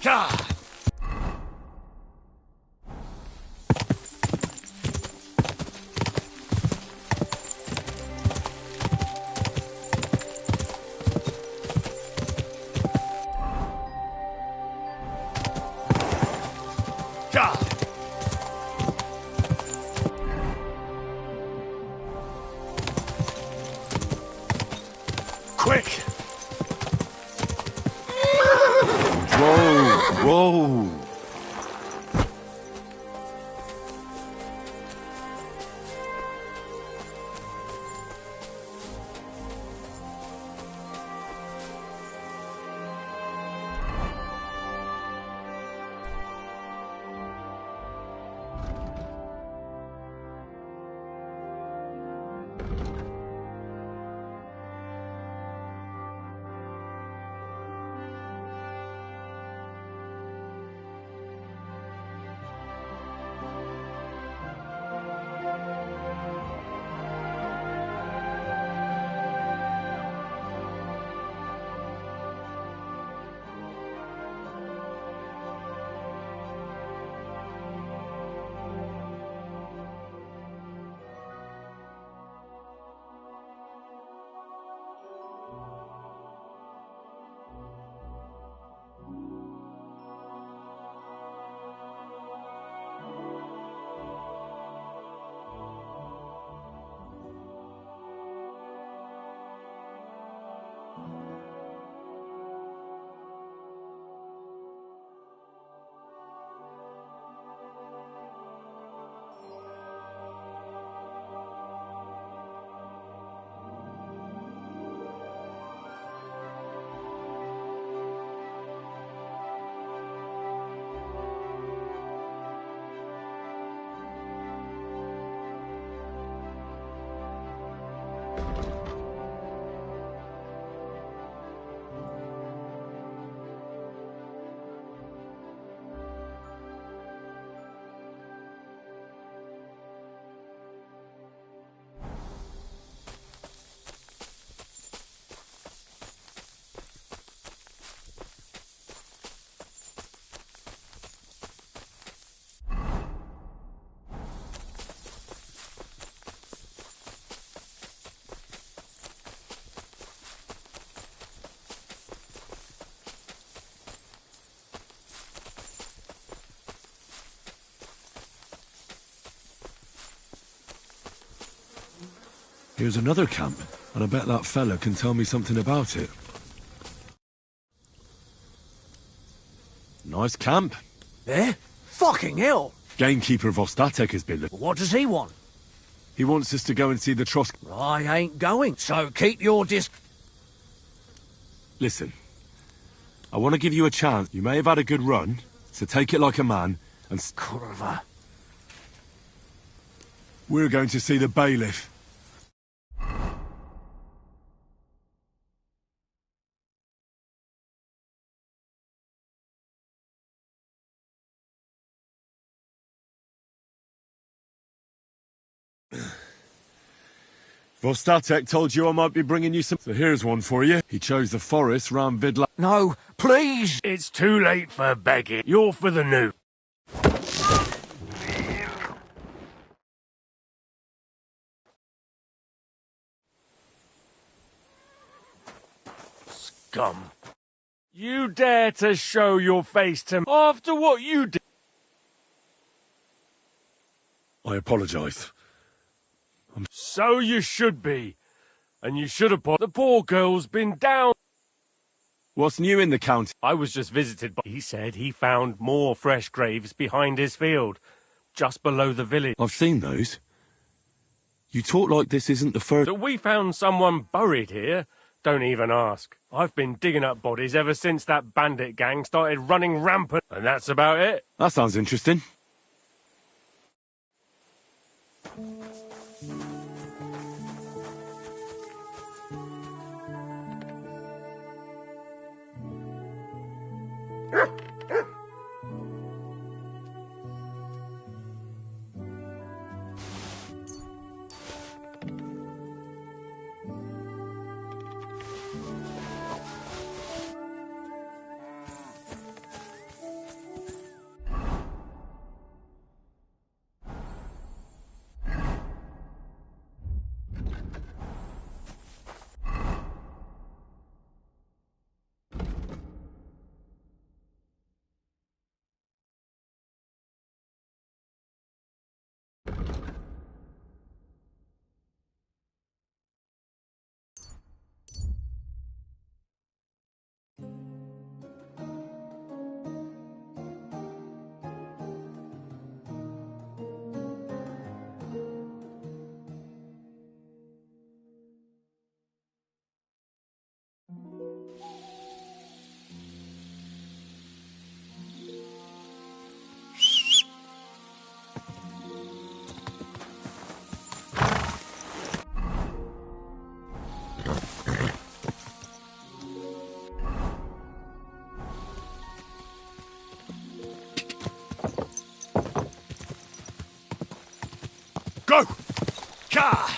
Ka! Quick! Whoa! Whoa! Here's another camp, and I bet that fella can tell me something about it. Nice camp. Eh? Fucking hell! Gamekeeper Vostatek has been... What does he want? He wants us to go and see the Trosk... I ain't going, so keep your Listen. I want to give you a chance. You may have had a good run, so take it like a man, and... Kurva. We're going to see the bailiff. Vostatek told you I might be bringing you some... So here's one for you. He chose the forest round Vidla... No, please! It's too late for begging. You're for the new. Scum. You dare to show your face to me after what you did? I apologise. So you should be. And you should have... The poor girl's been down. What's new in the county? I was just visited by... He said he found more fresh graves behind his field, just below the village. I've seen those. You talk like this isn't the first... That we found someone buried here? Don't even ask. I've been digging up bodies ever since that bandit gang started running rampant, and that's about it. That sounds interesting. Go! Ka!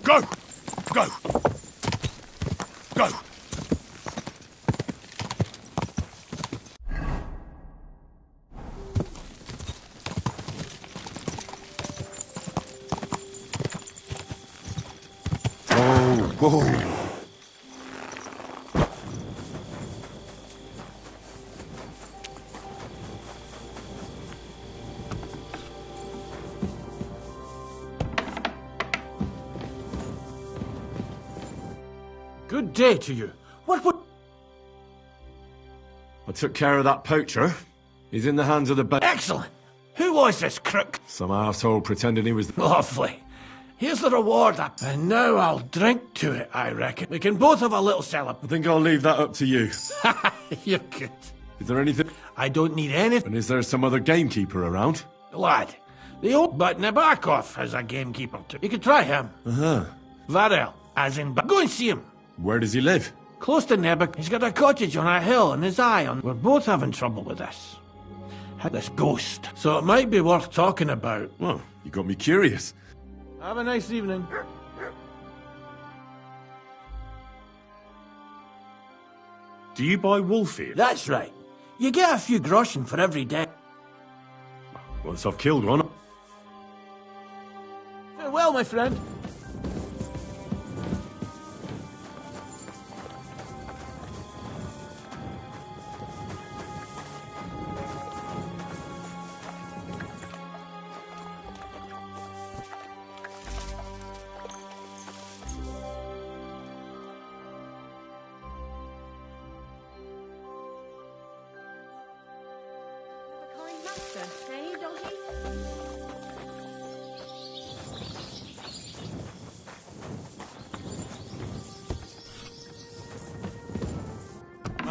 Go! Go! Go! Whoa! Good day to you. What would... I took care of that poacher. He's in the hands of the Excellent! Who was this crook? Some arsehole pretending he was... Lovely. Here's the reward, and now I'll drink to it, I reckon. We can both have a little celebration. I think I'll leave that up to you. You're good. Is there anything? I don't need anything. And is there some other gamekeeper around? Lad, the old but Nabokov has a gamekeeper too. You could try him. Uh-huh. Varel, as in... Go and see him. Where does he live? Close to Nebok. He's got a cottage on a hill in his eye on... We're both having trouble with this. This ghost. So it might be worth talking about. Well, you got me curious. Have a nice evening. Do you buy wolf ear? That's right. You get a few groschen for every day. Once I've killed one... Farewell, my friend.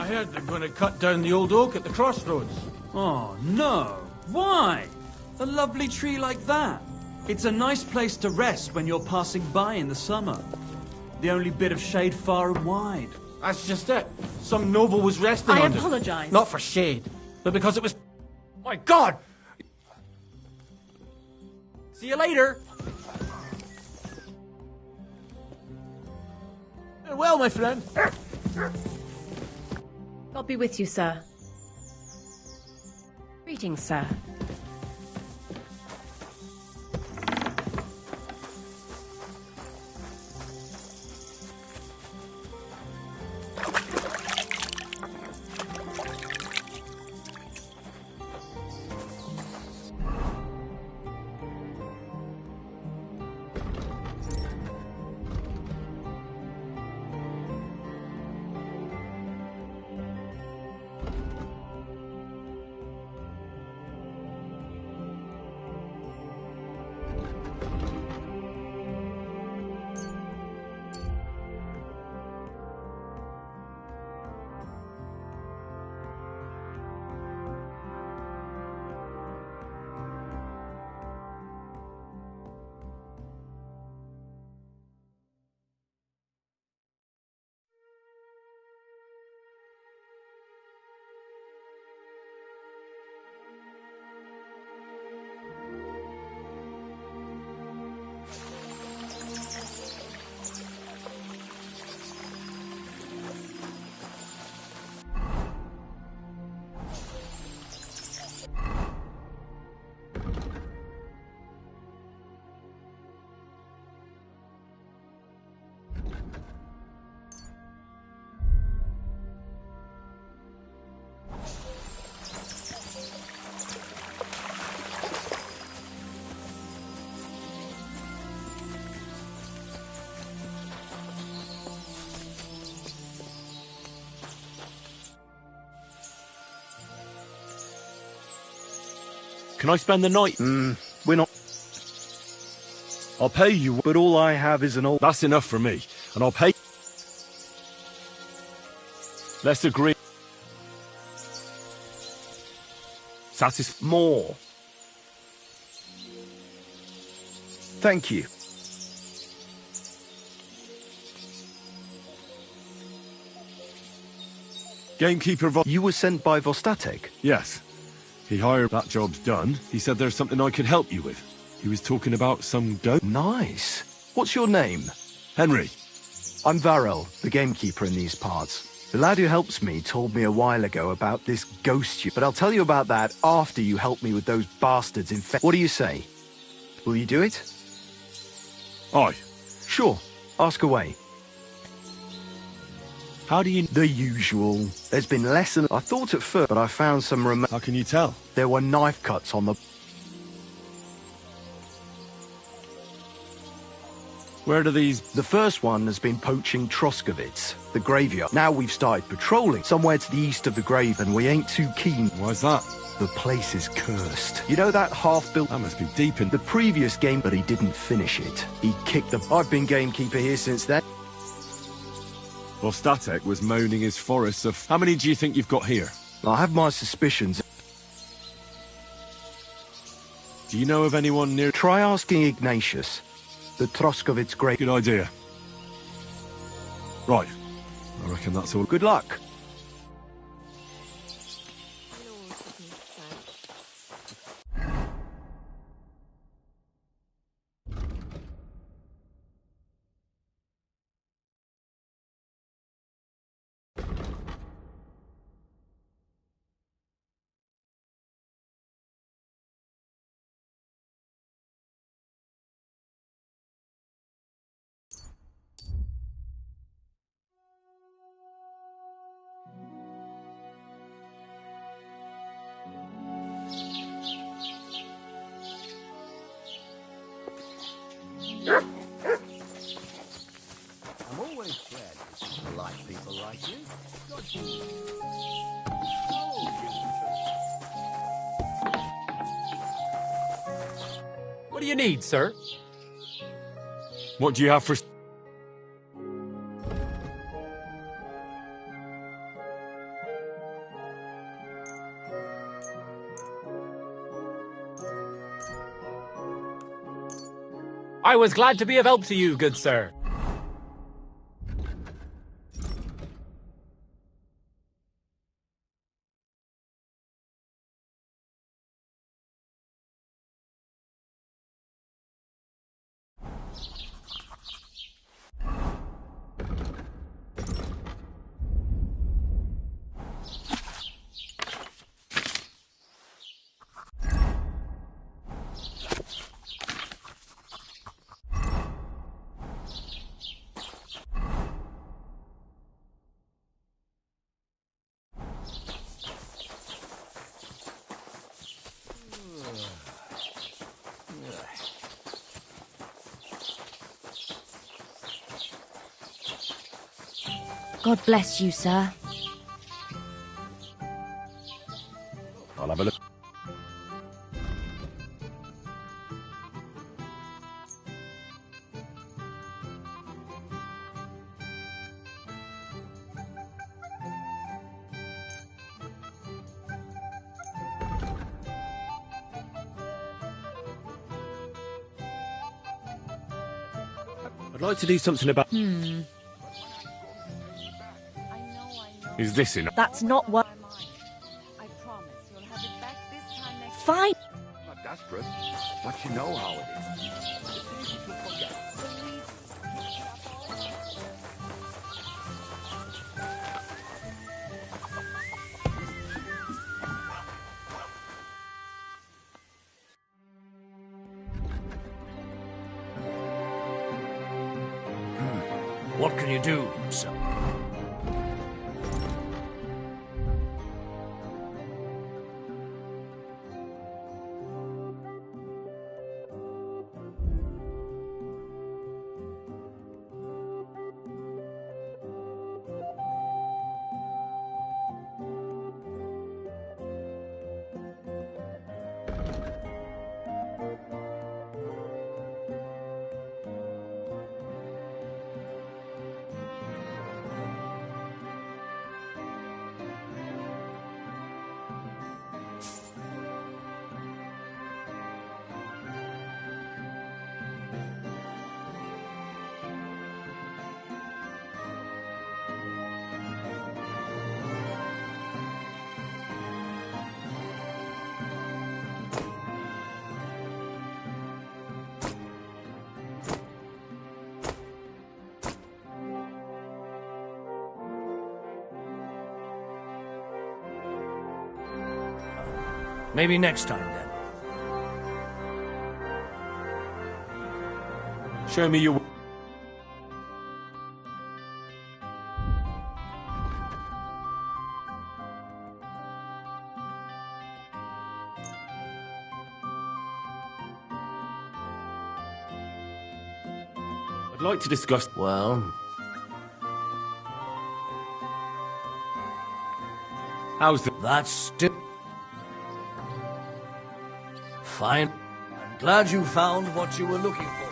I heard they're going to cut down the old oak at the crossroads. Oh, no. Why? A lovely tree like that. It's a nice place to rest when you're passing by in the summer. The only bit of shade far and wide. That's just it. Some noble was resting I under it. apologise. Not for shade, but because it was... My God! See you later. Farewell, my friend. God be with you, sir. Greetings, sir. Can I spend the night? We're not... I'll pay you, but all I have is an old... That's enough for me, and I'll pay... Let's agree. More. Thank you. Gamekeeper You were sent by Vostatek? Yes. He hired... That job's done. He said there's something I could help you with. He was talking about some goat. Nice. What's your name? Henry. I'm Varel, the gamekeeper in these parts. The lad who helps me told me a while ago about this ghost but I'll tell you about that after you help me with those bastards in What do you say? Will you do it? Aye. Sure. Ask away. How do you... The usual. There's been less than... I thought at first, but I found some How can you tell? There were knife cuts on the... Where do these... The first one has been poaching Troskovitz, the graveyard. Now we've started patrolling somewhere to the east of the grave, and we ain't too keen. Why's that? The place is cursed. You know that half-built... That must be deep in... The previous game, but he didn't finish it. He kicked the... I've been gamekeeper here since then. Well, Statek was moaning his forests of... How many do you think you've got here? I have my suspicions. Do you know of anyone near... Try asking Ignatius. The Troskovitz great... Good idea. Right. I reckon that's all. Good luck. I'm always glad to see polite people like you. What do you need, sir? What do you have for... I was glad to be of help to you, good sir. God bless you, sir. I'll have a look. I'd like to do something about... Is this enough? That's not what... Fine. Not desperate, but you know how it is. What can you do, sir? Maybe next time, then. Show me your... I'd like to discuss... Well... How's the... That's still... Fine. I'm glad you found what you were looking for.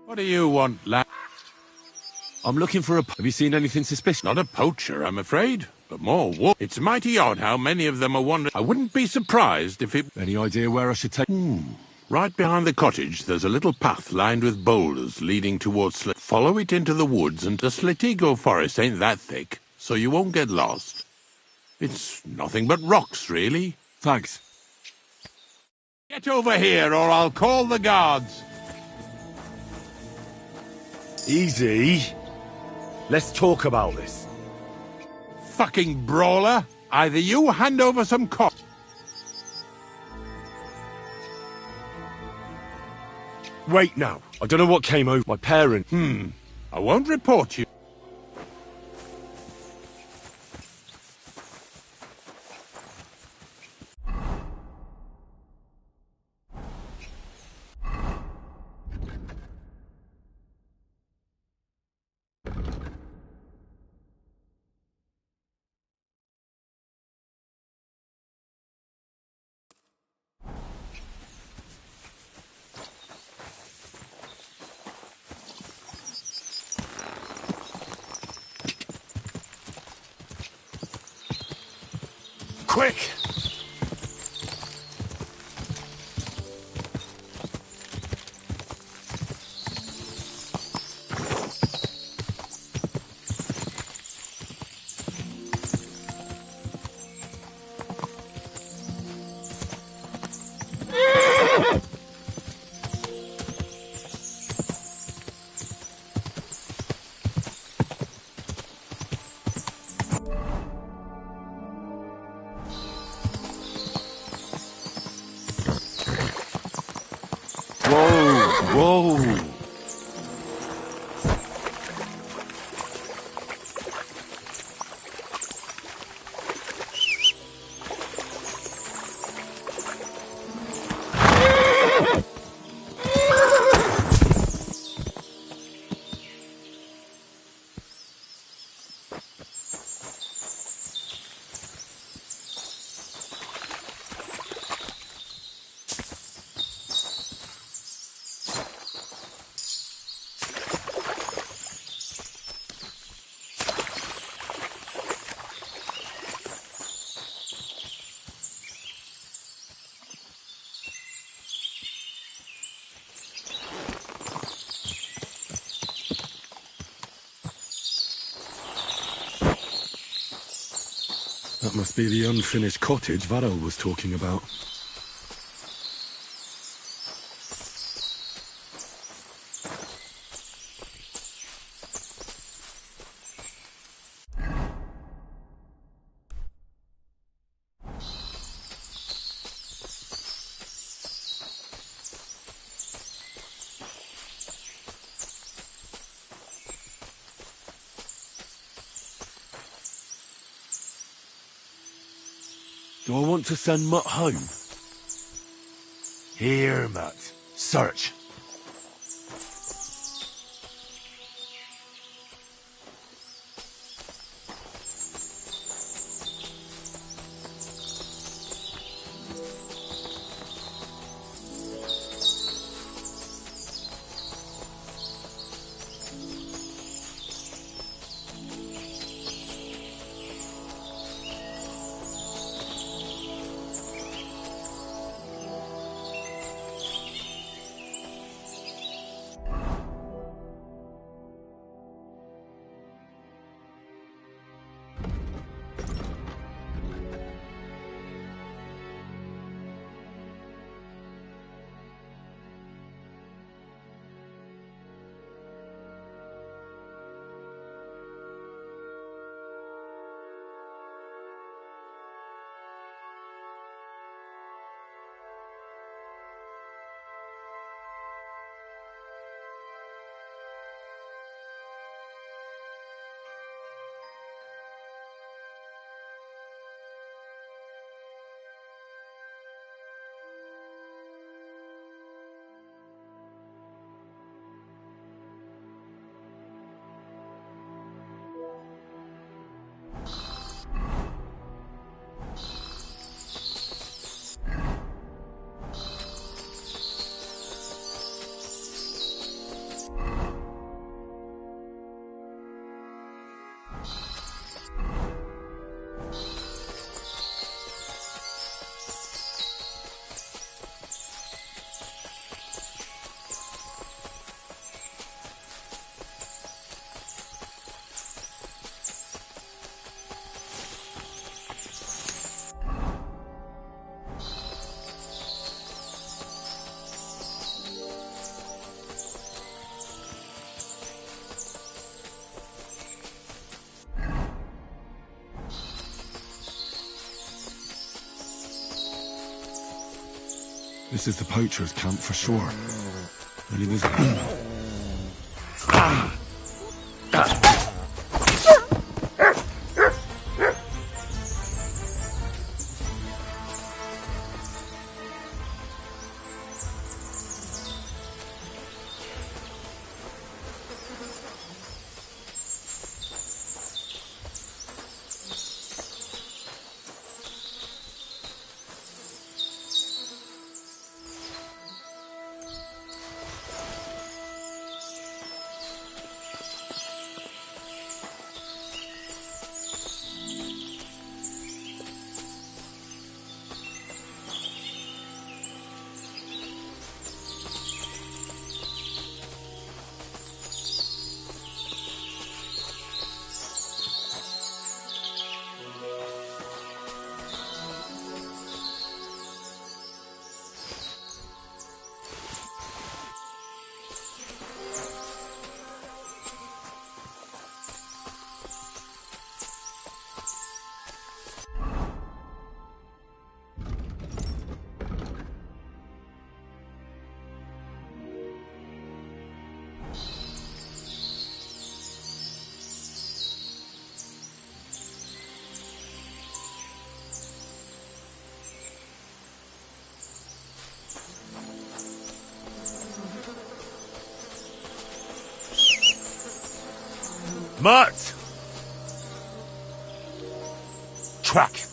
What do you want, lad? I'm looking for a... Have you seen anything suspicious? Not a poacher, I'm afraid, but more wolf. It's mighty odd how many of them are wandering. I wouldn't be surprised if it... Any idea where I should take... Right behind the cottage, there's a little path lined with boulders leading towards Follow it into the woods, and the Slitigo forest ain't that thick, so you won't get lost. It's nothing but rocks, really. Thanks. Get over here, or I'll call the guards. Easy. Let's talk about this. Fucking brawler. Either you hand over some Wait now. I don't know what came over my parent. I won't report you. Quick! Whoa! That must be the unfinished cottage Varro was talking about. Do I want to send Mutt home? Here, Mutt. Search. This is the poacher's camp for sure. Only there's... Mutt! Track!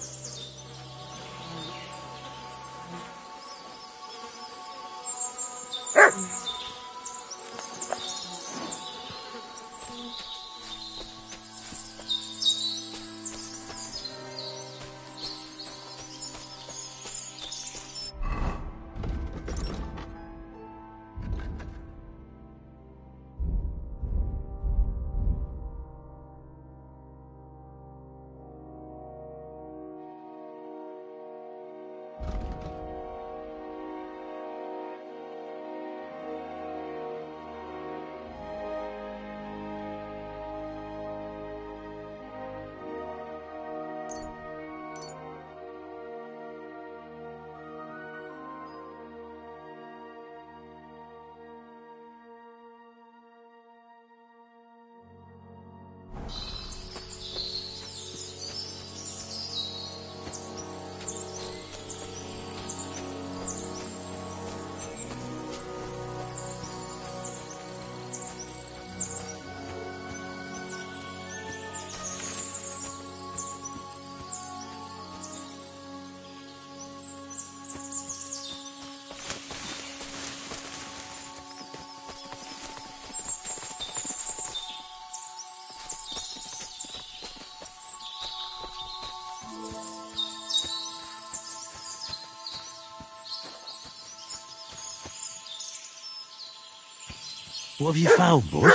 What have you found, boy?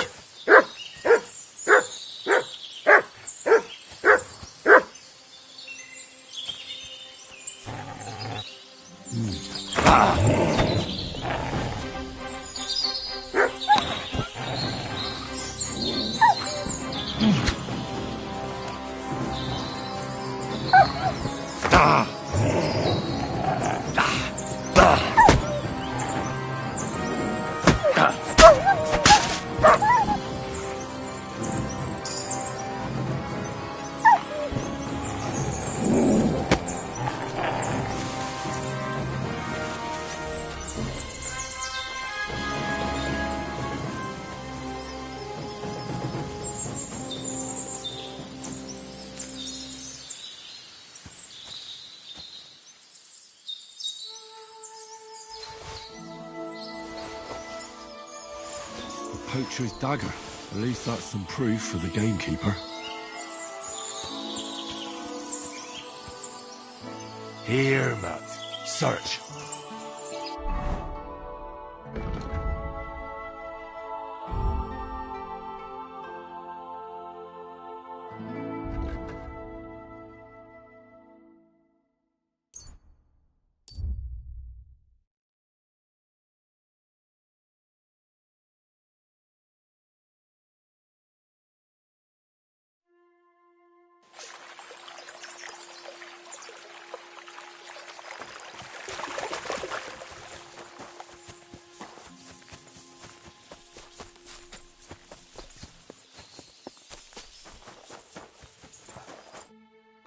Poacher's dagger. At least that's some proof for the gamekeeper. Here, Mutt. Search.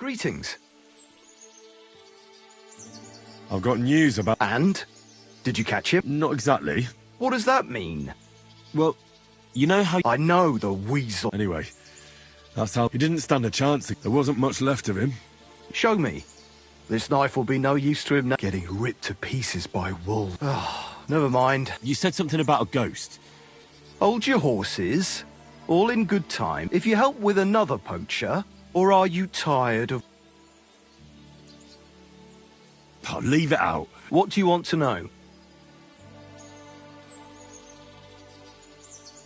Greetings. I've got news about... And? Did you catch him? Not exactly. What does that mean? Well, you know how... I know, the weasel. Anyway, that's how... He didn't stand a chance. There wasn't much left of him. Show me. This knife will be no use to him now. Getting ripped to pieces by wolves. Oh, never mind. You said something about a ghost. Hold your horses. All in good time. If you help with another poacher, or are you tired of... Oh, leave it out. What do you want to know?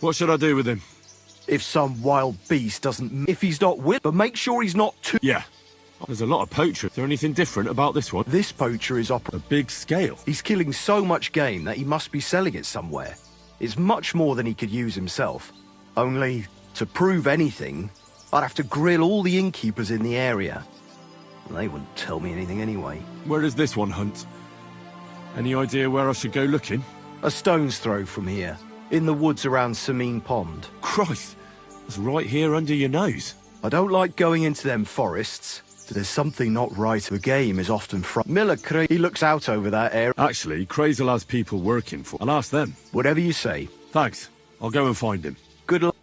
What should I do with him? If some wild beast doesn't... If he's not with... But make sure he's not too... Yeah. There's a lot of poachers. Is there anything different about this one? This poacher is a big scale. He's killing so much game that he must be selling it somewhere. It's much more than he could use himself. Only, to prove anything, I'd have to grill all the innkeepers in the area. They wouldn't tell me anything anyway. Where does this one hunt? Any idea where I should go looking? A stone's throw from here. In the woods around Sameen Pond. Christ, that's right here under your nose. I don't like going into them forests. There's something not right. The game is often Miller Cray. He looks out over that area. Actually, Crazel has people working for... I'll ask them. Whatever you say. Thanks. I'll go and find him. Good luck.